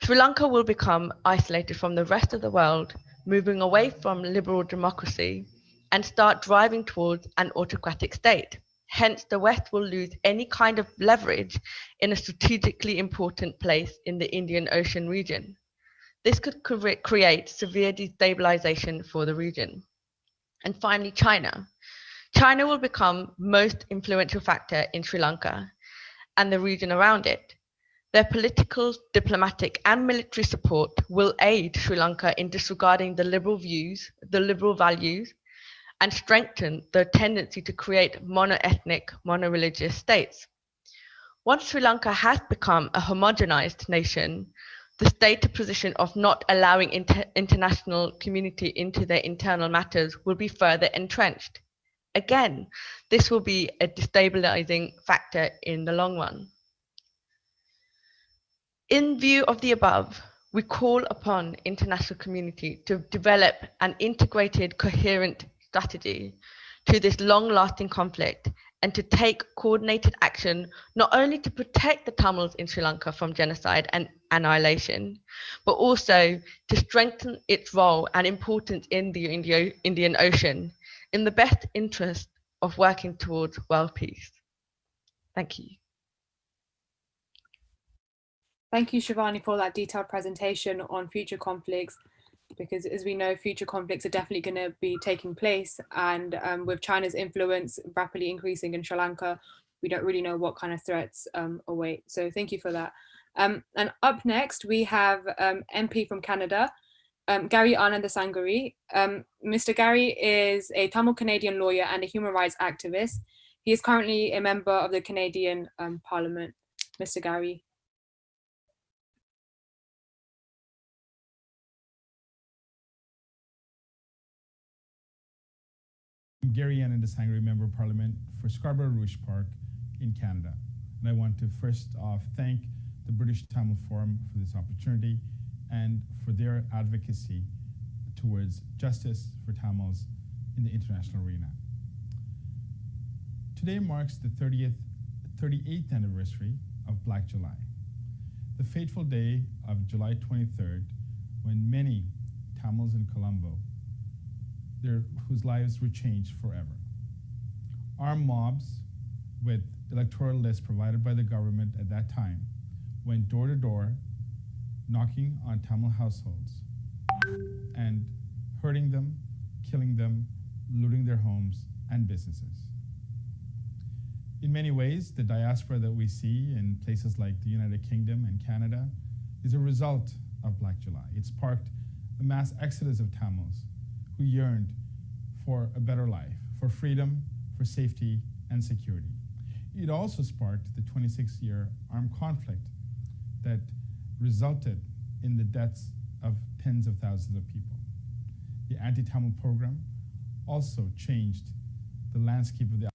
S13: Sri Lanka will become isolated from the rest of the world, moving away from liberal democracy and start driving towards an autocratic state. Hence, the West will lose any kind of leverage in a strategically important place in the Indian Ocean region. This could create severe destabilization for the region. And finally, China. China will become most influential factor in Sri Lanka and the region around it. Their political, diplomatic, and military support will aid Sri Lanka in disregarding the liberal views, the liberal values, and strengthen the tendency to create mono-ethnic, mono-religious states. Once Sri Lanka has become a homogenized nation, the stated position of not allowing international community into their internal matters will be further entrenched. Again, this will be a destabilizing factor in the long run. In view of the above, we call upon international community to develop an integrated, coherent strategy to this long-lasting conflict and to take coordinated action not only to protect the Tamils in Sri Lanka from genocide and annihilation, but also to strengthen its role and importance in the Indian Ocean in the best interest of working towards world peace. Thank you.
S5: Thank you, Shivani, for that detailed presentation on future conflicts, because as we know, future conflicts are definitely going to be taking place. And with China's influence rapidly increasing in Sri Lanka, we don't really know what kind of threats await. So thank you for that. And up next, we have MP from Canada, Gary Anandasangari. Mr. Gary is a Tamil Canadian lawyer and a human rights activist. He is currently a member of the Canadian Parliament. Mr. Gary.
S14: I'm Gary Anandasangari, Member of Parliament for Scarborough Rouge Park in Canada. And I want to first off thank the British Tamil Forum for this opportunity and for their advocacy towards justice for Tamils in the international arena. Today marks the 38th anniversary of Black July, the fateful day of July 23rd, when many Tamils in Colombo whose lives were changed forever. Armed mobs with electoral lists provided by the government at that time went door to door, knocking on Tamil households and hurting them, killing them, looting their homes and businesses. In many ways, the diaspora that we see in places like the United Kingdom and Canada is a result of Black July. It sparked a mass exodus of Tamils who yearned for a better life, for freedom, for safety and security. It also sparked the 26-year armed conflict that resulted in the deaths of tens of thousands of people. The anti-Tamil program also changed the landscape of the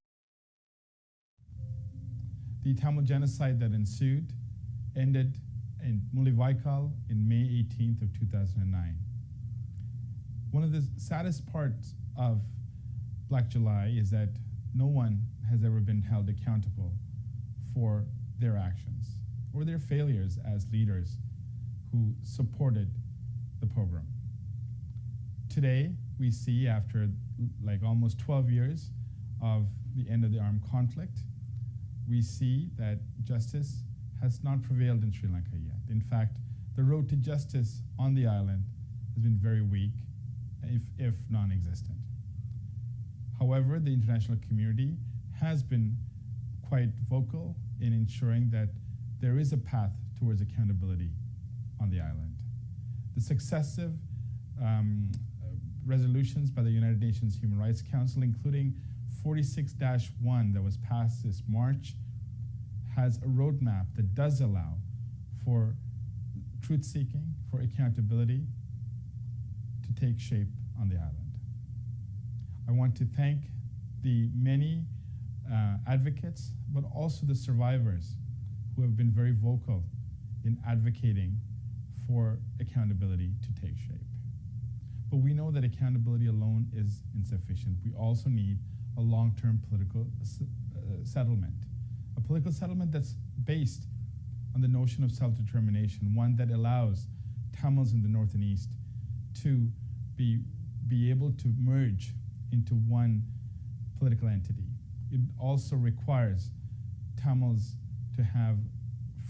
S14: The Tamil genocide that ensued ended in Mullawaikal in May 18th of 2009. One of the saddest parts of Black July is that no one has ever been held accountable for their actions or their failures as leaders who supported the pogrom. Today, we see after like almost 12 years of the end of the armed conflict, we see that justice has not prevailed in Sri Lanka yet. In fact, the road to justice on the island has been very weak, if non-existent. However, the international community has been quite vocal in ensuring that there is a path towards accountability on the island. The successive resolutions by the United Nations Human Rights Council, including 46-1 that was passed this March, has a roadmap that does allow for truth-seeking, for accountability to take shape on the island. I want to thank the many advocates, but also the survivors who have been very vocal in advocating for accountability to take shape. But we know that accountability alone is insufficient. We also need a long-term political settlement, a political settlement that's based on the notion of self-determination, one that allows Tamils in the north and east to be able to merge into one political entity. It also requires Tamils to have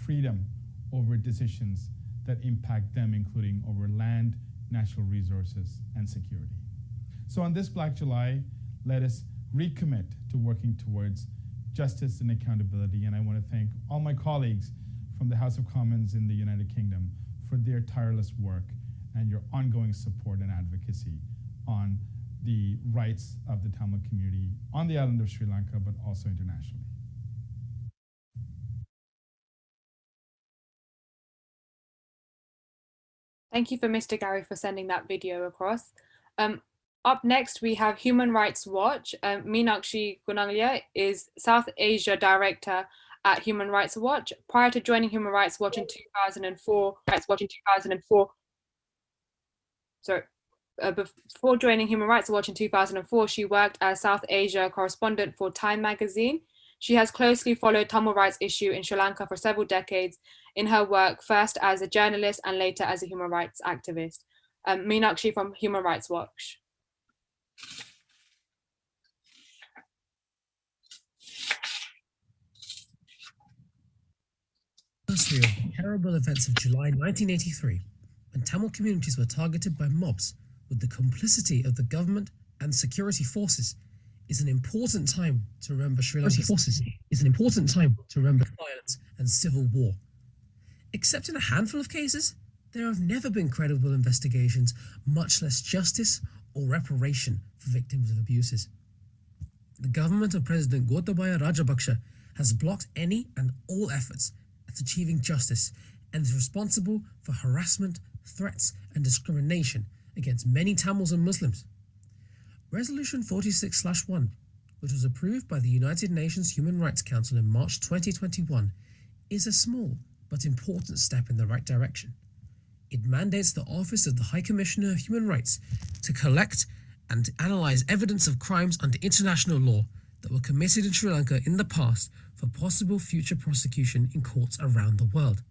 S14: freedom over decisions that impact them, including over land, natural resources, and security. So on this Black July, let us recommit to working towards justice and accountability. And I want to thank all my colleagues from the House of Commons in the United Kingdom for their tireless work and your ongoing support and advocacy on the rights of the Tamil community on the island of Sri Lanka, but also internationally.
S5: Thank you for Mr. Gary for sending that video across. Up next, we have Human Rights Watch. Meenakshi Gunanglia is South Asia Director at Human Rights Watch. Prior to joining Human Rights Watch in 2004, before joining Human Rights Watch in 2004, she worked as South Asia correspondent for Time magazine. She has closely followed Tamil rights issue in Sri Lanka for several decades in her work, first as a journalist and later as a human rights activist. Meenakshi from Human Rights Watch.
S11: Anniversary of the terrible events of July 1983, when Tamil communities were targeted by mobs with the complicity of the government and security forces, is an important time to remember Sri Lanka's violence and civil war. Except in a handful of cases, there have never been credible investigations, much less justice or reparation for victims of abuses. The government of President Gotabaya Rajapaksa has blocked any and all efforts at achieving justice and is responsible for harassment, threats, and discrimination against many Tamils and Muslims. Resolution 46/1, which was approved by the United Nations Human Rights Council in March 2021, is a small but important step in the right direction. It mandates the Office of the High Commissioner of Human Rights to collect and analyze evidence of crimes under international law that were committed in Sri Lanka in the past for possible future prosecution in courts around the world.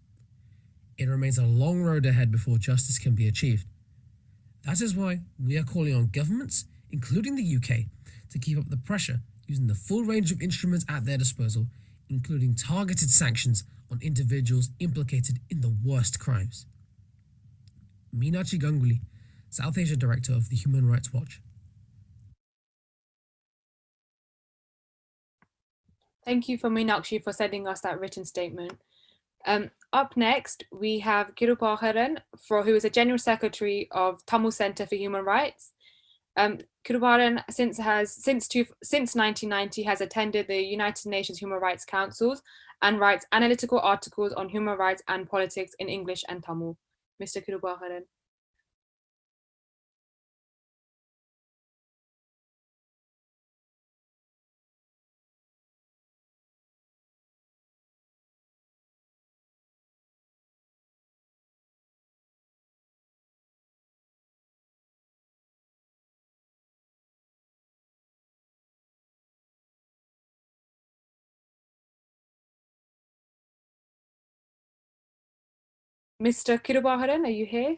S11: It remains a long road ahead before justice can be achieved. That is why we are calling on governments, including the UK, to keep up the pressure using the full range of instruments at their disposal, including targeted sanctions on individuals implicated in the worst crimes. Meenakshi Ganguly, South Asia Director of the Human Rights Watch.
S5: Thank you for Meenakshi for sending us that written statement. Up next, we have Kirupaharan, who is a General Secretary of Tamil Center for Human Rights. Kirupaharan, since 1990, has attended the United Nations Human Rights Councils and writes analytical articles on human rights and politics in English and Tamil. Mr. Kirupaharan. Mr. Kirubaharan, are you here?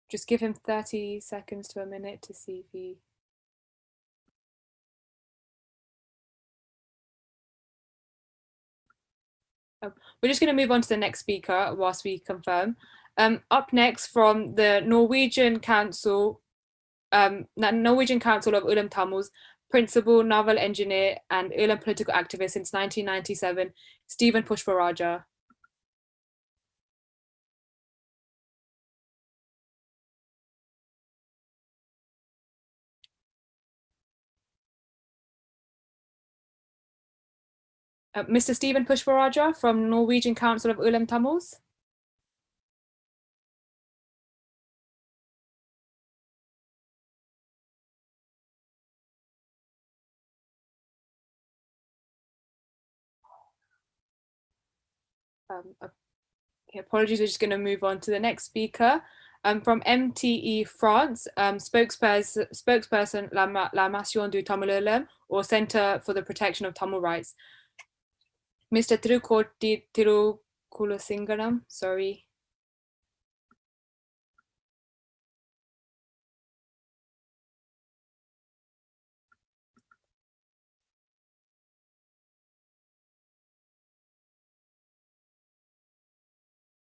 S5: Just give him 30 seconds to a minute to see if he... We're just going to move on to the next speaker whilst we confirm. Up next from the Norwegian Council of Ulam Tamils, principal naval engineer and Ulam political activist since 1997, Stephen Pushparaja. Mr. Stephen Pushparaja from Norwegian Council of Ulam Tamils. Apologies, we're just going to move on to the next speaker. From MTE France, spokesperson La Nation du Tamil Ulam, or Center for the Protection of Tamil Rights. Mr. Tirukoti Tirukulasingaram, sorry.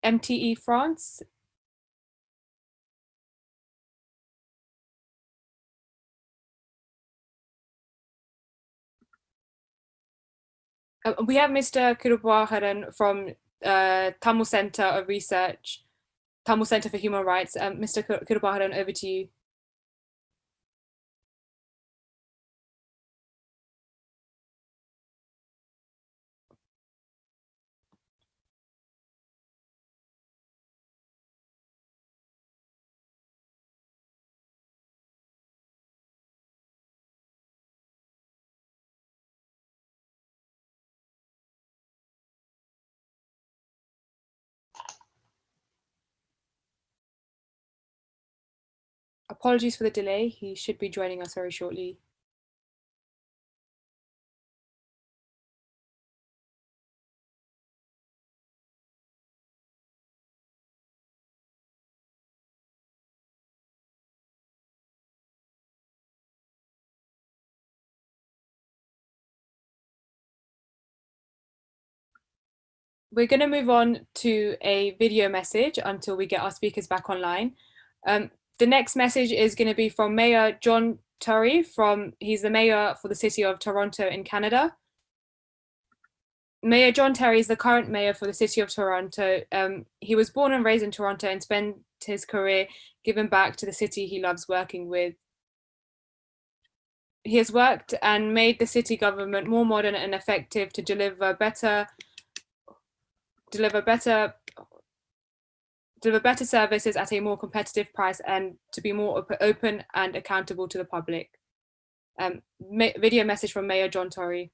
S5: MTE France. We have Mr. Kirubaharan from Tamil Center of Research, Tamil Center for Human Rights. Mr. Kirubaharan, over to you. Apologies for the delay. He should be joining us very shortly. We're going to move on to a video message until we get our speakers back online. The next message is going to be from Mayor John Tory. He's the mayor for the city of Toronto in Canada. Mayor John Terry is the current mayor for the city of Toronto. He was born and raised in Toronto and spent his career giving back to the city he loves working with. He has worked and made the city government more modern and effective to deliver better services at a more competitive price and to be more open and accountable to the public. Video message from Mayor John Tory.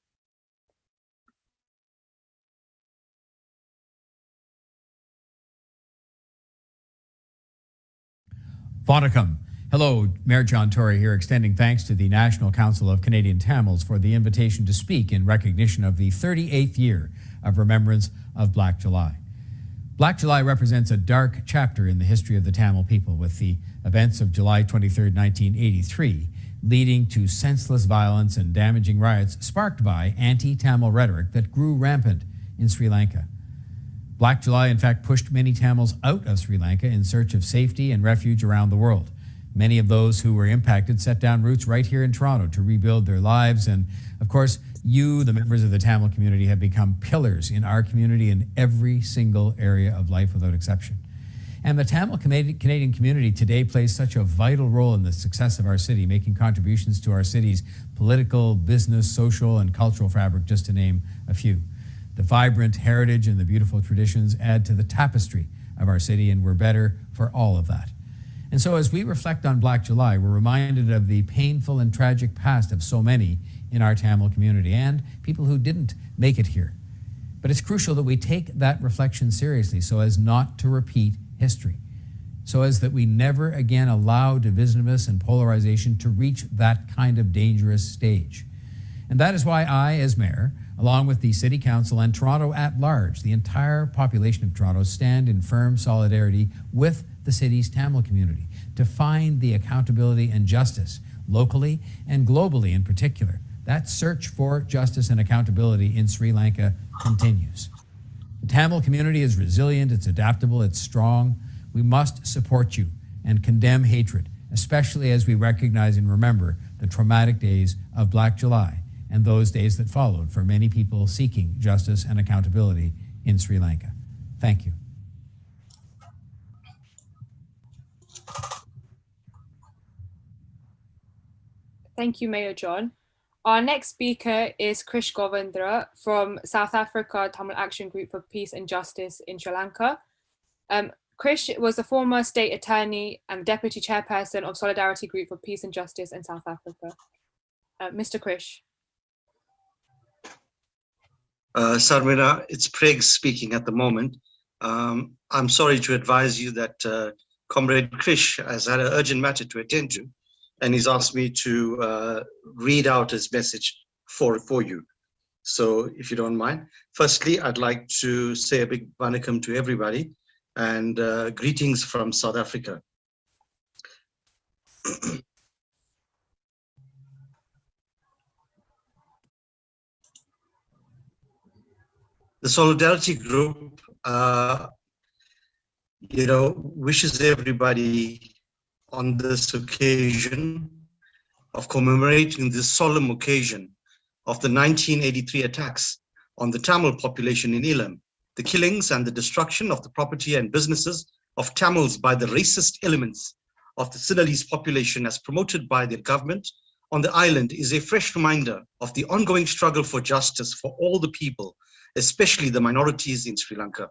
S9: Vanakkam. Hello, Mayor John Tory here, extending thanks to the National Council of Canadian Tamils for the invitation to speak in recognition of the 38th year of remembrance of Black July. Black July represents a dark chapter in the history of the Tamil people, with the events of July 23, 1983, leading to senseless violence and damaging riots sparked by anti-Tamil rhetoric that grew rampant in Sri Lanka. Black July, in fact, pushed many Tamils out of Sri Lanka in search of safety and refuge around the world. Many of those who were impacted set down roots right here in Toronto to rebuild their lives. And of course, you, the members of the Tamil community, have become pillars in our community in every single area of life without exception. And the Tamil Canadian community today plays such a vital role in the success of our city, making contributions to our city's political, business, social, and cultural fabric, just to name a few. The vibrant heritage and the beautiful traditions add to the tapestry of our city, and we're better for all of that. And so as we reflect on Black July, we're reminded of the painful and tragic past of so many in our Tamil community and people who didn't make it here. But it's crucial that we take that reflection seriously so as not to repeat history, so as that we never again allow divisiveness and polarization to reach that kind of dangerous stage. And that is why I, as mayor, along with the City Council and Toronto at large, the entire population of Toronto, stand in firm solidarity with the city's Tamil community to find the accountability and justice locally and globally in particular. That search for justice and accountability in Sri Lanka continues. The Tamil community is resilient, it's adaptable, it's strong. We must support you and condemn hatred, especially as we recognize and remember the traumatic days of Black July and those days that followed for many people seeking justice and accountability in Sri Lanka. Thank you.
S5: Thank you, Mayor John. Our next speaker is Krish Govindra from South Africa Tamil Action Group for Peace and Justice in Sri Lanka. Krish was the former state attorney and deputy chairperson of Solidarity Group for Peace and Justice in South Africa. Mr. Krish.
S8: Sarmina, it's Craig speaking at the moment. I'm sorry to advise you that Comrade Krish has had an urgent matter to attend to, and he's asked me to read out his message for you. So if you don't mind, firstly, I'd like to say a big vanakkam to everybody and greetings from South Africa. The Solidarity Group, wishes everybody on this occasion of commemorating this solemn occasion of the 1983 attacks on the Tamil population in Elam, the killings and the destruction of the property and businesses of Tamils by the racist elements of the Sinhalese population as promoted by the government on the island is a fresh reminder of the ongoing struggle for justice for all the people, especially the minorities in Sri Lanka.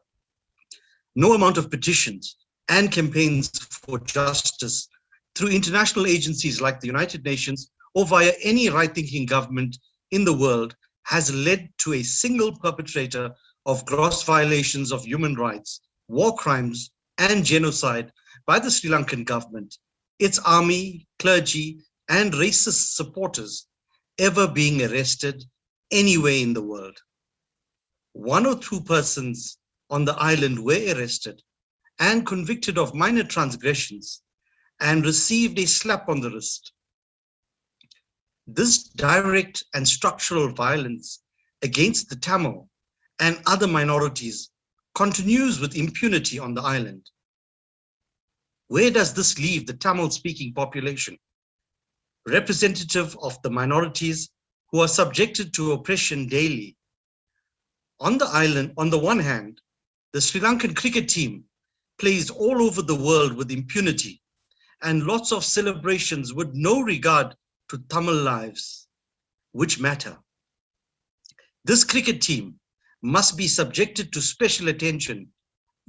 S8: No amount of petitions and campaigns for justice through international agencies like the United Nations or via any right-thinking government in the world has led to a single perpetrator of gross violations of human rights, war crimes, and genocide by the Sri Lankan government, its army, clergy, and racist supporters ever being arrested anywhere in the world. 1 or 2 persons on the island were arrested and convicted of minor transgressions and received a slap on the wrist. This direct and structural violence against the Tamil and other minorities continues with impunity on the island. Where does this leave the Tamil-speaking population, representative of the minorities who are subjected to oppression daily? On the island, on the one hand, the Sri Lankan cricket team plays all over the world with impunity and lots of celebrations with no regard to Tamil lives, which matter. This cricket team must be subjected to special attention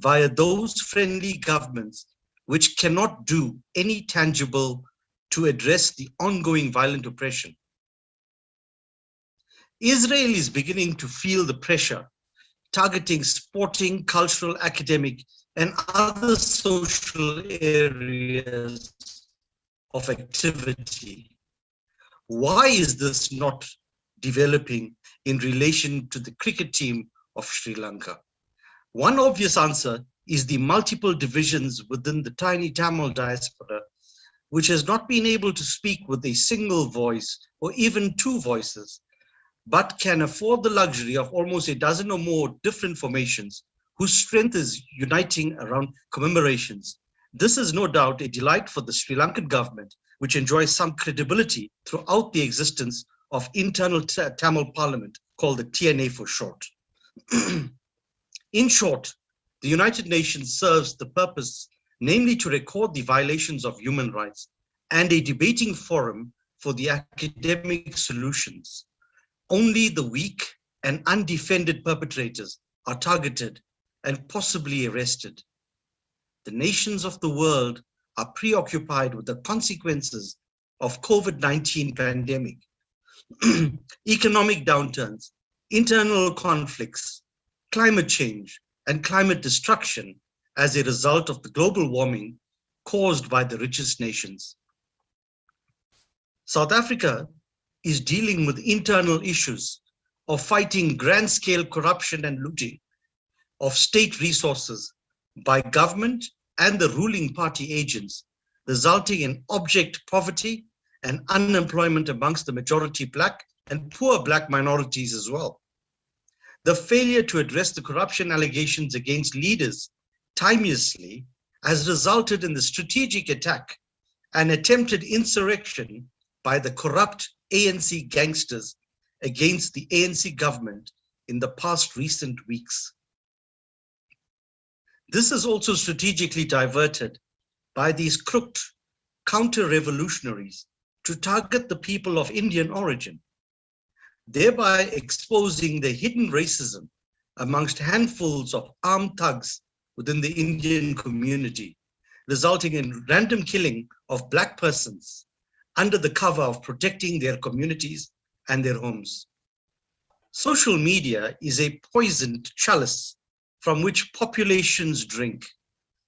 S8: via those friendly governments which cannot do any tangible to address the ongoing violent oppression. Israel is beginning to feel the pressure, targeting sporting, cultural, academic, and other social areas of activity. Why is this not developing in relation to the cricket team of Sri Lanka? One obvious answer is the multiple divisions within the tiny Tamil diaspora, which has not been able to speak with a single voice or even 2 voices, but can afford the luxury of almost a dozen or more different formations whose strength is uniting around commemorations. This is no doubt a delight for the Sri Lankan government, which enjoys some credibility throughout the existence of internal Tamil parliament, called the TNA for short. In short, the United Nations serves the purpose, namely to record the violations of human rights and a debating forum for the academic solutions. Only the weak and undefended perpetrators are targeted and possibly arrested. The nations of the world are preoccupied with the consequences of COVID-19 pandemic, economic downturns, internal conflicts, climate change, and climate destruction as a result of the global warming caused by the richest nations. South Africa is dealing with internal issues of fighting grand-scale corruption and looting of state resources by government and the ruling party agents, resulting in abject poverty and unemployment amongst the majority Black and poor Black minorities as well. The failure to address the corruption allegations against leaders timeously has resulted in the strategic attack and attempted insurrection by the corrupt ANC gangsters against the ANC government in the past recent weeks. This is also strategically diverted by these crooked counter-revolutionaries to target the people of Indian origin, thereby exposing the hidden racism amongst handfuls of armed thugs within the Indian community, resulting in random killing of Black persons under the cover of protecting their communities and their homes. Social media is a poisoned chalice from which populations drink.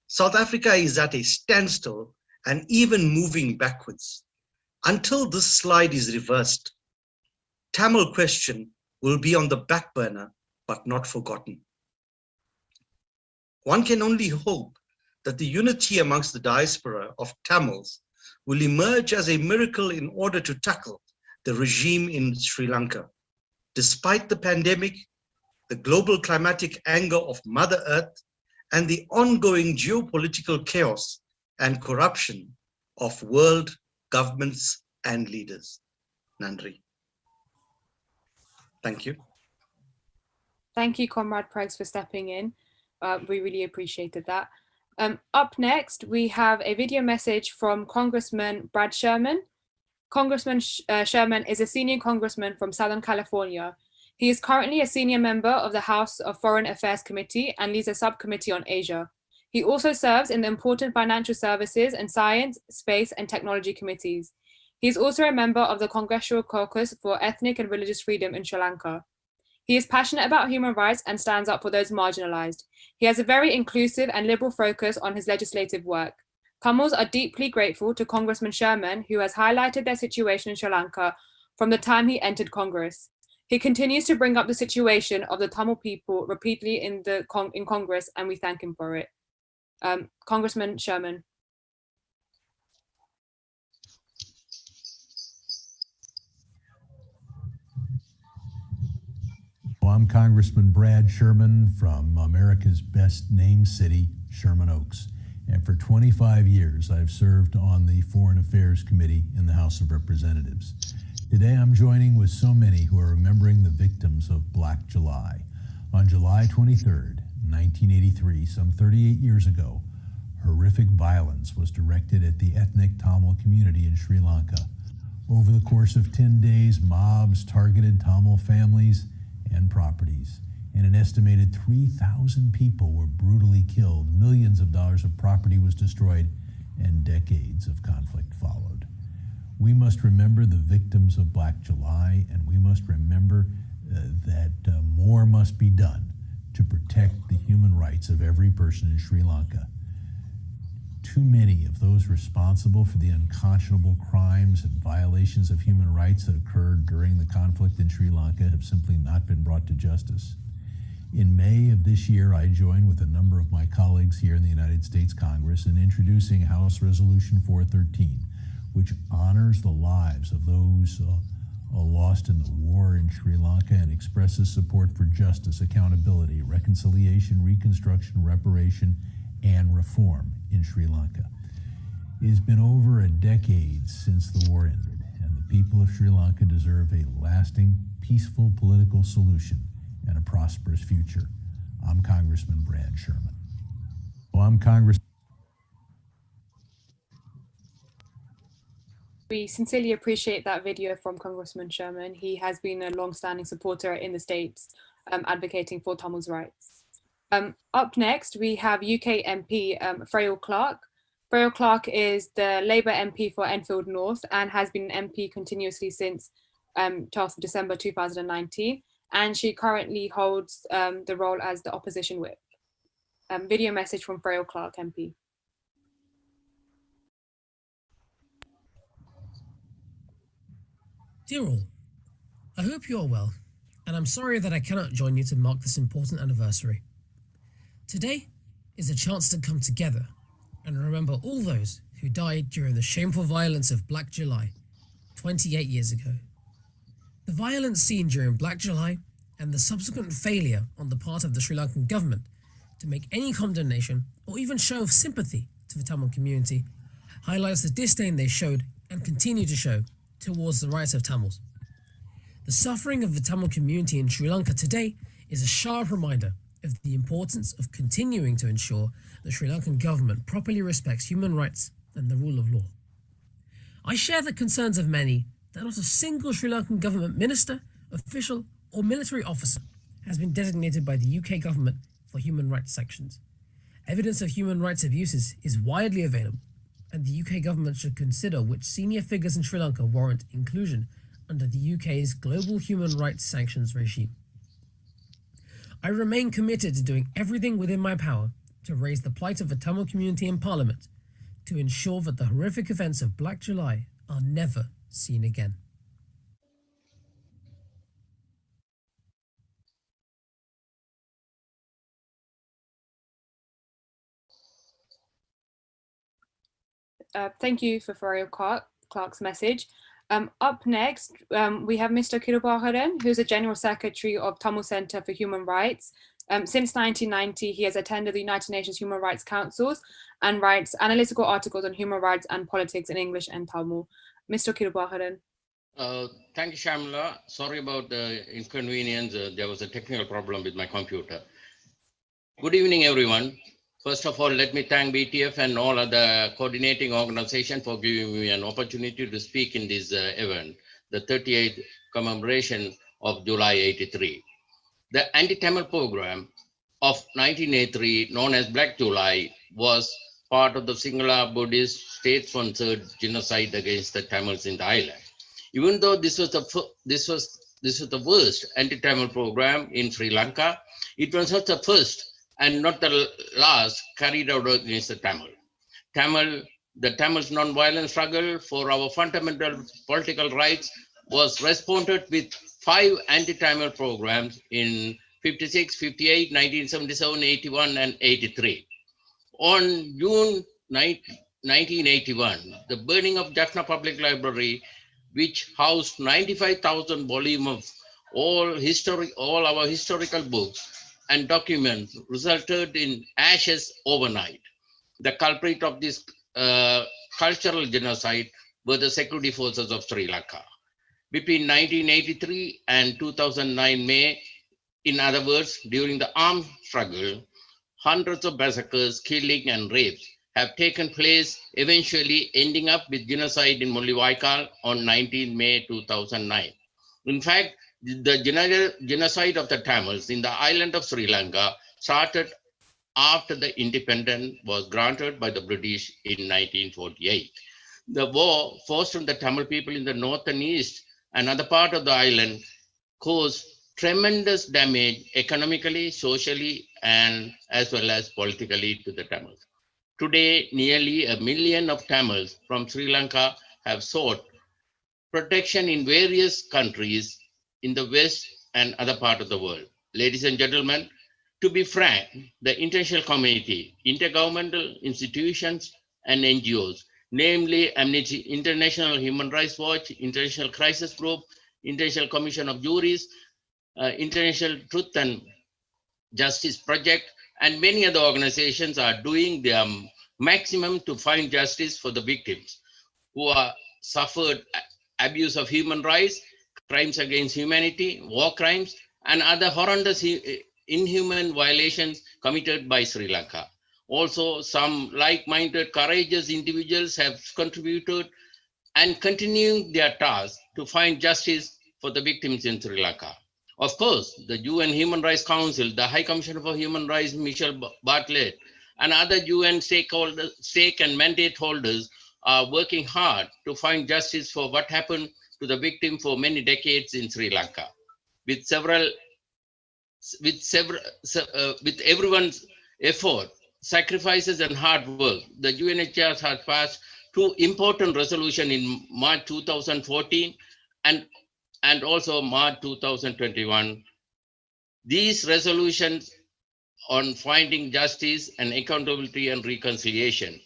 S8: South Africa is at a standstill and even moving backwards. Until this slide is reversed, Tamil question will be on the back burner, but not forgotten. One can only hope that the unity amongst the diaspora of Tamils will emerge as a miracle in order to tackle the regime in Sri Lanka. Despite the pandemic, the global climatic anger of Mother Earth, and the ongoing geopolitical chaos and corruption of world governments and leaders. Nandri. Thank you.
S5: Thank you, Comrade Pregs, for stepping in. We really appreciated that. Up next, we have a video message from Congressman Brad Sherman. Congressman Sherman is a senior congressman from Southern California. He is currently a senior member of the House of Foreign Affairs Committee and leads a subcommittee on Asia. He also serves in the important financial services and science, space, and technology committees. He is also a member of the Congressional Caucus for Ethnic and Religious Freedom in Sri Lanka. He is passionate about human rights and stands up for those marginalized. He has a very inclusive and liberal focus on his legislative work. Tamils are deeply grateful to Congressman Sherman, who has highlighted their situation in Sri Lanka from the time he entered Congress. He continues to bring up the situation of the Tamil people repeatedly in Congress, and we thank him for it. Congressman Sherman.
S10: Well, I'm Congressman Brad Sherman from America's best named city, Sherman Oaks. And for 25 years, I've served on the Foreign Affairs Committee in the House of Representatives. Today, I'm joining with so many who are remembering the victims of Black July. On July 23rd, 1983, some 38 years ago, horrific violence was directed at the ethnic Tamil community in Sri Lanka. Over the course of 10 days, mobs targeted Tamil families and properties, and an estimated 3,000 people were brutally killed. Millions of dollars of property was destroyed, and decades of conflict followed. We must remember the victims of Black July, and we must remember that more must be done to protect the human rights of every person in Sri Lanka. Too many of those responsible for the unconscionable crimes and violations of human rights that occurred during the conflict in Sri Lanka have simply not been brought to justice. In May of this year, I joined with a number of my colleagues here in the United States Congress in introducing House Resolution 413, which honors the lives of those lost in the war in Sri Lanka and expresses support for justice, accountability, reconciliation, reconstruction, reparation, and reform in Sri Lanka. It has been over a decade since the war ended, and the people of Sri Lanka deserve a lasting, peaceful political solution and a prosperous future. I'm Congressman Brad Sherman. Well, I'm Congressman.
S5: We sincerely appreciate that video from Congressman Sherman. He has been a long-standing supporter in the States advocating for Tamils' rights. Up next, we have UK MP Frayal Clark. Frayal Clark is the Labour MP for Enfield North and has been an MP continuously since 12th December 2019. And she currently holds the role as the opposition whip. Video message from Frayal Clark MP.
S11: Dear all, I hope you are well, and I'm sorry that I cannot join you to mark this important anniversary. Today is a chance to come together and remember all those who died during the shameful violence of Black July 28 years ago. The violence seen during Black July and the subsequent failure on the part of the Sri Lankan government to make any condemnation or even show of sympathy to the Tamil community highlights the disdain they showed and continue to show towards the rights of Tamils. The suffering of the Tamil community in Sri Lanka today is a sharp reminder of the importance of continuing to ensure the Sri Lankan government properly respects human rights and the rule of law. I share the concerns of many that not a single Sri Lankan government minister, official or military officer has been designated by the UK government for human rights sanctions. Evidence of human rights abuses is widely available, and the UK government should consider which senior figures in Sri Lanka warrant inclusion under the UK's global human rights sanctions regime. I remain committed to doing everything within my power to raise the plight of the Tamil community in Parliament to ensure that the horrific events of Black July are never seen again.
S5: Thank you for Fario Clark's message. Up next, we have Mr. Kirupakaran, who's the General Secretary of Tamil Center for Human Rights. Since 1990, he has attended the United Nations Human Rights Councils and writes analytical articles on human rights and politics in English and Tamil. Mr. Kirupakaran.
S15: Thank you, Shamla. Sorry about the inconvenience. There was a technical problem with my computer. Good evening, everyone. First of all, let me thank BTF and all other coordinating organizations for giving me an opportunity to speak in this event, the 38th commemoration of July 83. The anti-Tamil program of 1983, known as Black July, was part of the Sinhala Buddhist state-sponsored genocide against the Tamils in the island. Even though this was the worst anti-Tamil program in Sri Lanka, it was not the first and not the last carried out against the Tamil. The Tamils' non-violent struggle for our fundamental political rights was responded with 5 anti-Tamil programs in 56, 58, 1977, 81, and 83. On June 1981, the burning of Jaffna Public Library, which housed 95,000 volumes of all our historical books and documents, resulted in ashes overnight. The culprit of this cultural genocide were the security forces of Sri Lanka. Between 1983 and 2009 May, in other words, during the armed struggle, hundreds of massacres, killing and rapes have taken place, eventually ending up with genocide in Mullawaikal on 19 May 2009. In fact, the genocide of the Tamils in the island of Sri Lanka started after the independence was granted by the British in 1948. The war forced on the Tamil people in the north and east and other part of the island caused tremendous damage economically, socially, and as well as politically to the Tamils. Today, nearly 1 million of Tamils from Sri Lanka have sought protection in various countries in the West and other part of the world. Ladies and gentlemen, to be frank, the international community, intergovernmental institutions and NGOs, namely Amnesty International, Human Rights Watch, International Crisis Group, International Commission of Juries, International Truth and Justice Project, and many other organizations are doing their maximum to find justice for the victims who are suffered abuse of human rights, crimes against humanity, war crimes, and other horrendous inhuman violations committed by Sri Lanka. Also, some like-minded, courageous individuals have contributed and continuing their task to find justice for the victims in Sri Lanka. Of course, the UN Human Rights Council, the High Commissioner for Human Rights, Michelle Bartlett, and other UN stake and mandate holders are working hard to find justice for what happened to the victim for many decades in Sri Lanka. With everyone's effort, sacrifices, and hard work, the UNHCR has passed 2 important resolutions in March 2014 and and also March 2021. These resolutions on finding justice and accountability and reconciliation.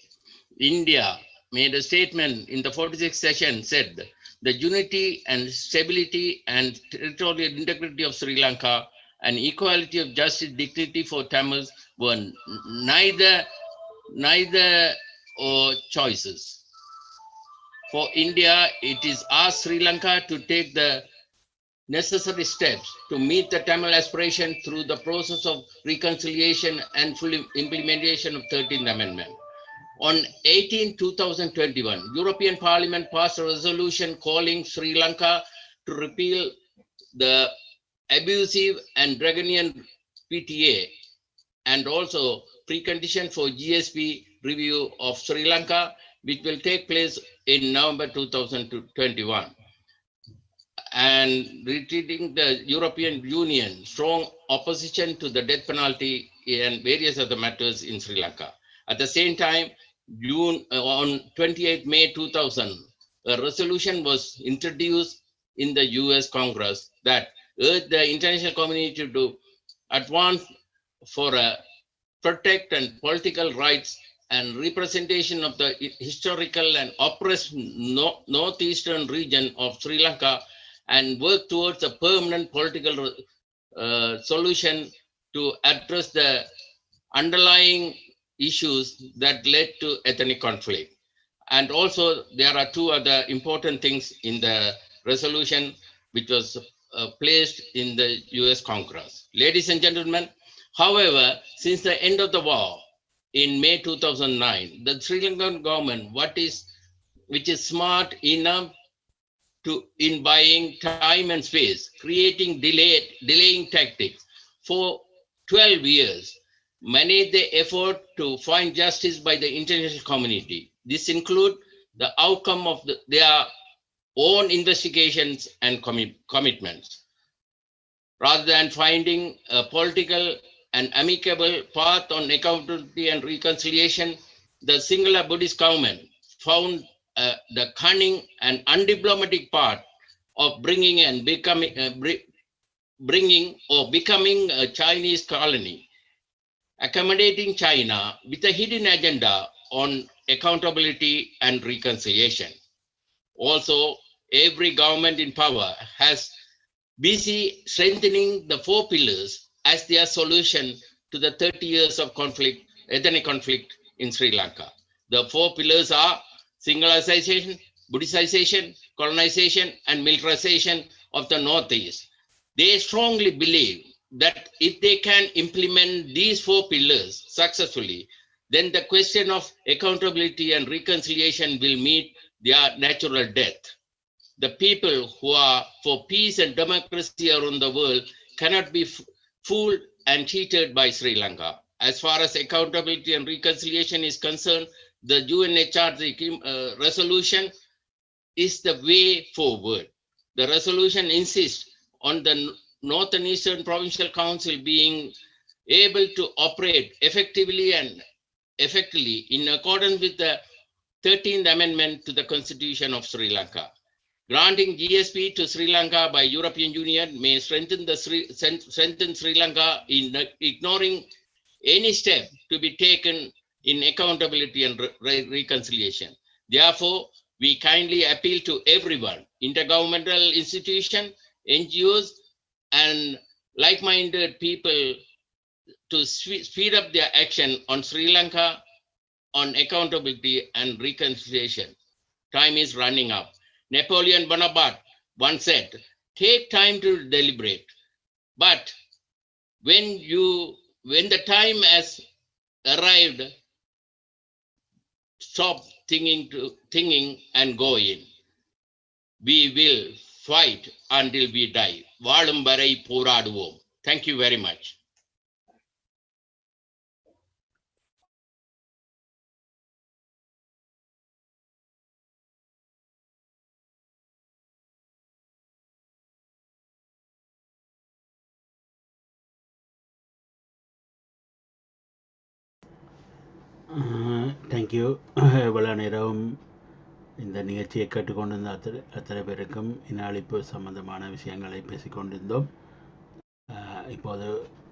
S15: India made a statement in the 46th session, said the unity and stability and territorial integrity of Sri Lanka and equality of justice, dignity for Tamils were neither or choices. For India, it is asked Sri Lanka to take the necessary steps to meet the Tamil aspiration through the process of reconciliation and full implementation of 13th Amendment. On 18/2021, European Parliament passed a resolution calling Sri Lanka to repeal the abusive and draconian PTA and also precondition for GSP review of Sri Lanka, which will take place in November 2021. And retreating the European Union, strong opposition to the death penalty and various other matters in Sri Lanka. At the same time, on 28 May 2000, a resolution was introduced in the US Congress that urged the international community to advance for a protect and political rights and representation of the historical and oppressed northeastern region of Sri Lanka and work towards a permanent political solution to address the underlying issues that led to ethnic conflict. And also there are two other important things in the resolution which was placed in the US Congress. Ladies and gentlemen, however, since the end of the war in May 2009, the Sri Lankan government, which is smart enough in buying time and space, creating delaying tactics for 12 years, managed the effort to find justice by the international community. This includes the outcome of their own investigations and commitments. Rather than finding a political and amicable path on accountability and reconciliation, the singular Buddhist government found the cunning and undiplomatic part of becoming a Chinese colony, accommodating China with a hidden agenda on accountability and reconciliation. Also, every government in power has busy strengthening the four pillars as their solution to the 30 years of ethnic conflict in Sri Lanka. The four pillars are singularization, Buddhization, colonization, and militarization of the Northeast. They strongly believe that if they can implement these four pillars successfully, then the question of accountability and reconciliation will meet their natural death. The people who are for peace and democracy around the world cannot be fooled and cheated by Sri Lanka. As far as accountability and reconciliation is concerned, the UNHRC resolution is the way forward. The resolution insists on the Northern Eastern Provincial Council being able to operate effectively in accordance with the 13th Amendment to the Constitution of Sri Lanka. Granting GSP to Sri Lanka by European Union may strengthen Sri Lanka in ignoring any step to be taken in accountability and reconciliation. Therefore, we kindly appeal to everyone, intergovernmental institutions, NGOs, and like-minded people to speed up their action on Sri Lanka on accountability and reconciliation. Time is running up. Napoleon Bonaparte once said, "Take time to deliberate, but when the time has arrived, stop thinking and go in. We will fight until we die. வாழும் வரை போராடுவோம்." Thank you very much.
S2: Thank you. இவ்வளோ நேரம் இந்த நிகழ்ச்சியை கேட்டுக்கொண்டிருந்த அத்தனை பேருக்கும் இன அழிப்பு சம்பந்தமான விஷயங்களை பேசிக்கொண்டிருந்தோம். இப்போது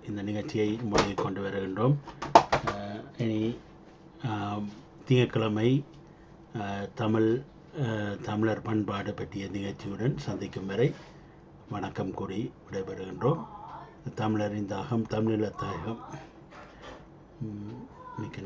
S2: இந்த நிகழ்ச்சியை முடிவு கொண்டு வருகின்றோம். இனி திங்கட்கிழமை தமிழர் பண்பாடு பற்றிய நிகழ்ச்சியுடன் சந்திக்கும் வரை வணக்கம் கூறி விடைபெறுகின்றோம். தமிழரின் தாகம் தமிழீழ தாயகம். மிக்க